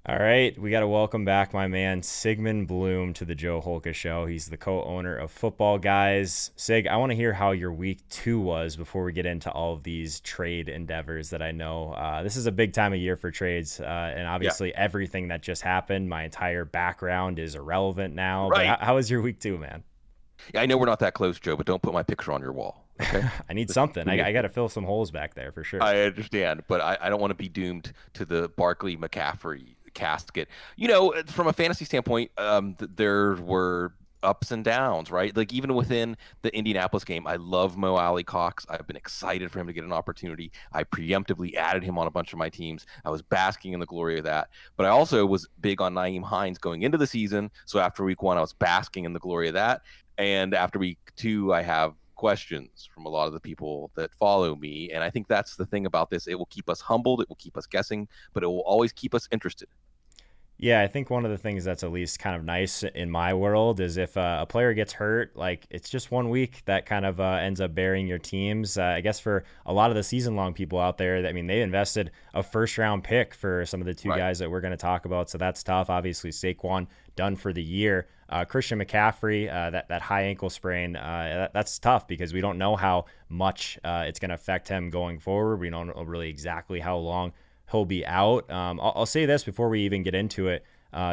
All right, we got to welcome back my man Sigmund Bloom to the Joe Holka Show. He's the co-owner of Football Guys. Sig, I want to hear how your week 2 was before we get into all of these trade endeavors that I know. This is a big time of year for trades, and obviously everything that just happened, my entire background is irrelevant now. Right. But how was your week 2, man? Yeah, I know we're not that close, Joe, but don't put my picture on your wall. Okay. I need something. I got to fill some holes back there for sure. I understand, but I don't want to be doomed to the Barkley McCaffrey casket. You know, from a fantasy standpoint, there were ups and downs, right? Like even within the Indianapolis game, I love Mo Alley Cox. I've been excited for him to get an opportunity. I preemptively added him on a bunch of my teams. I was basking in the glory of that. But I also was big on Nyheim Hines going into the season. So after week 1, I was basking in the glory of that. And after week 2, I have questions from a lot of the people that follow me. And I think that's the thing about this. It will keep us humbled. It will keep us guessing, but it will always keep us interested. Yeah, I think one of the things that's at least kind of nice in my world is if a player gets hurt, like it's just 1 week that kind of ends up burying your teams. I guess for a lot of the season-long people out there, I mean, they invested a first-round pick for some of the two guys that we're going to talk about, so that's tough. Obviously, Saquon done for the year. Christian McCaffrey, that high ankle sprain, that's tough because we don't know how much it's going to affect him going forward. We don't know really exactly how long he'll be out. I'll say this before we even get into it.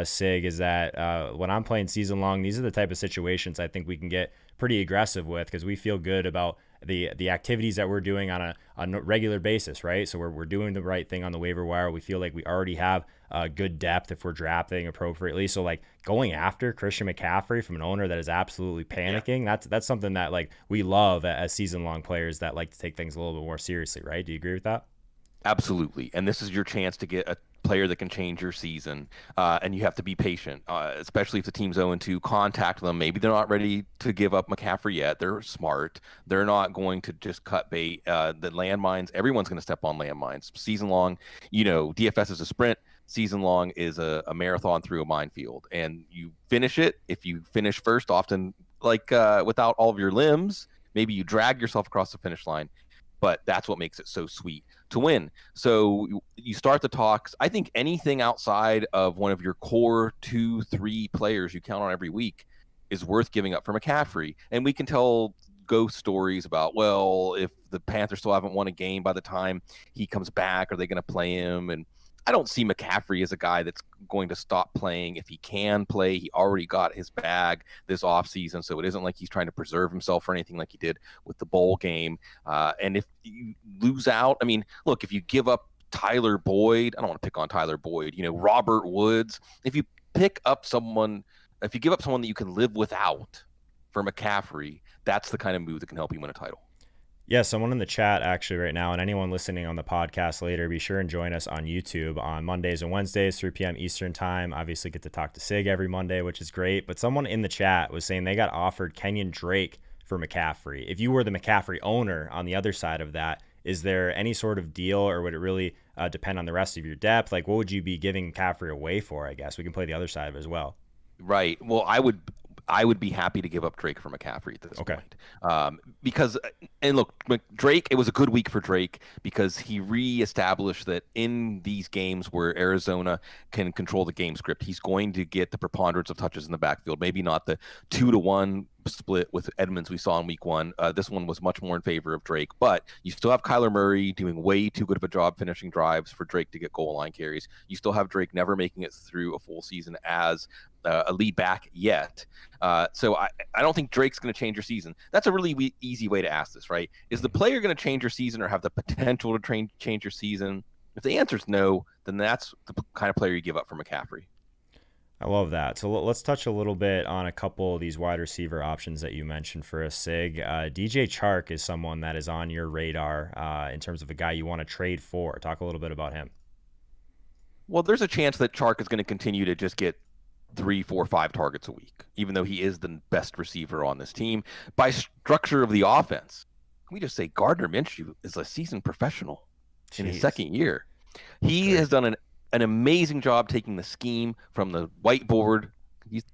Sig, is that when I'm playing season long, these are the type of situations I think we can get pretty aggressive with, because we feel good about the activities that we're doing on a regular basis, right? So we're doing the right thing on the waiver wire. We feel like we already have good depth if we're drafting appropriately. So like going after Christian McCaffrey from an owner that is absolutely panicking, that's something that like we love as season long players that like to take things a little bit more seriously, right? Do you agree with that? Absolutely. And this is your chance to get a player that can change your season. And you have to be patient, especially if the team's 0-2. Contact them. Maybe they're not ready to give up McCaffrey yet. They're smart. They're not going to just cut bait. The landmines, everyone's going to step on landmines. Season long, DFS is a sprint. Season long is a marathon through a minefield. And you finish it. If you finish first, often like without all of your limbs, maybe you drag yourself across the finish line. But that's what makes it so sweet to win. So you start the talks. I think anything outside of one of your core 2-3 players you count on every week is worth giving up for McCaffrey. And we can tell ghost stories about, well, if the Panthers still haven't won a game by the time he comes back, are they going to play him? And I don't see McCaffrey as a guy that's going to stop playing if he can play. He already got his bag this offseason, so it isn't like he's trying to preserve himself or anything like he did with the bowl game. And if you lose out, I mean, look, if you give up Tyler Boyd, I don't want to pick on Tyler Boyd, Robert Woods, if you give up someone that you can live without for McCaffrey, that's the kind of move that can help you win a title. Yeah, someone in the chat actually right now, and anyone listening on the podcast later, be sure and join us on YouTube on Mondays and Wednesdays, 3 p.m. Eastern time. Obviously get to talk to Sig every Monday, which is great. But someone in the chat was saying they got offered Kenyon Drake for McCaffrey. If you were the McCaffrey owner on the other side of that, is there any sort of deal, or would it really depend on the rest of your depth? Like, what would you be giving McCaffrey away for, I guess? We can play the other side of it as well. Right. Well, I would be happy to give up Drake for McCaffrey at this point. Because, and look, Drake, it was a good week for Drake because he reestablished that in these games where Arizona can control the game script, he's going to get the preponderance of touches in the backfield. Maybe not the 2-to-1 split with Edmonds we saw in week one. This one was much more in favor of Drake, but you still have Kyler Murray doing way too good of a job finishing drives for Drake to get goal line carries. You still have Drake never making it through a full season as a lead back yet. So I don't think Drake's going to change your season. That's a really easy way to ask this, right? Is the player going to change your season or have the potential to change your season? If the answer is no, then that's the kind of player you give up for McCaffrey. I love that. So let's touch a little bit on a couple of these wide receiver options that you mentioned for us, Sig. DJ Chark is someone that is on your radar in terms of a guy you want to trade for. Talk a little bit about him. Well, there's a chance that Chark is going to continue to just get 3, 4, 5 targets a week, even though he is the best receiver on this team. By structure of the offense, can we just say Gardner Minshew is a seasoned professional in his second year. He has done an amazing job taking the scheme from the whiteboard.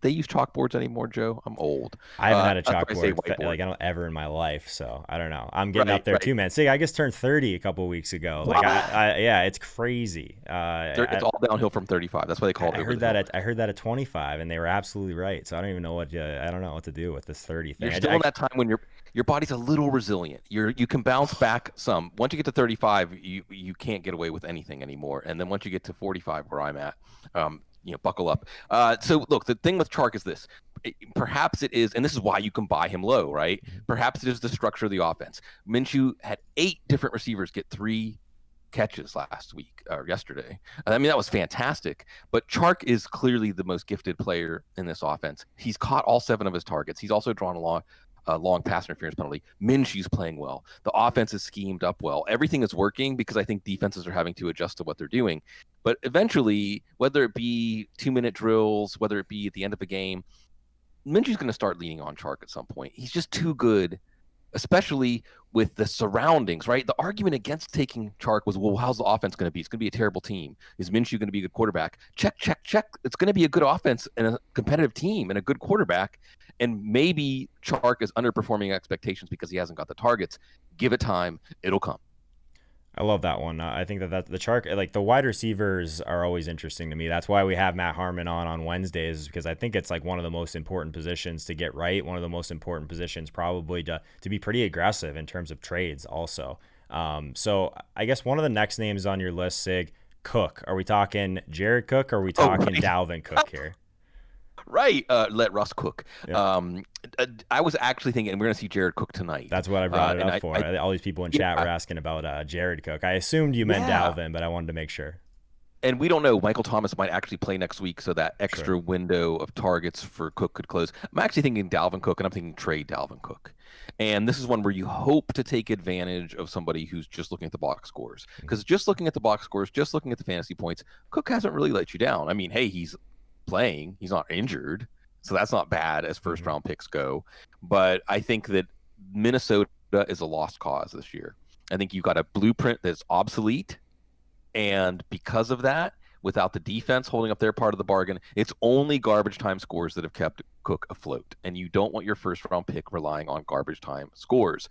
They use chalkboards anymore, Joe? I'm old. I haven't had a chalkboard like I don't ever in my life, so I don't know. I'm getting up there too, man. Sig, I just turned 30 a couple of weeks ago. Like, yeah, it's crazy. It's all downhill from 35. That's why they call it. I heard that at 25, and they were absolutely right. So I don't even know what to do with this 30 thing. You're still in that time when your body's a little resilient. You can bounce back some. Once you get to 35, you can't get away with anything anymore. And then once you get to 45, where I'm at, buckle up. So look, the thing with Chark is this. Perhaps it is, and this is why you can buy him low, right? Perhaps it is the structure of the offense. Minshew had 8 different receivers get 3 catches last week or yesterday. I mean, that was fantastic. But Chark is clearly the most gifted player in this offense. He's caught all 7 of his targets. He's also drawn a long pass interference penalty. Minshew's playing well. The offense is schemed up well. Everything is working because I think defenses are having to adjust to what they're doing. But eventually, whether it be 2-minute drills, whether it be at the end of a game, Minshew's going to start leaning on Chark at some point. He's just too good, especially with the surroundings, right? The argument against taking Chark was, well, how's the offense going to be? It's going to be a terrible team. Is Minshew going to be a good quarterback? Check. It's going to be a good offense and a competitive team and a good quarterback. And maybe Chark is underperforming expectations because he hasn't got the targets. Give it time. It'll come. I love that one. I think that the Chark, like the wide receivers are always interesting to me. That's why we have Matt Harmon on Wednesdays, because I think it's like one of the most important positions to get right. One of the most important positions probably to be pretty aggressive in terms of trades also. So I guess one of the next names on your list, Sig, Cook. Are we talking Jared Cook or are we talking right. Dalvin Cook here? Right. Let Russ cook. Yeah. I was actually thinking we're going to see Jared Cook tonight. That's what I brought it and up for. All these people in chat were asking about Jared Cook. I assumed you meant Dalvin, but I wanted to make sure. And we don't know. Michael Thomas might actually play next week, so that extra window of targets for Cook could close. I'm actually thinking Dalvin Cook, and I'm thinking trade Dalvin Cook. And this is one where you hope to take advantage of somebody who's just looking at the box scores. Because just looking at the box scores, just looking at the fantasy points, Cook hasn't really let you down. I mean, hey, he's playing. He's not injured. So that's not bad as first-round picks go. But I think that Minnesota is a lost cause this year. I think you've got a blueprint that's obsolete. And because of that, without the defense holding up their part of the bargain, it's only garbage time scores that have kept Cook afloat. And you don't want your first round pick relying on garbage time scores.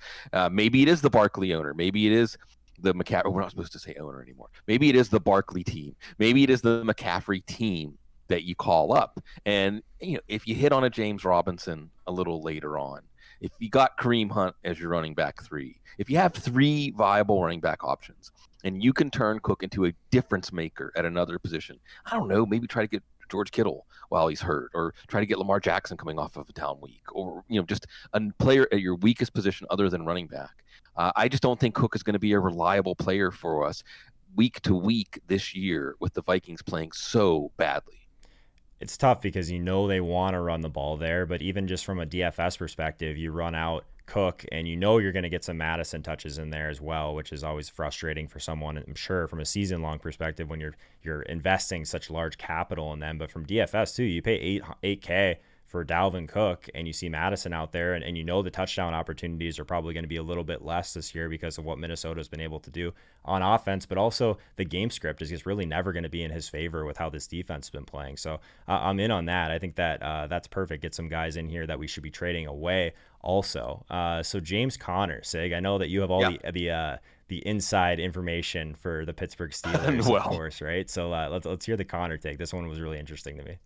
Maybe it is the Barkley owner. Maybe it is the McCaffrey. We're not supposed to say owner anymore. Maybe it is the Barkley team. Maybe it is the McCaffrey team that you call up. And if you hit on a James Robinson a little later on, if you got Kareem Hunt as your running back 3, if you have 3 viable running back options, and you can turn Cook into a difference maker at another position. I don't know, maybe try to get George Kittle while he's hurt, or try to get Lamar Jackson coming off of a down week, or just a player at your weakest position other than running back. I just don't think Cook is going to be a reliable player for us week to week this year with the Vikings playing so badly. It's tough because they want to run the ball there, but even just from a DFS perspective, you run out Cook and you're going to get some Madison touches in there as well, which is always frustrating for someone, I'm sure, from a season-long perspective when you're investing such large capital in them. But from DFS too, you pay $8K for Dalvin Cook and you see Madison out there, and the touchdown opportunities are probably going to be a little bit less this year because of what Minnesota's been able to do on offense, but also the game script is just really never going to be in his favor with how this defense has been playing. So I'm in on that. I think that that's perfect. Get some guys in here that we should be trading away also. So James Conner, Sig, I know that you have all the inside information for the Pittsburgh Steelers, of course, right? So let's hear the Conner take. This one was really interesting to me.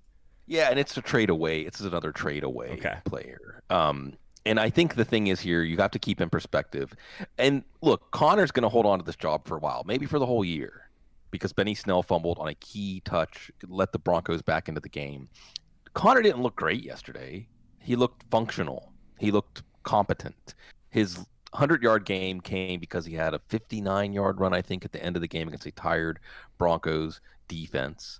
Yeah, and it's a trade away. It's another trade away player. And I think the thing is here, you have to keep in perspective. And look, Connor's going to hold on to this job for a while, maybe for the whole year, because Benny Snell fumbled on a key touch, let the Broncos back into the game. Connor didn't look great yesterday. He looked functional. He looked competent. His 100-yard game came because he had a 59-yard run, I think, at the end of the game against a tired Broncos defense.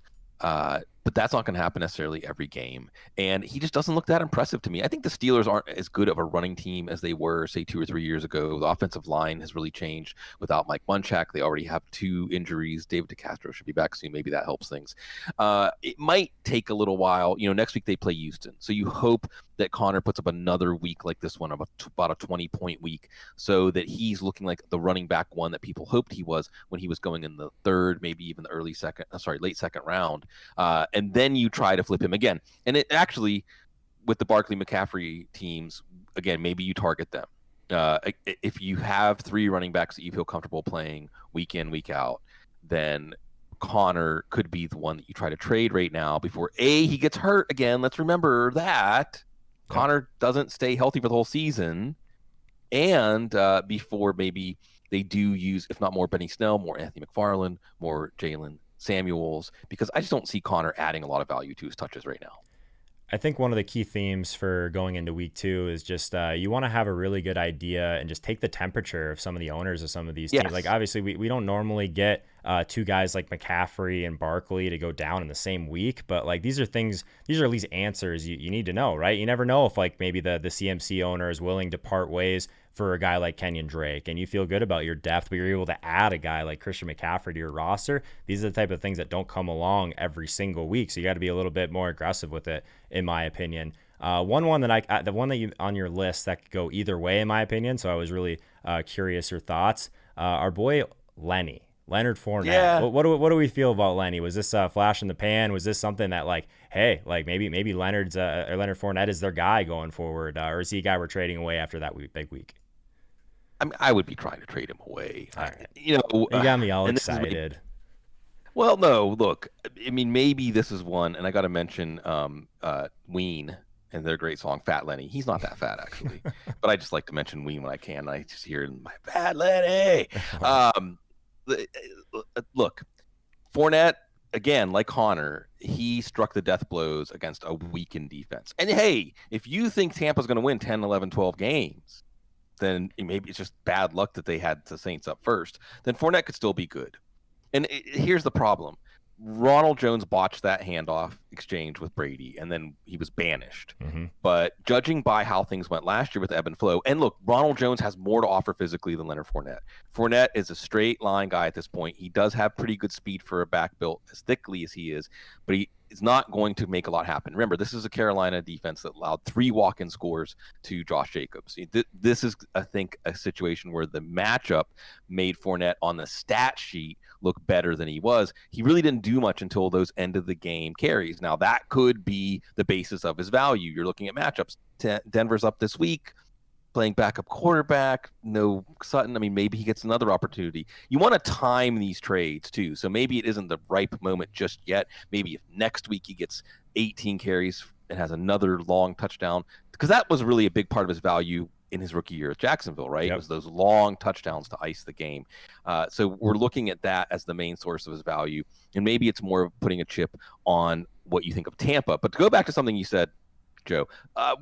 But that's not going to happen necessarily every game. And he just doesn't look that impressive to me. I think the Steelers aren't as good of a running team as they were, say, 2 or 3 years ago. The offensive line has really changed without Mike Munchak. They already have 2 injuries. David DeCastro should be back soon. Maybe that helps things. It might take a little while. Next week they play Houston. So you hope that Connor puts up another week like this one, of about a 20-point week, so that he's looking like the running back one that people hoped he was when he was going in the third, maybe even the late second round. And then you try to flip him again. And it actually, with the Barkley McCaffrey teams, again, maybe you target them. If you have 3 running backs that you feel comfortable playing week in, week out, then Connor could be the one that you try to trade right now before he gets hurt again. Let's remember that Connor doesn't stay healthy for the whole season, and before maybe they do use, if not more Benny Snell, more Anthony McFarland, more Jalen Samuels, because I just don't see Connor adding a lot of value to his touches right now. I think one of the key themes for going into week 2 is just you want to have a really good idea and just take the temperature of some of the owners of some of these teams. Like, obviously, we don't normally get 2 guys like McCaffrey and Barkley to go down in the same week, but like these are at least answers you need to know, right? You never know if like maybe the CMC owner is willing to part ways for a guy like Kenyon Drake, and you feel good about your depth, but you're able to add a guy like Christian McCaffrey to your roster. These are the type of things that don't come along every single week, so you got to be a little bit more aggressive with it, in my opinion. The one that you on your list that could go either way, in my opinion, so I was really curious your thoughts. Our boy Leonard Fournette. Yeah. What do we feel about Lenny? Was this a flash in the pan? Was this something that like, hey, like maybe Leonard Fournette is their guy going forward, or is he a guy we're trading away after that big week? I mean, I would be trying to trade him away. All right. You got me all excited. Well, no, look, I mean, maybe this is one, and I got to mention Ween and their great song, Fat Lenny. He's not that fat, actually, but I just like to mention Ween when I can. I just hear my Fat Lenny. Look, Fournette, again, like Connor, he struck the death blows against a weakened defense. And hey, if you think Tampa's going to win 10, 11, 12 games, then maybe it's just bad luck that they had the Saints up first. Then Fournette could still be good. And here's the problem. Ronald Jones botched that handoff exchange with Brady, and then he was banished. Mm-hmm. But judging by how things went last year with ebb and flow, and look, Ronald Jones has more to offer physically than Leonard Fournette. Fournette is a straight line guy at this point. He does have pretty good speed for a back built as thickly as he is, but he is not going to make a lot happen. Remember, this is a Carolina defense that allowed 3 walk-in scores to Josh Jacobs. This is, I think, a situation where the matchup made Fournette on the stat sheet look better than he was. He really didn't do much until those end of the game carries. Now that could be the basis of his value. You're looking at matchups. Denver's up this week, playing backup quarterback, no Sutton. I mean, maybe he gets another opportunity. You want to time these trades too. So maybe it isn't the ripe moment just yet. Maybe if next week he gets 18 carries and has another long touchdown, because that was really a big part of his value in his rookie year at Jacksonville, right? Yep. It was those long touchdowns to ice the game. So we're looking at that as the main source of his value. And maybe it's more of putting a chip on what you think of Tampa. But to go back to something you said, Joe, a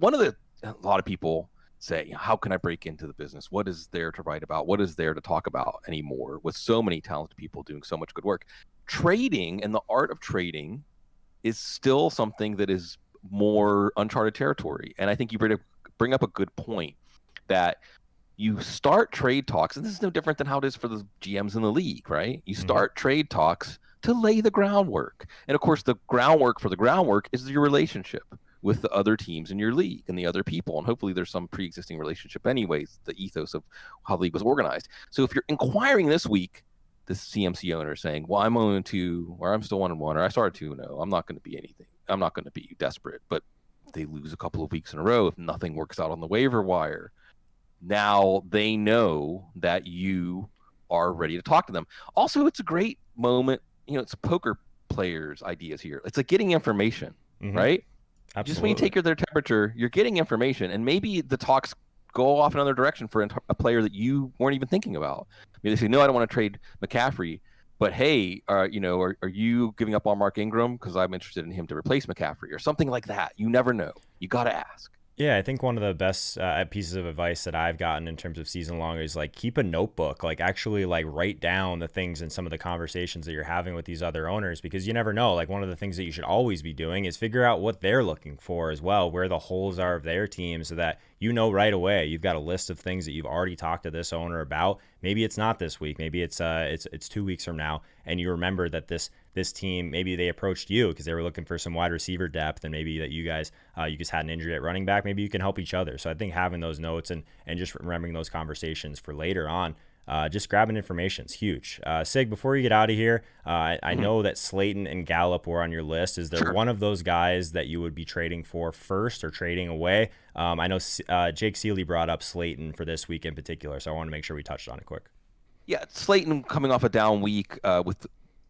lot of people say, how can I break into the business? What is there to write about? What is there to talk about anymore with so many talented people doing so much good work? Trading and the art of trading is still something that is more uncharted territory. And I think you bring up a good point, that you start trade talks, and this is no different than how it is for the GMs in the league, right? You start trade talks to lay the groundwork. And of course, the groundwork for the groundwork is your relationship with the other teams in your league and the other people. And hopefully there's some pre-existing relationship anyways, the ethos of how the league was organized. So if you're inquiring this week, the CMC owner saying, well, I'm 0-2, or I'm still 1-1, or I started 2-0, I'm not going to be anything. I'm not going to be desperate. But they lose a couple of weeks in a row if nothing works out on the waiver wire. Now they know that you are ready to talk to them. Also, it's a great moment. It's poker players' ideas here. It's like getting information, right? Absolutely. Just when you take their temperature, you're getting information, and maybe the talks go off another direction for a player that you weren't even thinking about. Maybe they say, no, I don't want to trade McCaffrey, but hey, are you giving up on Mark Ingram because I'm interested in him to replace McCaffrey or something like that? You never know. You got to ask. Yeah, I think one of the best pieces of advice that I've gotten in terms of season long is like keep a notebook, like actually like write down the things and some of the conversations that you're having with these other owners, because you never know. Like one of the things that you should always be doing is figure out what they're looking for as well, where the holes are of their team, so that you know right away. You've got a list of things that you've already talked to this owner about. Maybe it's not this week, maybe it's 2 weeks from now, and you remember that this team, maybe they approached you because they were looking for some wide receiver depth, and maybe that you guys you just had an injury at running back. Maybe you can help each other. So I think having those notes and just remembering those conversations for later on, just grabbing information is huge. Sig, before you get out of here, I know that Slayton and Gallup were on your list. Is there one of those guys that you would be trading for first or trading away? I know Jake Seeley brought up Slayton for this week in particular, so I want to make sure we touched on it quick. Yeah, Slayton coming off a down week with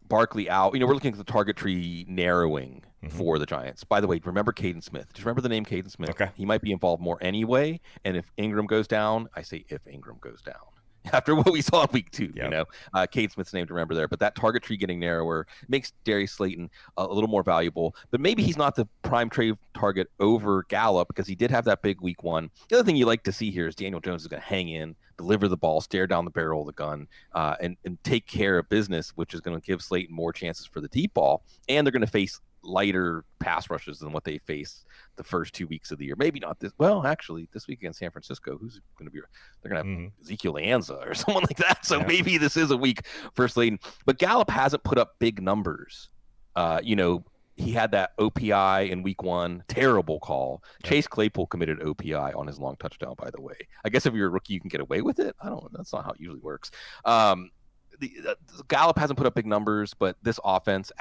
Barkley out. We're looking at the target tree narrowing for the Giants. By the way, remember Caden Smith. Just remember the name Caden Smith. Okay. He might be involved more anyway. And if Ingram goes down, I say if Ingram goes down. After what we saw in week 2, Caden Smith's name to remember there. But that target tree getting narrower makes Darius Slayton a little more valuable. But maybe he's not the prime trade target over Gallup because he did have that big week 1. The other thing you like to see here is Daniel Jones is going to hang in, deliver the ball, stare down the barrel of the gun, and take care of business, which is going to give Slayton more chances for the deep ball. And they're going to face lighter pass rushes than what they face the first 2 weeks of the year. Maybe not this. Well, actually, this week against San Francisco, who's going to be? They're going to have Ezekiel Anza or someone like that. So maybe this is a week for Slayton. But Gallup hasn't put up big numbers. He had that OPI in week 1, terrible call. Chase Claypool committed OPI on his long touchdown, by the way. I guess if you're a rookie, you can get away with it. I don't know. That's not how it usually works. Gallup hasn't put up big numbers, but this offense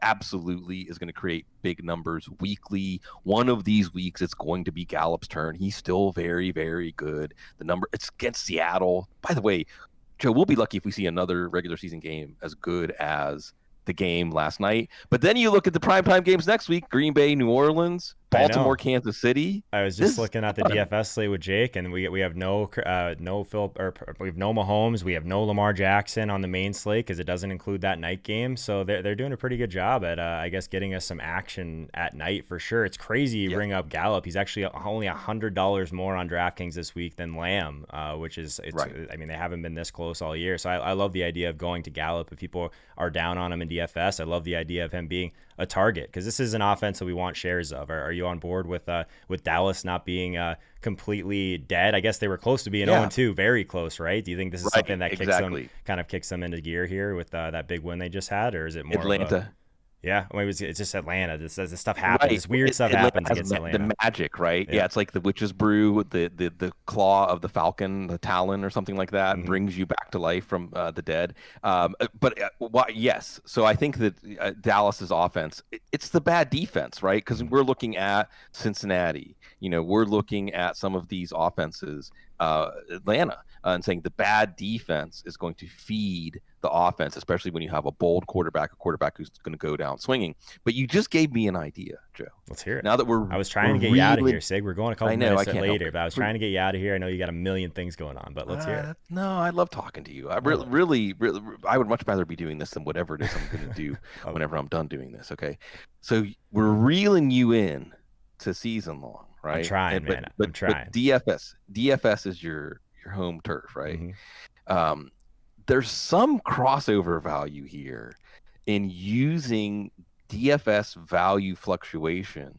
absolutely is going to create big numbers weekly. One of these weeks, it's going to be Gallup's turn. He's still very, very good. It's against Seattle. By the way, Joe, we'll be lucky if we see another regular season game as good as the game last night. But then you look at the primetime games next week: Green Bay, New Orleans, Baltimore, Kansas City. I was just looking at the DFS slate with Jake, and we have no Phil, or we have no Mahomes, we have no Lamar Jackson on the main slate because it doesn't include that night game. So they're doing a pretty good job at I guess getting us some action at night for sure. It's crazy you bring up Gallup. He's actually only $100 more on DraftKings this week than Lamb, which is Right. I mean, they haven't been this close all year. So I love the idea of going to Gallup if people are down on him in DFS. I love the idea of him being a target because this is an offense that we want shares of. Are you on board with Dallas not being completely dead? I guess they were close to being 0-2, very close, right? Do you think this is something that kicks them into gear here with that big win they just had, or is it more Atlanta? Yeah, I mean, it's just Atlanta. This stuff happens. This weird stuff Atlanta happens against Atlanta. The magic, right? Yeah, it's like the witch's brew, the claw of the falcon, the talon, or something like that, brings you back to life from the dead. Yes. So I think that Dallas's offense, it's the bad defense, right? Because we're looking at Cincinnati. We're looking at some of these offenses, Atlanta, and saying the bad defense is going to feed the offense, especially when you have a bold quarterback, a quarterback who's going to go down swinging. But you just gave me an idea, Joe. Let's hear it. Now that I was trying to get you out of here, Sig. We're going a couple minutes later, but I was trying to get you out of here. I know you got a million things going on, but let's hear it. No, I love talking to you. I really, I would much rather be doing this than whatever it is I'm going to do whenever I'm done doing this. Okay, so we're reeling you in to season long, right? I'm trying, man. I'm trying. But DFS is your home turf, right? There's some crossover value here in using DFS value fluctuation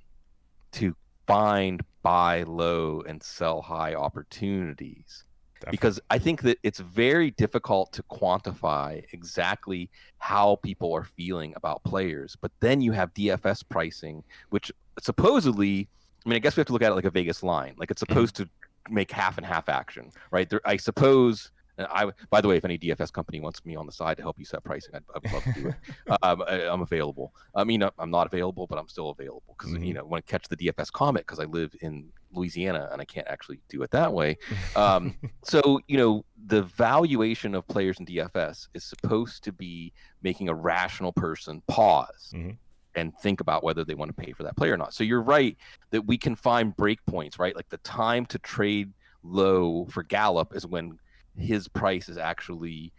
to find buy low and sell high opportunities. Definitely. Because I think that it's very difficult to quantify exactly how people are feeling about players. But then you have DFS pricing, which supposedly, I mean, I guess we have to look at it like a Vegas line. Like it's supposed to make half and half action, right? I suppose. By the way, if any DFS company wants me on the side to help you set pricing, I'd love to do it. I'm available. I mean, I'm not available, but I'm still available because when I catch the DFS comet, because I live in Louisiana and I can't actually do it that way. So the valuation of players in DFS is supposed to be making a rational person pause and think about whether they want to pay for that player or not. So you're right that we can find breakpoints, right? Like the time to trade low for Gallup is when his price is actually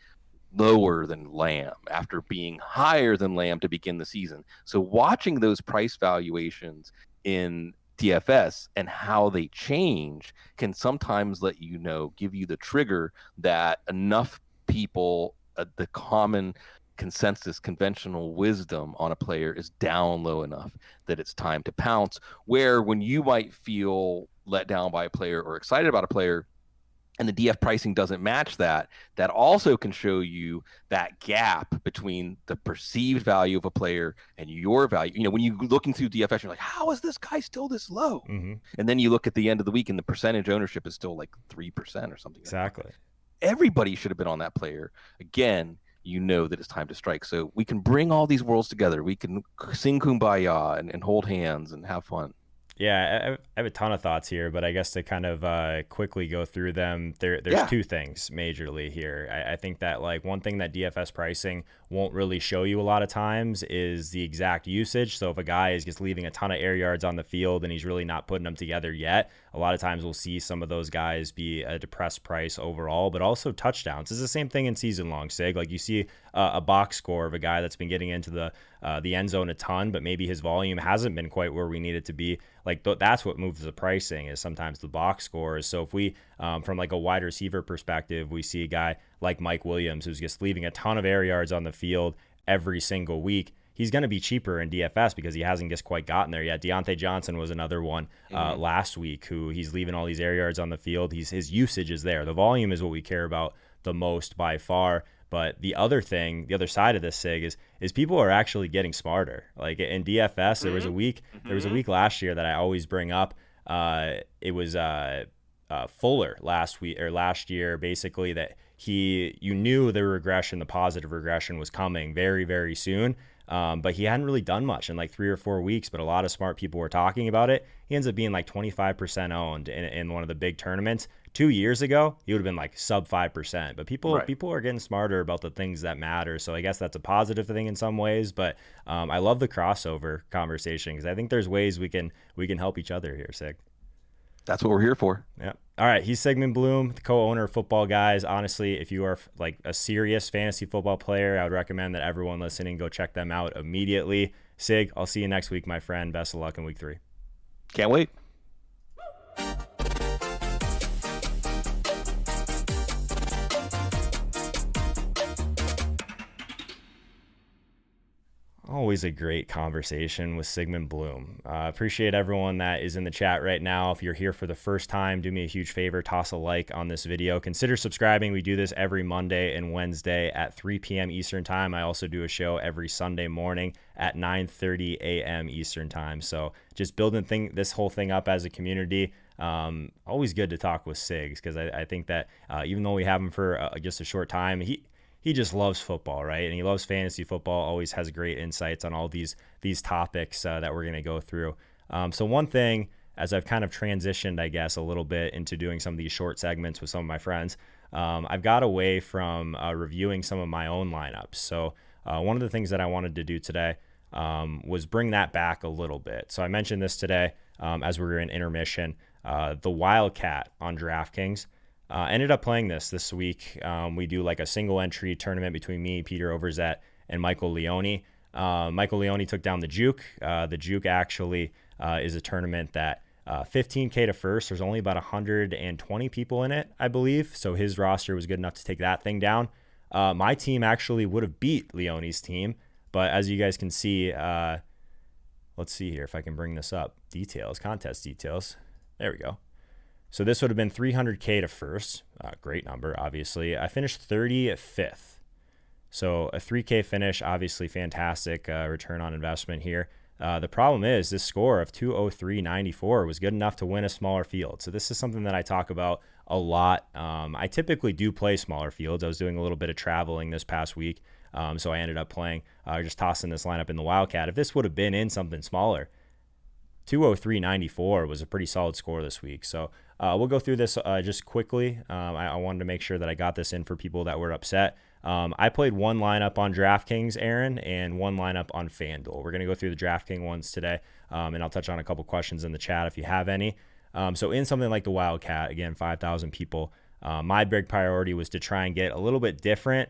lower than Lamb after being higher than Lamb to begin the season. So watching those price valuations in DFS and how they change can sometimes let you know, give you the trigger that enough people, the common consensus, conventional wisdom on a player is down low enough that it's time to pounce. Where when you might feel let down by a player or excited about a player, and the DF pricing doesn't match that, that also can show you that gap between the perceived value of a player and your value. When you're looking through DFS, you're like, how is this guy still this low? And then you look at the end of the week and the percentage ownership is still like 3% or something. Exactly. Like that. Everybody should have been on that player. Again, that it's time to strike. So we can bring all these worlds together. We can sing Kumbaya and hold hands and have fun. Yeah, I have a ton of thoughts here, but I guess to kind of quickly go through them, there's two things majorly here. I think that like one thing that DFS pricing won't really show you a lot of times is the exact usage. So if a guy is just leaving a ton of air yards on the field and he's really not putting them together yet, a lot of times we'll see some of those guys be a depressed price overall, but also touchdowns. It's the same thing in season long, Sig. Like you see a box score of a guy that's been getting into the end zone a ton, but maybe his volume hasn't been quite where we need it to be. Like that's what moves the pricing is sometimes the box scores. So if we, from like a wide receiver perspective, we see a guy like Mike Williams who's just leaving a ton of air yards on the field every single week, he's going to be cheaper in DFS because he hasn't just quite gotten there yet. Deontay Johnson was another one last week who he's leaving all these air yards on the field. His usage is there. The volume is what we care about the most by far. But the other thing, the other side of this, Sig, is people are actually getting smarter. Like in DFS, there was a week last year that I always bring up. It was Fuller last year, basically, that you knew the positive regression was coming very, very soon. But he hadn't really done much in like 3 or 4 weeks, but a lot of smart people were talking about it. He ends up being like 25% owned in one of the big tournaments. 2 years ago, he would have been like sub 5%. But people are getting smarter about the things that matter. So I guess that's a positive thing in some ways. But I love the crossover conversation because I think there's ways we can help each other here, Sig. That's what we're here for. Yeah. All right. He's Sigmund Bloom, the co-owner of Football Guys. Honestly, if you are like a serious fantasy football player, I would recommend that everyone listening go check them out immediately. Sig, I'll see you next week, my friend. Best of luck in week 3. Can't wait. Always a great conversation with Sigmund Bloom. Appreciate everyone that is in the chat right now. If you're here for the first time, do me a huge favor, toss a like on this video. Consider subscribing. We do this every Monday and Wednesday at 3 p.m. Eastern time. I also do a show every Sunday morning at 9:30 a.m. Eastern time. So just building this whole thing up as a community. Always good to talk with Sigs because I think that even though we have him for just a short time, he just loves football, right? And he loves fantasy football, always has great insights on all these topics that we're going to go through. So one thing, as I've kind of transitioned, I guess, a little bit into doing some of these short segments with some of my friends, I've got away from reviewing some of my own lineups. So one of the things that I wanted to do today was bring that back a little bit. So I mentioned this today as we were in intermission, the Wildcat on DraftKings. Ended up playing this week. We do like a single entry tournament between me, Peter Overzet, and Michael Leone. Michael Leone took down the Juke. The Juke actually is a tournament that 15K to first. There's only about 120 people in it, I believe. So his roster was good enough to take that thing down. My team actually would have beat Leone's team. But as you guys can see, let's see here if I can bring this up. Contest details. There we go. So this would have been 300K to first. Great number, obviously. I finished 35th. So a 3K finish, obviously fantastic return on investment here. The problem is this score of 203.94 was good enough to win a smaller field. So this is something that I talk about a lot. I typically do play smaller fields. I was doing a little bit of traveling this past week. So I ended up playing, just tossing this lineup in the Wildcat. If this would have been in something smaller, 203.94 was a pretty solid score this week. So we'll go through this just quickly. I wanted to make sure that I got this in for people that were upset. I played one lineup on DraftKings, Aaron, and one lineup on FanDuel. We're going to go through the DraftKings ones today, and I'll touch on a couple questions in the chat if you have any. So in something like the Wildcat, again, 5,000 people, my big priority was to try and get a little bit different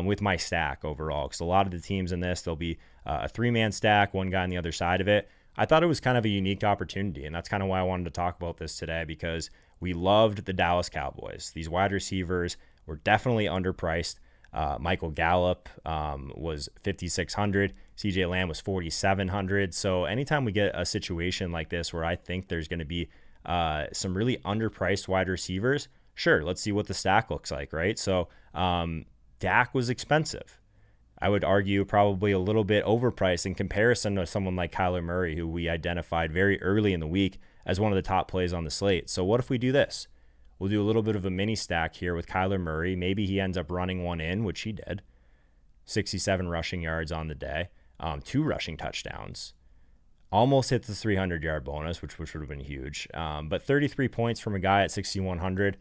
with my stack overall, because a lot of the teams in this, there'll be a 3-man stack, one guy on the other side of it. I thought it was kind of a unique opportunity, and that's kind of why I wanted to talk about this today, because we loved the Dallas Cowboys. These wide receivers were definitely underpriced. Michael Gallup was 5,600. CJ Lamb was 4,700. So anytime we get a situation like this where I think there's going to be some really underpriced wide receivers, sure, let's see what the stack looks like, right? So Dak was expensive. I would argue probably a little bit overpriced in comparison to someone like Kyler Murray, who we identified very early in the week as one of the top plays on the slate. So what if we do this? We'll do a little bit of a mini stack here with Kyler Murray. Maybe he ends up running one in, which he did. 67 rushing yards on the day, 2 rushing touchdowns. Almost hit the 300-yard bonus, which would have been huge. But 33 points from a guy at 6,100.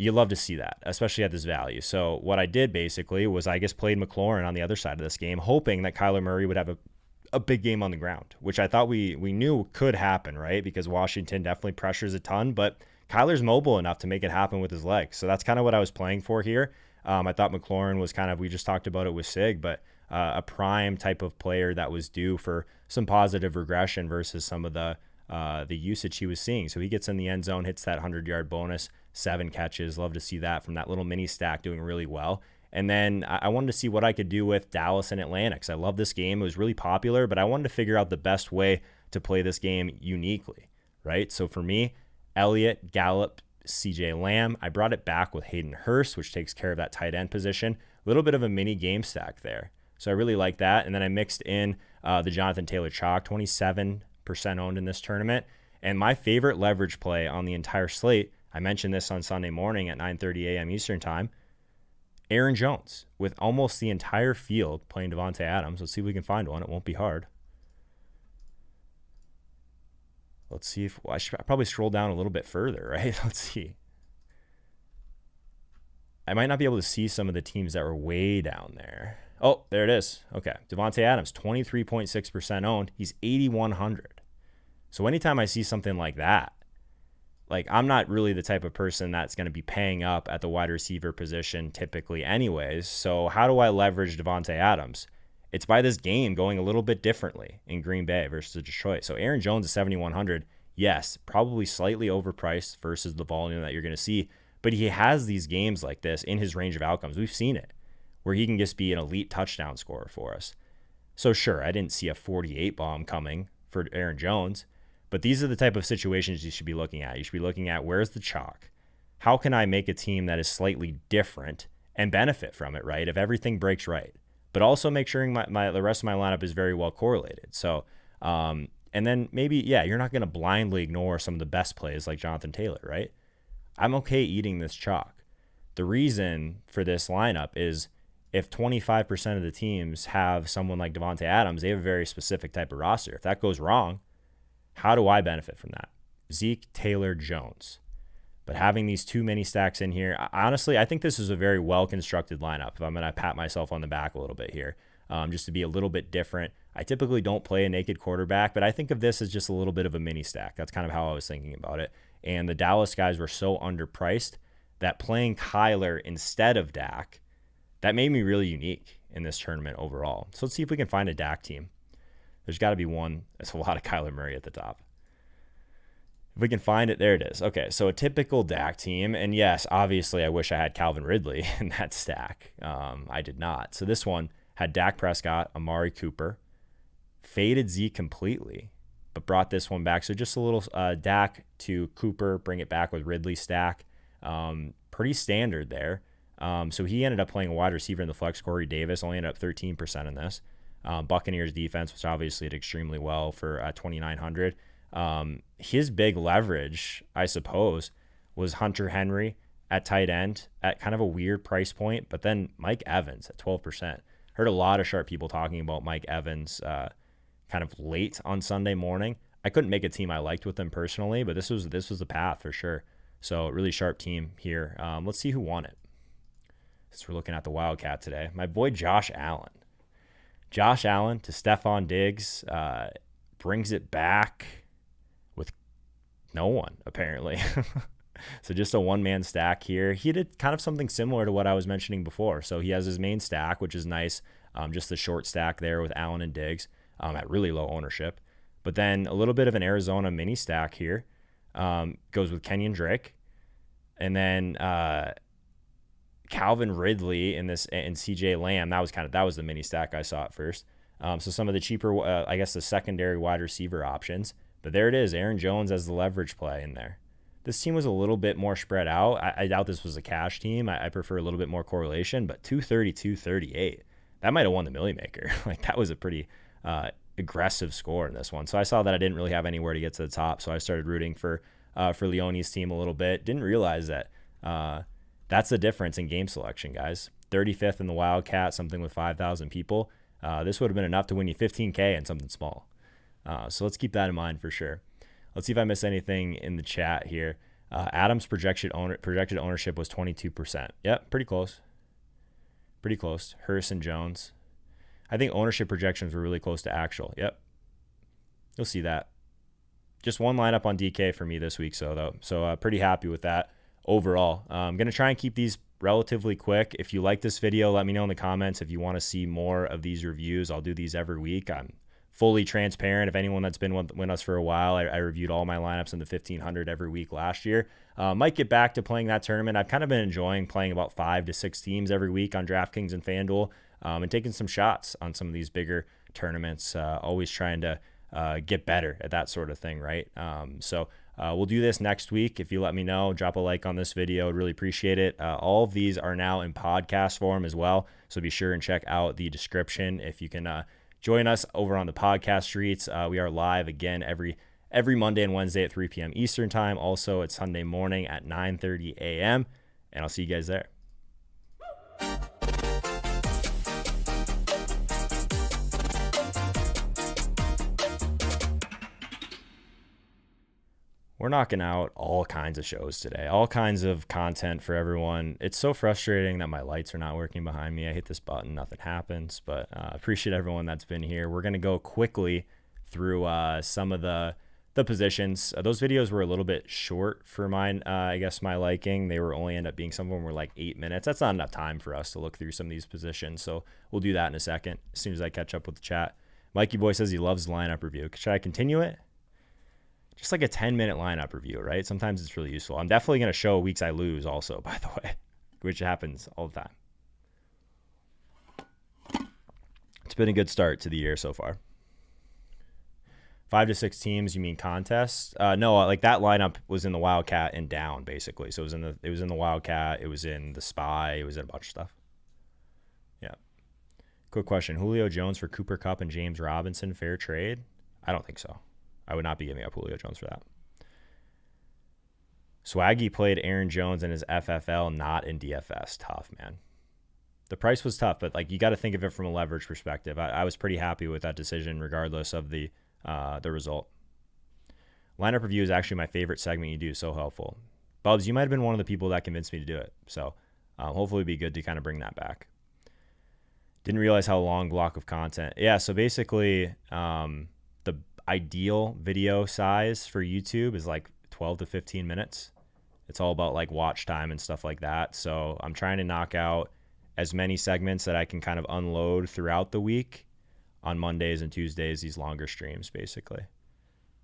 You love to see that, especially at this value. So what I did basically was I just played McLaurin on the other side of this game, hoping that Kyler Murray would have a big game on the ground, which I thought we knew could happen, right? Because Washington definitely pressures a ton, but Kyler's mobile enough to make it happen with his legs. So that's kind of what I was playing for here. I thought McLaurin was kind of, we just talked about it with Sig, but a prime type of player that was due for some positive regression versus some of the usage he was seeing. So he gets in the end zone, hits that 100-yard bonus, 7 catches. Love to see that from that little mini stack, doing really well. And then I wanted to see what I could do with Dallas and Atlanta, because I love this game. It was really popular, but I wanted to figure out the best way to play this game uniquely, right? So for me, Elliott, Gallup, CJ Lamb. I brought it back with Hayden Hurst, which takes care of that tight end position. A little bit of a mini game stack there. So I really like that. And then I mixed in the Jonathan Taylor chalk, 27% owned in this tournament. And my favorite leverage play on the entire slate, I mentioned this on Sunday morning at 9:30 a.m. Eastern time, Aaron Jones with almost the entire field playing Davante Adams. Let's see if we can find one. It won't be hard. Let's see if I should probably scroll down a little bit further, right? Let's see. I might not be able to see some of the teams that were way down there. Oh, there it is. Okay. Davante Adams, 23.6% owned. He's 8,100. So anytime I see something like that, like I'm not really the type of person that's going to be paying up at the wide receiver position typically anyways. So how do I leverage Davante Adams? It's by this game going a little bit differently in Green Bay versus Detroit. So Aaron Jones is 7,100. Yes, probably slightly overpriced versus the volume that you're going to see. But he has these games like this in his range of outcomes. We've seen it where he can just be an elite touchdown scorer for us. So sure, I didn't see a 48 bomb coming for Aaron Jones, but these are the type of situations you should be looking at. You should be looking at where's the chalk? How can I make a team that is slightly different and benefit from it, right? If everything breaks right, but also make sure the rest of my lineup is very well correlated. So, and then maybe, yeah, you're not going to blindly ignore some of the best plays like Jonathan Taylor, right? I'm okay eating this chalk. The reason for this lineup is if 25% of the teams have someone like Davante Adams, they have a very specific type of roster. If that goes wrong, how do I benefit from that? Zeke, Taylor, Jones. But having these too many stacks in here, honestly, I think this is a very well-constructed lineup. If I'm going to pat myself on the back a little bit here, just to be a little bit different. I typically don't play a naked quarterback, but I think of this as just a little bit of a mini stack. That's kind of how I was thinking about it. And the Dallas guys were so underpriced that playing Kyler instead of Dak, that made me really unique in this tournament overall. So let's see if we can find a Dak team. There's got to be one. That's a lot of Kyler Murray at the top. If we can find it, there it is. Okay, so a typical Dak team. And yes, obviously, I wish I had Calvin Ridley in that stack. I did not. So this one had Dak Prescott, Amari Cooper, faded Zeke completely, but brought this one back. So just a little Dak to Cooper, bring it back with Ridley stack. Pretty standard there. So he ended up playing a wide receiver in the flex. Corey Davis only ended up 13% in this. Buccaneers defense, which obviously did extremely well for 2,900. His big leverage, I suppose, was Hunter Henry at tight end at kind of a weird price point, but then Mike Evans at 12%. Heard a lot of sharp people talking about Mike Evans kind of late on Sunday morning. I couldn't make a team I liked with them personally, but this was the path for sure. So really sharp team here. Let's see who won it. So we're looking at the Wildcat today. My boy Josh Allen. Josh Allen to Stephon Diggs brings it back with no one, apparently. So just a one-man stack here. He did kind of something similar to what I was mentioning before. So he has his main stack, which is nice. Just the short stack there with Allen and Diggs at really low ownership. But then a little bit of an Arizona mini stack here. Goes with Kenyon Drake. And then Calvin Ridley and CJ Lamb. That was the mini stack I saw at first. So some of the cheaper, I guess the secondary wide receiver options. But there it is, Aaron Jones as the leverage play in there. This team was a little bit more spread out. I doubt this was a cash team. I prefer a little bit more correlation, but 230, 238. That might have won the Millie Maker. Like that was a pretty aggressive score in this one. So I saw that I didn't really have anywhere to get to the top, so I started rooting for Leone's team a little bit. Didn't realize that that's the difference in game selection, guys. 35th in the Wildcat, something with 5,000 people. This would have been enough to win you 15K and something small. So let's keep that in mind for sure. Let's see if I miss anything in the chat here. Adams' projected ownership was 22%. Yep, pretty close. Pretty close. Hurst and Jones. I think ownership projections were really close to actual. Yep. You'll see that. Just one lineup on DK for me this week, though. So pretty happy with that overall. I'm going to try and keep these relatively quick. If you like this video, let me know in the comments if you want to see more of these reviews. I'll do these every week. I'm fully transparent. If anyone that's been with us for a while, I reviewed all my lineups in the 1,500 every week last year. Might get back to playing that tournament. I've kind of been enjoying playing about 5 to 6 teams every week on DraftKings and FanDuel, and taking some shots on some of these bigger tournaments. Always trying to get better at that sort of thing, right? So we'll do this next week. If you let me know, drop a like on this video. I'd really appreciate it. All of these are now in podcast form as well, so be sure and check out the description if you can join us over on the podcast streets. We are live again every Monday and Wednesday at 3 p.m. Eastern time. Also, it's Sunday morning at 9:30 a.m. And I'll see you guys there. We're knocking out all kinds of shows today, all kinds of content for everyone. It's so frustrating that my lights are not working behind me. I hit this button, nothing happens, but appreciate everyone that's been here. We're going to go quickly through some of the positions. Those videos were a little bit short for mine, I guess my liking. They were only end up being, some of them were like 8 minutes. That's not enough time for us to look through some of these positions. So we'll do that in a second as soon as I catch up with the chat. Mikey Boy says he loves lineup review. Should I continue it? Just like a 10-minute lineup review, right? Sometimes it's really useful. I'm definitely going to show weeks I lose also, by the way, which happens all the time. It's been a good start to the year so far. 5 to 6 teams, you mean contests? No, like that lineup was in the Wildcat and down basically. So it was in the Wildcat, it was in the Spy, it was in a bunch of stuff. Yeah. Quick question: Julio Jones for Cooper Kupp and James Robinson, fair trade? I don't think so. I would not be giving up Julio Jones for that. Swaggy played Aaron Jones in his FFL, not in DFS. Tough, man. The price was tough, but like you got to think of it from a leverage perspective. I was pretty happy with that decision, regardless of the result. Lineup review is actually my favorite segment you do. So helpful. Bubs, you might have been one of the people that convinced me to do it. So hopefully it'd be good to kind of bring that back. Didn't realize how long block of content. Yeah, so basically the ideal video size for YouTube is like 12 to 15 minutes. It's all about like watch time and stuff like that. So I'm trying to knock out as many segments that I can kind of unload throughout the week on Mondays and Tuesdays, these longer streams basically.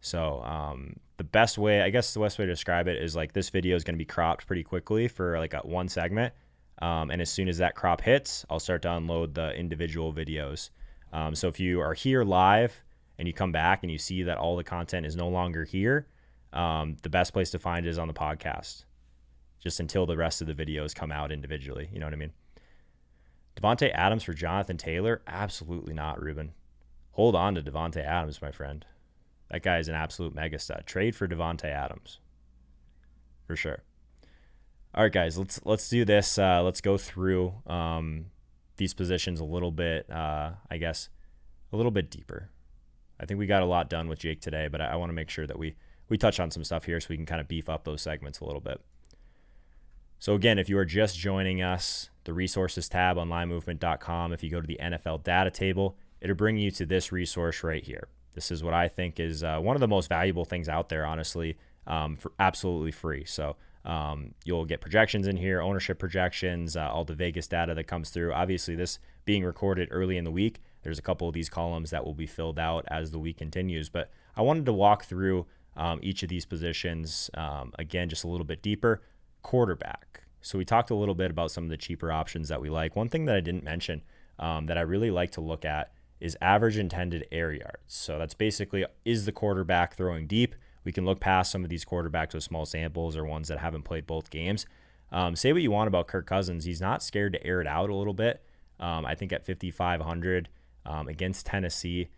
So the best way, I guess the best way to describe it is like this video is going to be cropped pretty quickly for like one segment. And as soon as that crop hits, I'll start to unload the individual videos. So if you are here live and you come back and you see that all the content is no longer here, the best place to find it is on the podcast, just until the rest of the videos come out individually. You know what I mean? Devontae Adams for Jonathan Taylor? Absolutely not, Ruben. Hold on to Devontae Adams, my friend. That guy is an absolute mega stud. Trade for Devontae Adams. For sure. All right, guys, let's do this. Let's go through these positions a little bit, I guess, a little bit deeper. I think we got a lot done with Jake today, but I want to make sure that we touch on some stuff here so we can kind of beef up those segments a little bit. So again, if you are just joining us, the resources tab on linemovement.com, if you go to the NFL data table, it'll bring you to this resource right here. This is what I think is one of the most valuable things out there, honestly, for absolutely free. So you'll get projections in here, ownership projections, all the Vegas data that comes through. Obviously, this being recorded early in the week, there's a couple of these columns that will be filled out as the week continues. But I wanted to walk through each of these positions, again, just a little bit deeper. Quarterback. So we talked a little bit about some of the cheaper options that we like. One thing that I didn't mention that I really like to look at is average intended air yards. So that's basically, is the quarterback throwing deep? We can look past some of these quarterbacks with small samples or ones that haven't played both games. Say what you want about Kirk Cousins. He's not scared to air it out a little bit. I think at 5,500 against Tennessee,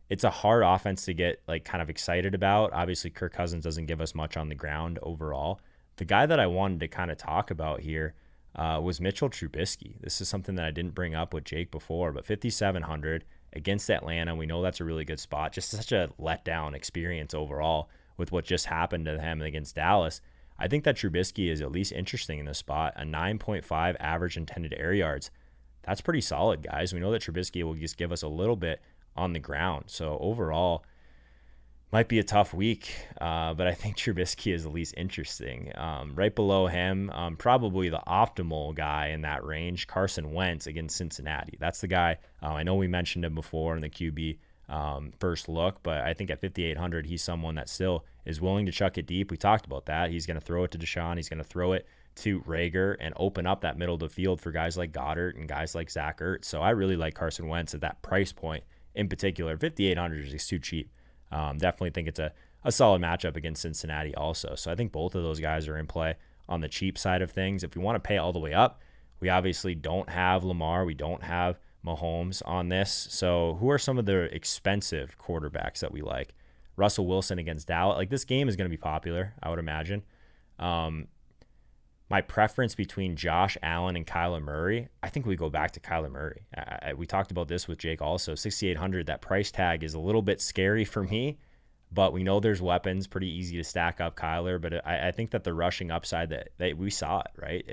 it's a hard offense to get like kind of excited about. Obviously, Kirk Cousins doesn't give us much on the ground overall. The guy that I wanted to kind of talk about here was Mitchell Trubisky. This is something that I didn't bring up with Jake before, but 5,700 against Atlanta. We know that's a really good spot. Just such a letdown experience overall with what just happened to him against Dallas. I think that Trubisky is at least interesting in this spot. A 9.5 average intended air yards. That's pretty solid, guys. We know that Trubisky will just give us a little bit on the ground. So overall, might be a tough week, but I think Trubisky is at least interesting. Right below him, probably the optimal guy in that range, Carson Wentz against Cincinnati. That's the guy. I know we mentioned him before in the QB first look, but I think at 5,800, he's someone that still is willing to chuck it deep. We talked about that. He's going to throw it to Deshaun. He's going to throw it to Rager and open up that middle of the field for guys like Goddard and guys like Zach Ertz. So I really like Carson Wentz at that price point in particular. 5,800 is just too cheap. Definitely think it's a solid matchup against Cincinnati also. So I think both of those guys are in play on the cheap side of things. If we want to pay all the way up, we obviously don't have Lamar. We don't have Mahomes on this. So who are some of the expensive quarterbacks that we like? Russell Wilson against Dallas. Like, this game is going to be popular, I would imagine. My preference between Josh Allen and Kyler Murray, I think we go back to Kyler Murray. We talked about this with Jake also. 6,800, that price tag is a little bit scary for me, but we know there's weapons, pretty easy to stack up Kyler. But I think that the rushing upside that we saw it, right?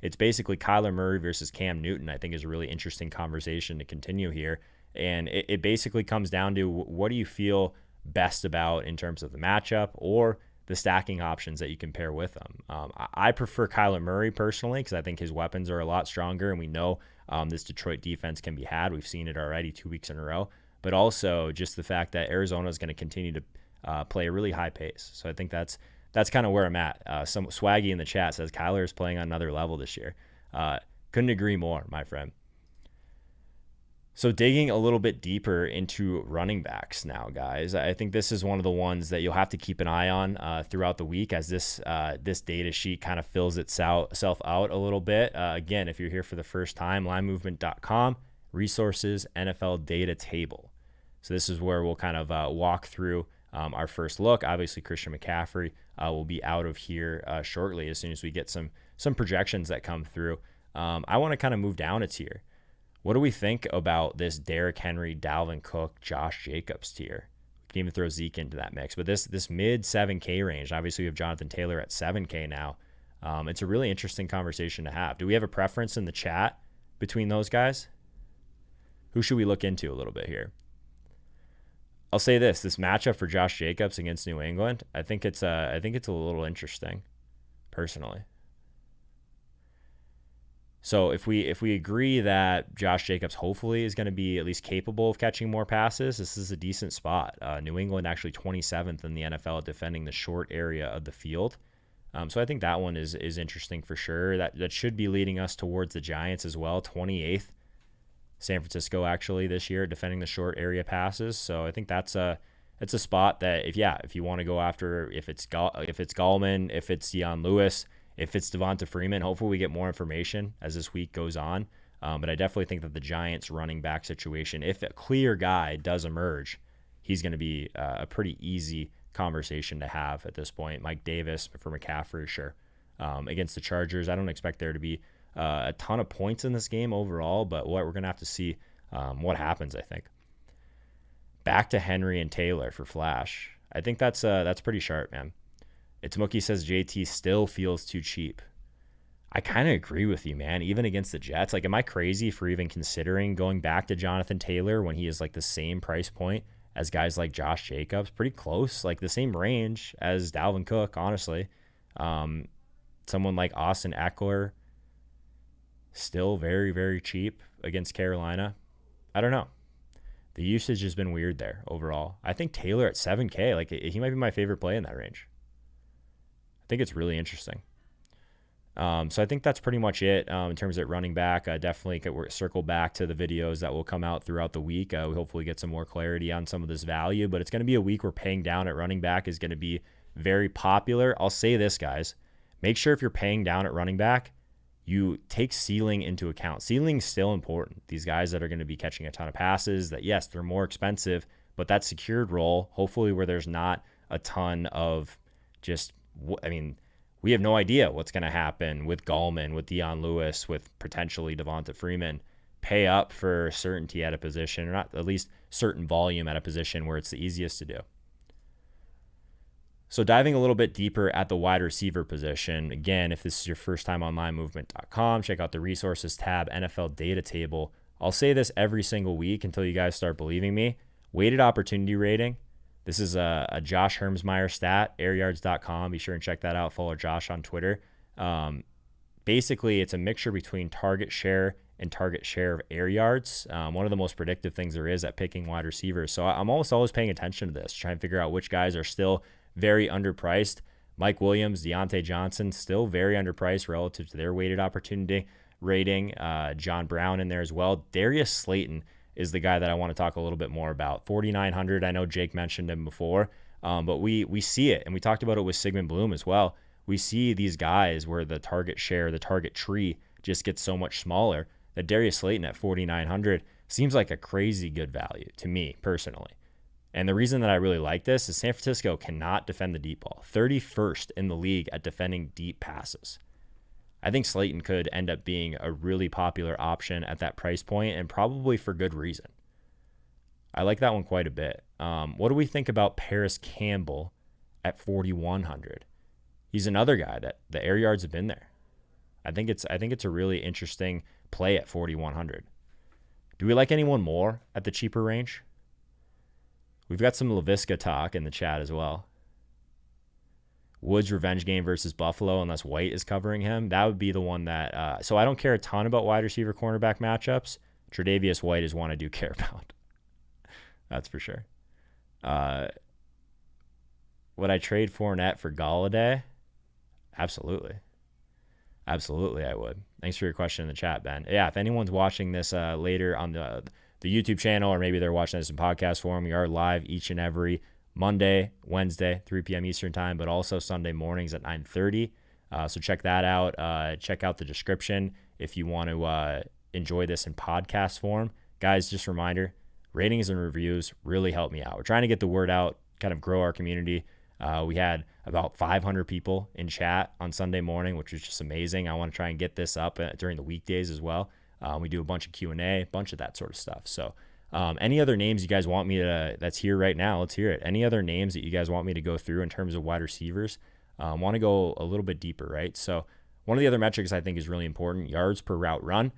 It's basically Kyler Murray versus Cam Newton, I think is a really interesting conversation to continue here. And it basically comes down to what do you feel best about in terms of the matchup or the stacking options that you can pair with them. I prefer Kyler Murray personally because I think his weapons are a lot stronger, and we know this Detroit defense can be had. We've seen it already 2 weeks in a row, but also just the fact that Arizona is going to continue to play a really high pace. So I think that's kind of where I'm at. Some Swaggy in the chat says Kyler is playing on another level this year. Couldn't agree more, my friend. So digging a little bit deeper into running backs now, guys, I think this is one of the ones that you'll have to keep an eye on throughout the week as this data sheet kind of fills itself out a little bit. Again, if you're here for the first time, linemovement.com, resources, NFL data table. So this is where we'll kind of walk through our first look. Obviously, Christian McCaffrey will be out of here shortly as soon as we get some projections that come through. I want to kind of move down a tier. What do we think about this Derrick Henry, Dalvin Cook, Josh Jacobs tier? We can even throw Zeke into that mix. But this mid 7K range, obviously we have Jonathan Taylor at 7K now. It's a really interesting conversation to have. Do we have a preference in the chat between those guys? Who should we look into a little bit here? I'll say this matchup for Josh Jacobs against New England, I think it's a little interesting, personally. So if we agree that Josh Jacobs hopefully is going to be at least capable of catching more passes, this is a decent spot. New England actually 27th in the NFL at defending the short area of the field. So I think that one is interesting for sure. That should be leading us towards the Giants as well, 28th. San Francisco actually this year defending the short area passes. So I think it's a spot that if you want to go after, if it's Gallman, if it's Deion Lewis, if it's Devonta Freeman, hopefully we get more information as this week goes on. But I definitely think that the Giants running back situation, if a clear guy does emerge, he's going to be a pretty easy conversation to have at this point. Mike Davis for McCaffrey, sure. Against the Chargers, I don't expect there to be a ton of points in this game overall, but we're going to have to see what happens, I think. Back to Henry and Taylor for Flash. I think that's pretty sharp, man. It's Mookie says JT still feels too cheap. I kind of agree with you, man. Even against the Jets, like, am I crazy for even considering going back to Jonathan Taylor when he is like the same price point as guys like Josh Jacobs? Pretty close, like the same range as Dalvin Cook, honestly. Someone like Austin Eckler, still very, very cheap against Carolina. I don't know. The usage has been weird there overall. I think Taylor at 7K, like, he might be my favorite play in that range. I think it's really interesting. So I think that's pretty much it in terms of running back. Definitely circle back to the videos that will come out throughout the week. We hopefully get some more clarity on some of this value, but it's going to be a week where paying down at running back is going to be very popular. I'll say this, guys. Make sure if you're paying down at running back, you take ceiling into account. Ceiling's still important. These guys that are going to be catching a ton of passes, that yes, they're more expensive, but that secured role, hopefully where there's not a ton of just, we have no idea what's going to happen with Gallman, with Deion Lewis, with potentially Devonta Freeman. Pay up for certainty at a position, or not at least certain volume at a position where it's the easiest to do. So diving a little bit deeper at the wide receiver position, again, if this is your first time on linemovement.com, check out the resources tab, NFL data table. I'll say this every single week until you guys start believing me. Weighted opportunity rating. This is a Josh Hermsmeyer stat, airyards.com. Be sure and check that out. Follow Josh on Twitter. Basically, it's a mixture between target share and target share of air yards. One of the most predictive things there is at picking wide receivers. So I'm almost always paying attention to this, trying to figure out which guys are still very underpriced. Mike Williams, Deontay Johnson, still very underpriced relative to their weighted opportunity rating. John Brown in there as well. Darius Slayton is the guy that I want to talk a little bit more about. 4,900. I know Jake mentioned him before, but we see it, and we talked about it with Sigmund Bloom as well. We see these guys where the target share, the target tree just gets so much smaller that Darius Slayton at 4,900 seems like a crazy good value to me personally. And the reason that I really like this is San Francisco cannot defend the deep ball. 31st in the league at defending deep passes. I think Slayton could end up being a really popular option at that price point, and probably for good reason. I like that one quite a bit. What do we think about Paris Campbell at 4,100? He's another guy that the air yards have been there. I think it's a really interesting play at 4,100. Do we like anyone more at the cheaper range? We've got some LaVisca talk in the chat as well. Woods revenge game versus Buffalo, unless White is covering him. That would be the one that... so I don't care a ton about wide receiver cornerback matchups. Tre'Davious White is one I do care about. That's for sure. Would I trade Fournette for Galladay? Absolutely. Absolutely, I would. Thanks for your question in the chat, Ben. Yeah, if anyone's watching this later on the YouTube channel, or maybe they're watching this in podcast form, we are live each and every Monday, Wednesday, 3 p.m. Eastern time, but also Sunday mornings at 9:30. So check that out. Check out the description if you want to enjoy this in podcast form. Guys, just a reminder, ratings and reviews really help me out. We're trying to get the word out, kind of grow our community. We had about 500 people in chat on Sunday morning, which was just amazing. I want to try and get this up during the weekdays as well. We do a bunch of Q&A, a bunch of that sort of stuff. So any other names you guys want me to, that's here right now, let's hear it. Any other names that you guys want me to go through in terms of wide receivers? Want to go a little bit deeper, right? So one of the other metrics I think is really important, yards per route run.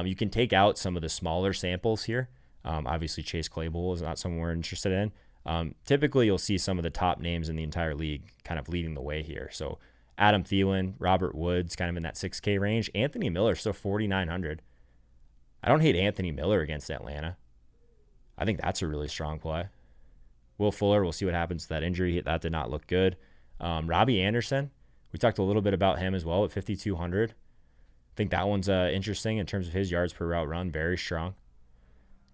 You can take out some of the smaller samples here. Obviously, Chase Claypool is not someone we're interested in. Typically, you'll see some of the top names in the entire league kind of leading the way here. So Adam Thielen, Robert Woods, kind of in that 6K range. Anthony Miller, still 4,900. I don't hate Anthony Miller against Atlanta. I think that's a really strong play. Will Fuller, we'll see what happens to that injury. That did not look good. Robbie Anderson, we talked a little bit about him as well at 5,200. I think that one's interesting in terms of his yards per route run, very strong.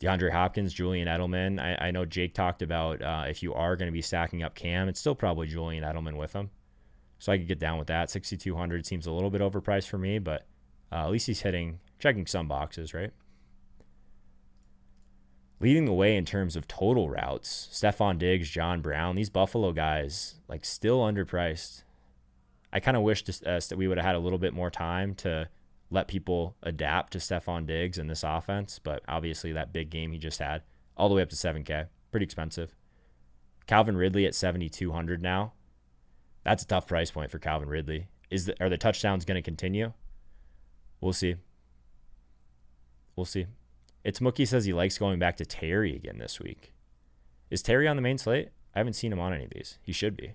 DeAndre Hopkins, Julian Edelman. I know Jake talked about if you are going to be stacking up Cam, it's still probably Julian Edelman with him. So I could get down with that. 6,200 seems a little bit overpriced for me, but at least he's checking some boxes, right? Leading the way in terms of total routes, Stephon Diggs, John Brown, these Buffalo guys, like still underpriced. I kind of wish that we would have had a little bit more time to let people adapt to Stephon Diggs in this offense, but obviously that big game he just had, all the way up to 7K, pretty expensive. Calvin Ridley at 7,200 now. That's a tough price point for Calvin Ridley. Are the touchdowns going to continue? We'll see. We'll see. It's Mookie says he likes going back to Terry again this week. Is Terry on the main slate? I haven't seen him on any of these. He should be.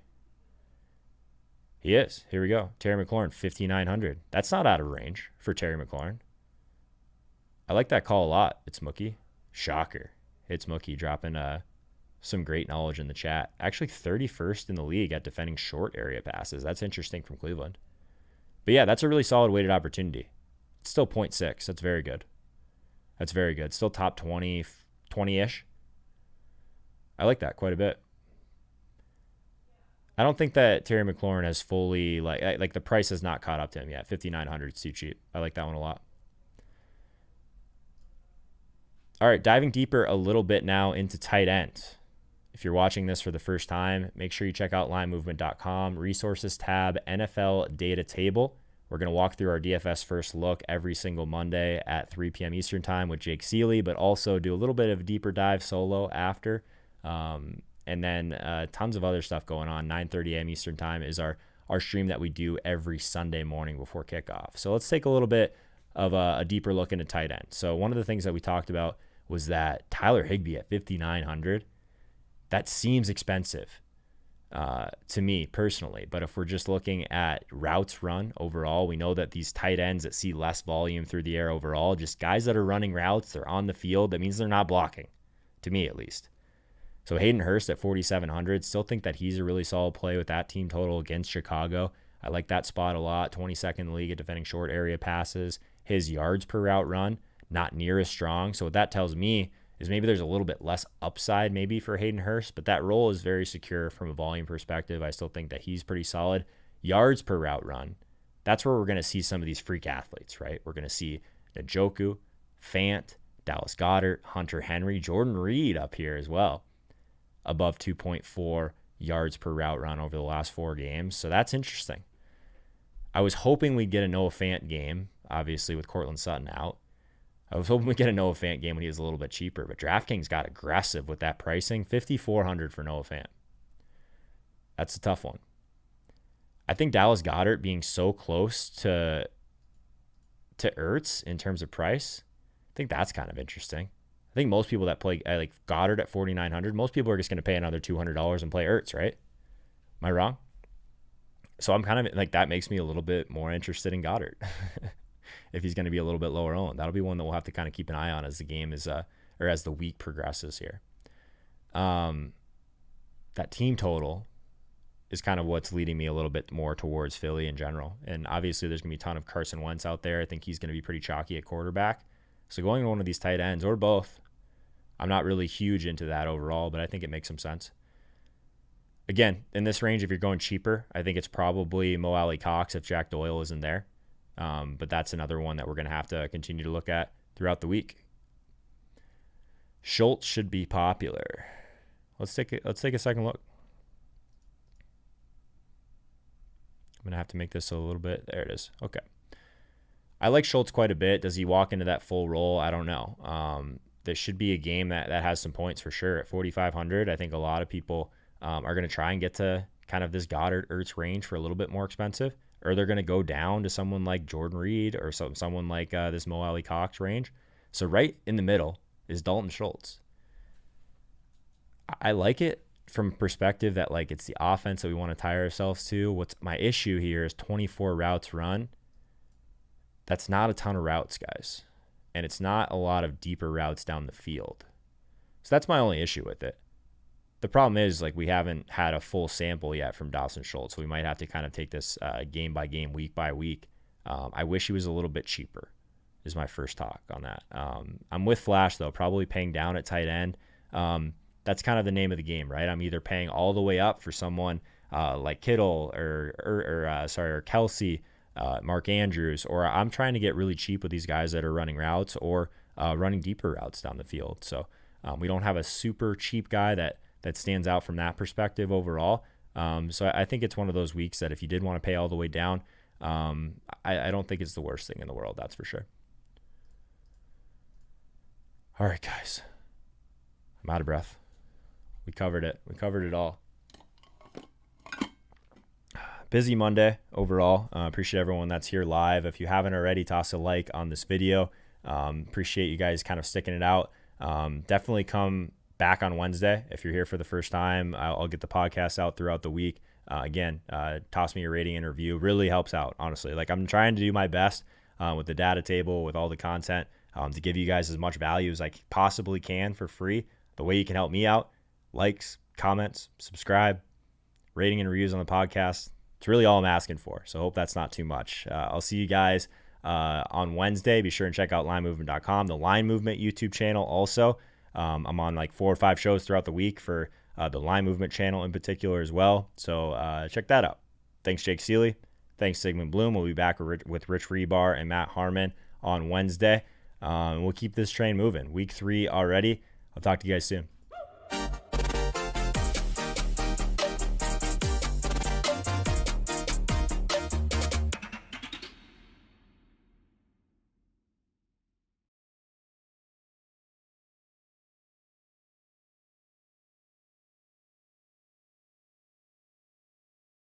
He is. Here we go. Terry McLaurin, 5,900. That's not out of range for Terry McLaurin. I like that call a lot. It's Mookie. Shocker. It's Mookie dropping some great knowledge in the chat. Actually 31st in the league at defending short area passes. That's interesting from Cleveland. But yeah, that's a really solid weighted opportunity. It's still 0.6. That's very good. That's very good. Still top 20, 20-ish. I like that quite a bit. I don't think that Terry McLaurin has fully, like the price has not caught up to him yet. 5,900 is too cheap. I like that one a lot. All right, diving deeper a little bit now into tight end. If you're watching this for the first time, make sure you check out linemovement.com, resources tab, NFL data table. We're going to walk through our DFS first look every single Monday at 3 p.m. Eastern time with Jake Seeley, but also do a little bit of a deeper dive solo after. And then tons of other stuff going on. 9:30 a.m. Eastern time is our stream that we do every Sunday morning before kickoff. So let's take a little bit of a deeper look into tight end. So one of the things that we talked about was that Tyler Higbee at 5,900, that seems expensive to me personally. But if we're just looking at routes run overall, we know that these tight ends that see less volume through the air overall, just guys that are running routes, they're on the field. That means they're not blocking, to me at least. So Hayden Hurst at 4,700, still think that he's a really solid play with that team total against Chicago. I like that spot a lot. 22nd in the league at defending short area passes. His yards per route run, not near as strong. So what that tells me is maybe there's a little bit less upside maybe for Hayden Hurst, but that role is very secure from a volume perspective. I still think that he's pretty solid. Yards per route run, that's where we're going to see some of these freak athletes, right? We're going to see Njoku, Fant, Dallas Goedert, Hunter Henry, Jordan Reed up here as well, above 2.4 yards per route run over the last 4 games. So that's interesting. I was hoping we'd get a Noah Fant game, obviously with Cortland Sutton out. I was hoping we get a Noah Fant game when he was a little bit cheaper, but DraftKings got aggressive with that pricing. 5,400 for Noah Fant. That's a tough one. I think Dallas Goedert being so close to Ertz in terms of price, I think that's kind of interesting. I think most people that play like Goddard at 4,900, most people are just going to pay another $200 and play Ertz, right? Am I wrong? So I'm kind of like, that makes me a little bit more interested in Goddard if he's going to be a little bit lower owned. That'll be one that we'll have to kind of keep an eye on as the game is, or as the week progresses here. That team total is kind of what's leading me a little bit more towards Philly in general. And obviously there's going to be a ton of Carson Wentz out there. I think he's going to be pretty chalky at quarterback. So going to one of these tight ends or both, I'm not really huge into that overall, but I think it makes some sense. Again, in this range, if you're going cheaper, I think it's probably Mo Alley Cox if Jack Doyle isn't there. But that's another one that we're going to have to continue to look at throughout the week. Schultz should be popular. Let's take a second look. I'm going to have to make this a little bit. There it is. Okay. I like Schultz quite a bit. Does he walk into that full role? I don't know. There should be a game that has some points for sure. At 4,500, I think a lot of people are going to try and get to kind of this Goddard Ertz range for a little bit more expensive, or they're going to go down to someone like Jordan Reed or someone like this Mo Alley Cox range. So right in the middle is Dalton Schultz. I like it from perspective that like it's the offense that we want to tie ourselves to. What's my issue here is 24 routes run. That's not a ton of routes, guys. And it's not a lot of deeper routes down the field. So that's my only issue with it. The problem is like we haven't had a full sample yet from Dalton Schultz. So we might have to kind of take this game by game, week by week. I wish he was a little bit cheaper is my first talk on that. I'm with Flash though, probably paying down at tight end. That's kind of the name of the game, right? I'm either paying all the way up for someone like Kittle or Kelsey, Mark Andrews, or I'm trying to get really cheap with these guys that are running routes or running deeper routes down the field. So we don't have a super cheap guy that stands out from that perspective overall. So I think it's one of those weeks that if you did want to pay all the way down, I don't think it's the worst thing in the world. That's for sure. All right, guys. I'm out of breath. We covered it. We covered it all. Busy Monday overall. Appreciate everyone that's here live. If you haven't already, toss a like on this video. Appreciate you guys kind of sticking it out. Definitely come back on Wednesday. If you're here for the first time, I'll get the podcast out throughout the week. Again, toss me a rating and review. Really helps out, honestly. Like I'm trying to do my best with the data table, with all the content, to give you guys as much value as I possibly can for free. The way you can help me out, likes, comments, subscribe, rating and reviews on the podcast. It's really all I'm asking for. So I hope that's not too much. I'll see you guys on Wednesday. Be sure and check out linemovement.com, the Line Movement YouTube channel also. I'm on like 4 or 5 shows throughout the week for the Line Movement channel in particular as well. So check that out. Thanks, Jake Seeley. Thanks, Sigmund Bloom. We'll be back with Rich Rebar and Matt Harmon on Wednesday. We'll keep this train moving. Week 3 already. I'll talk to you guys soon.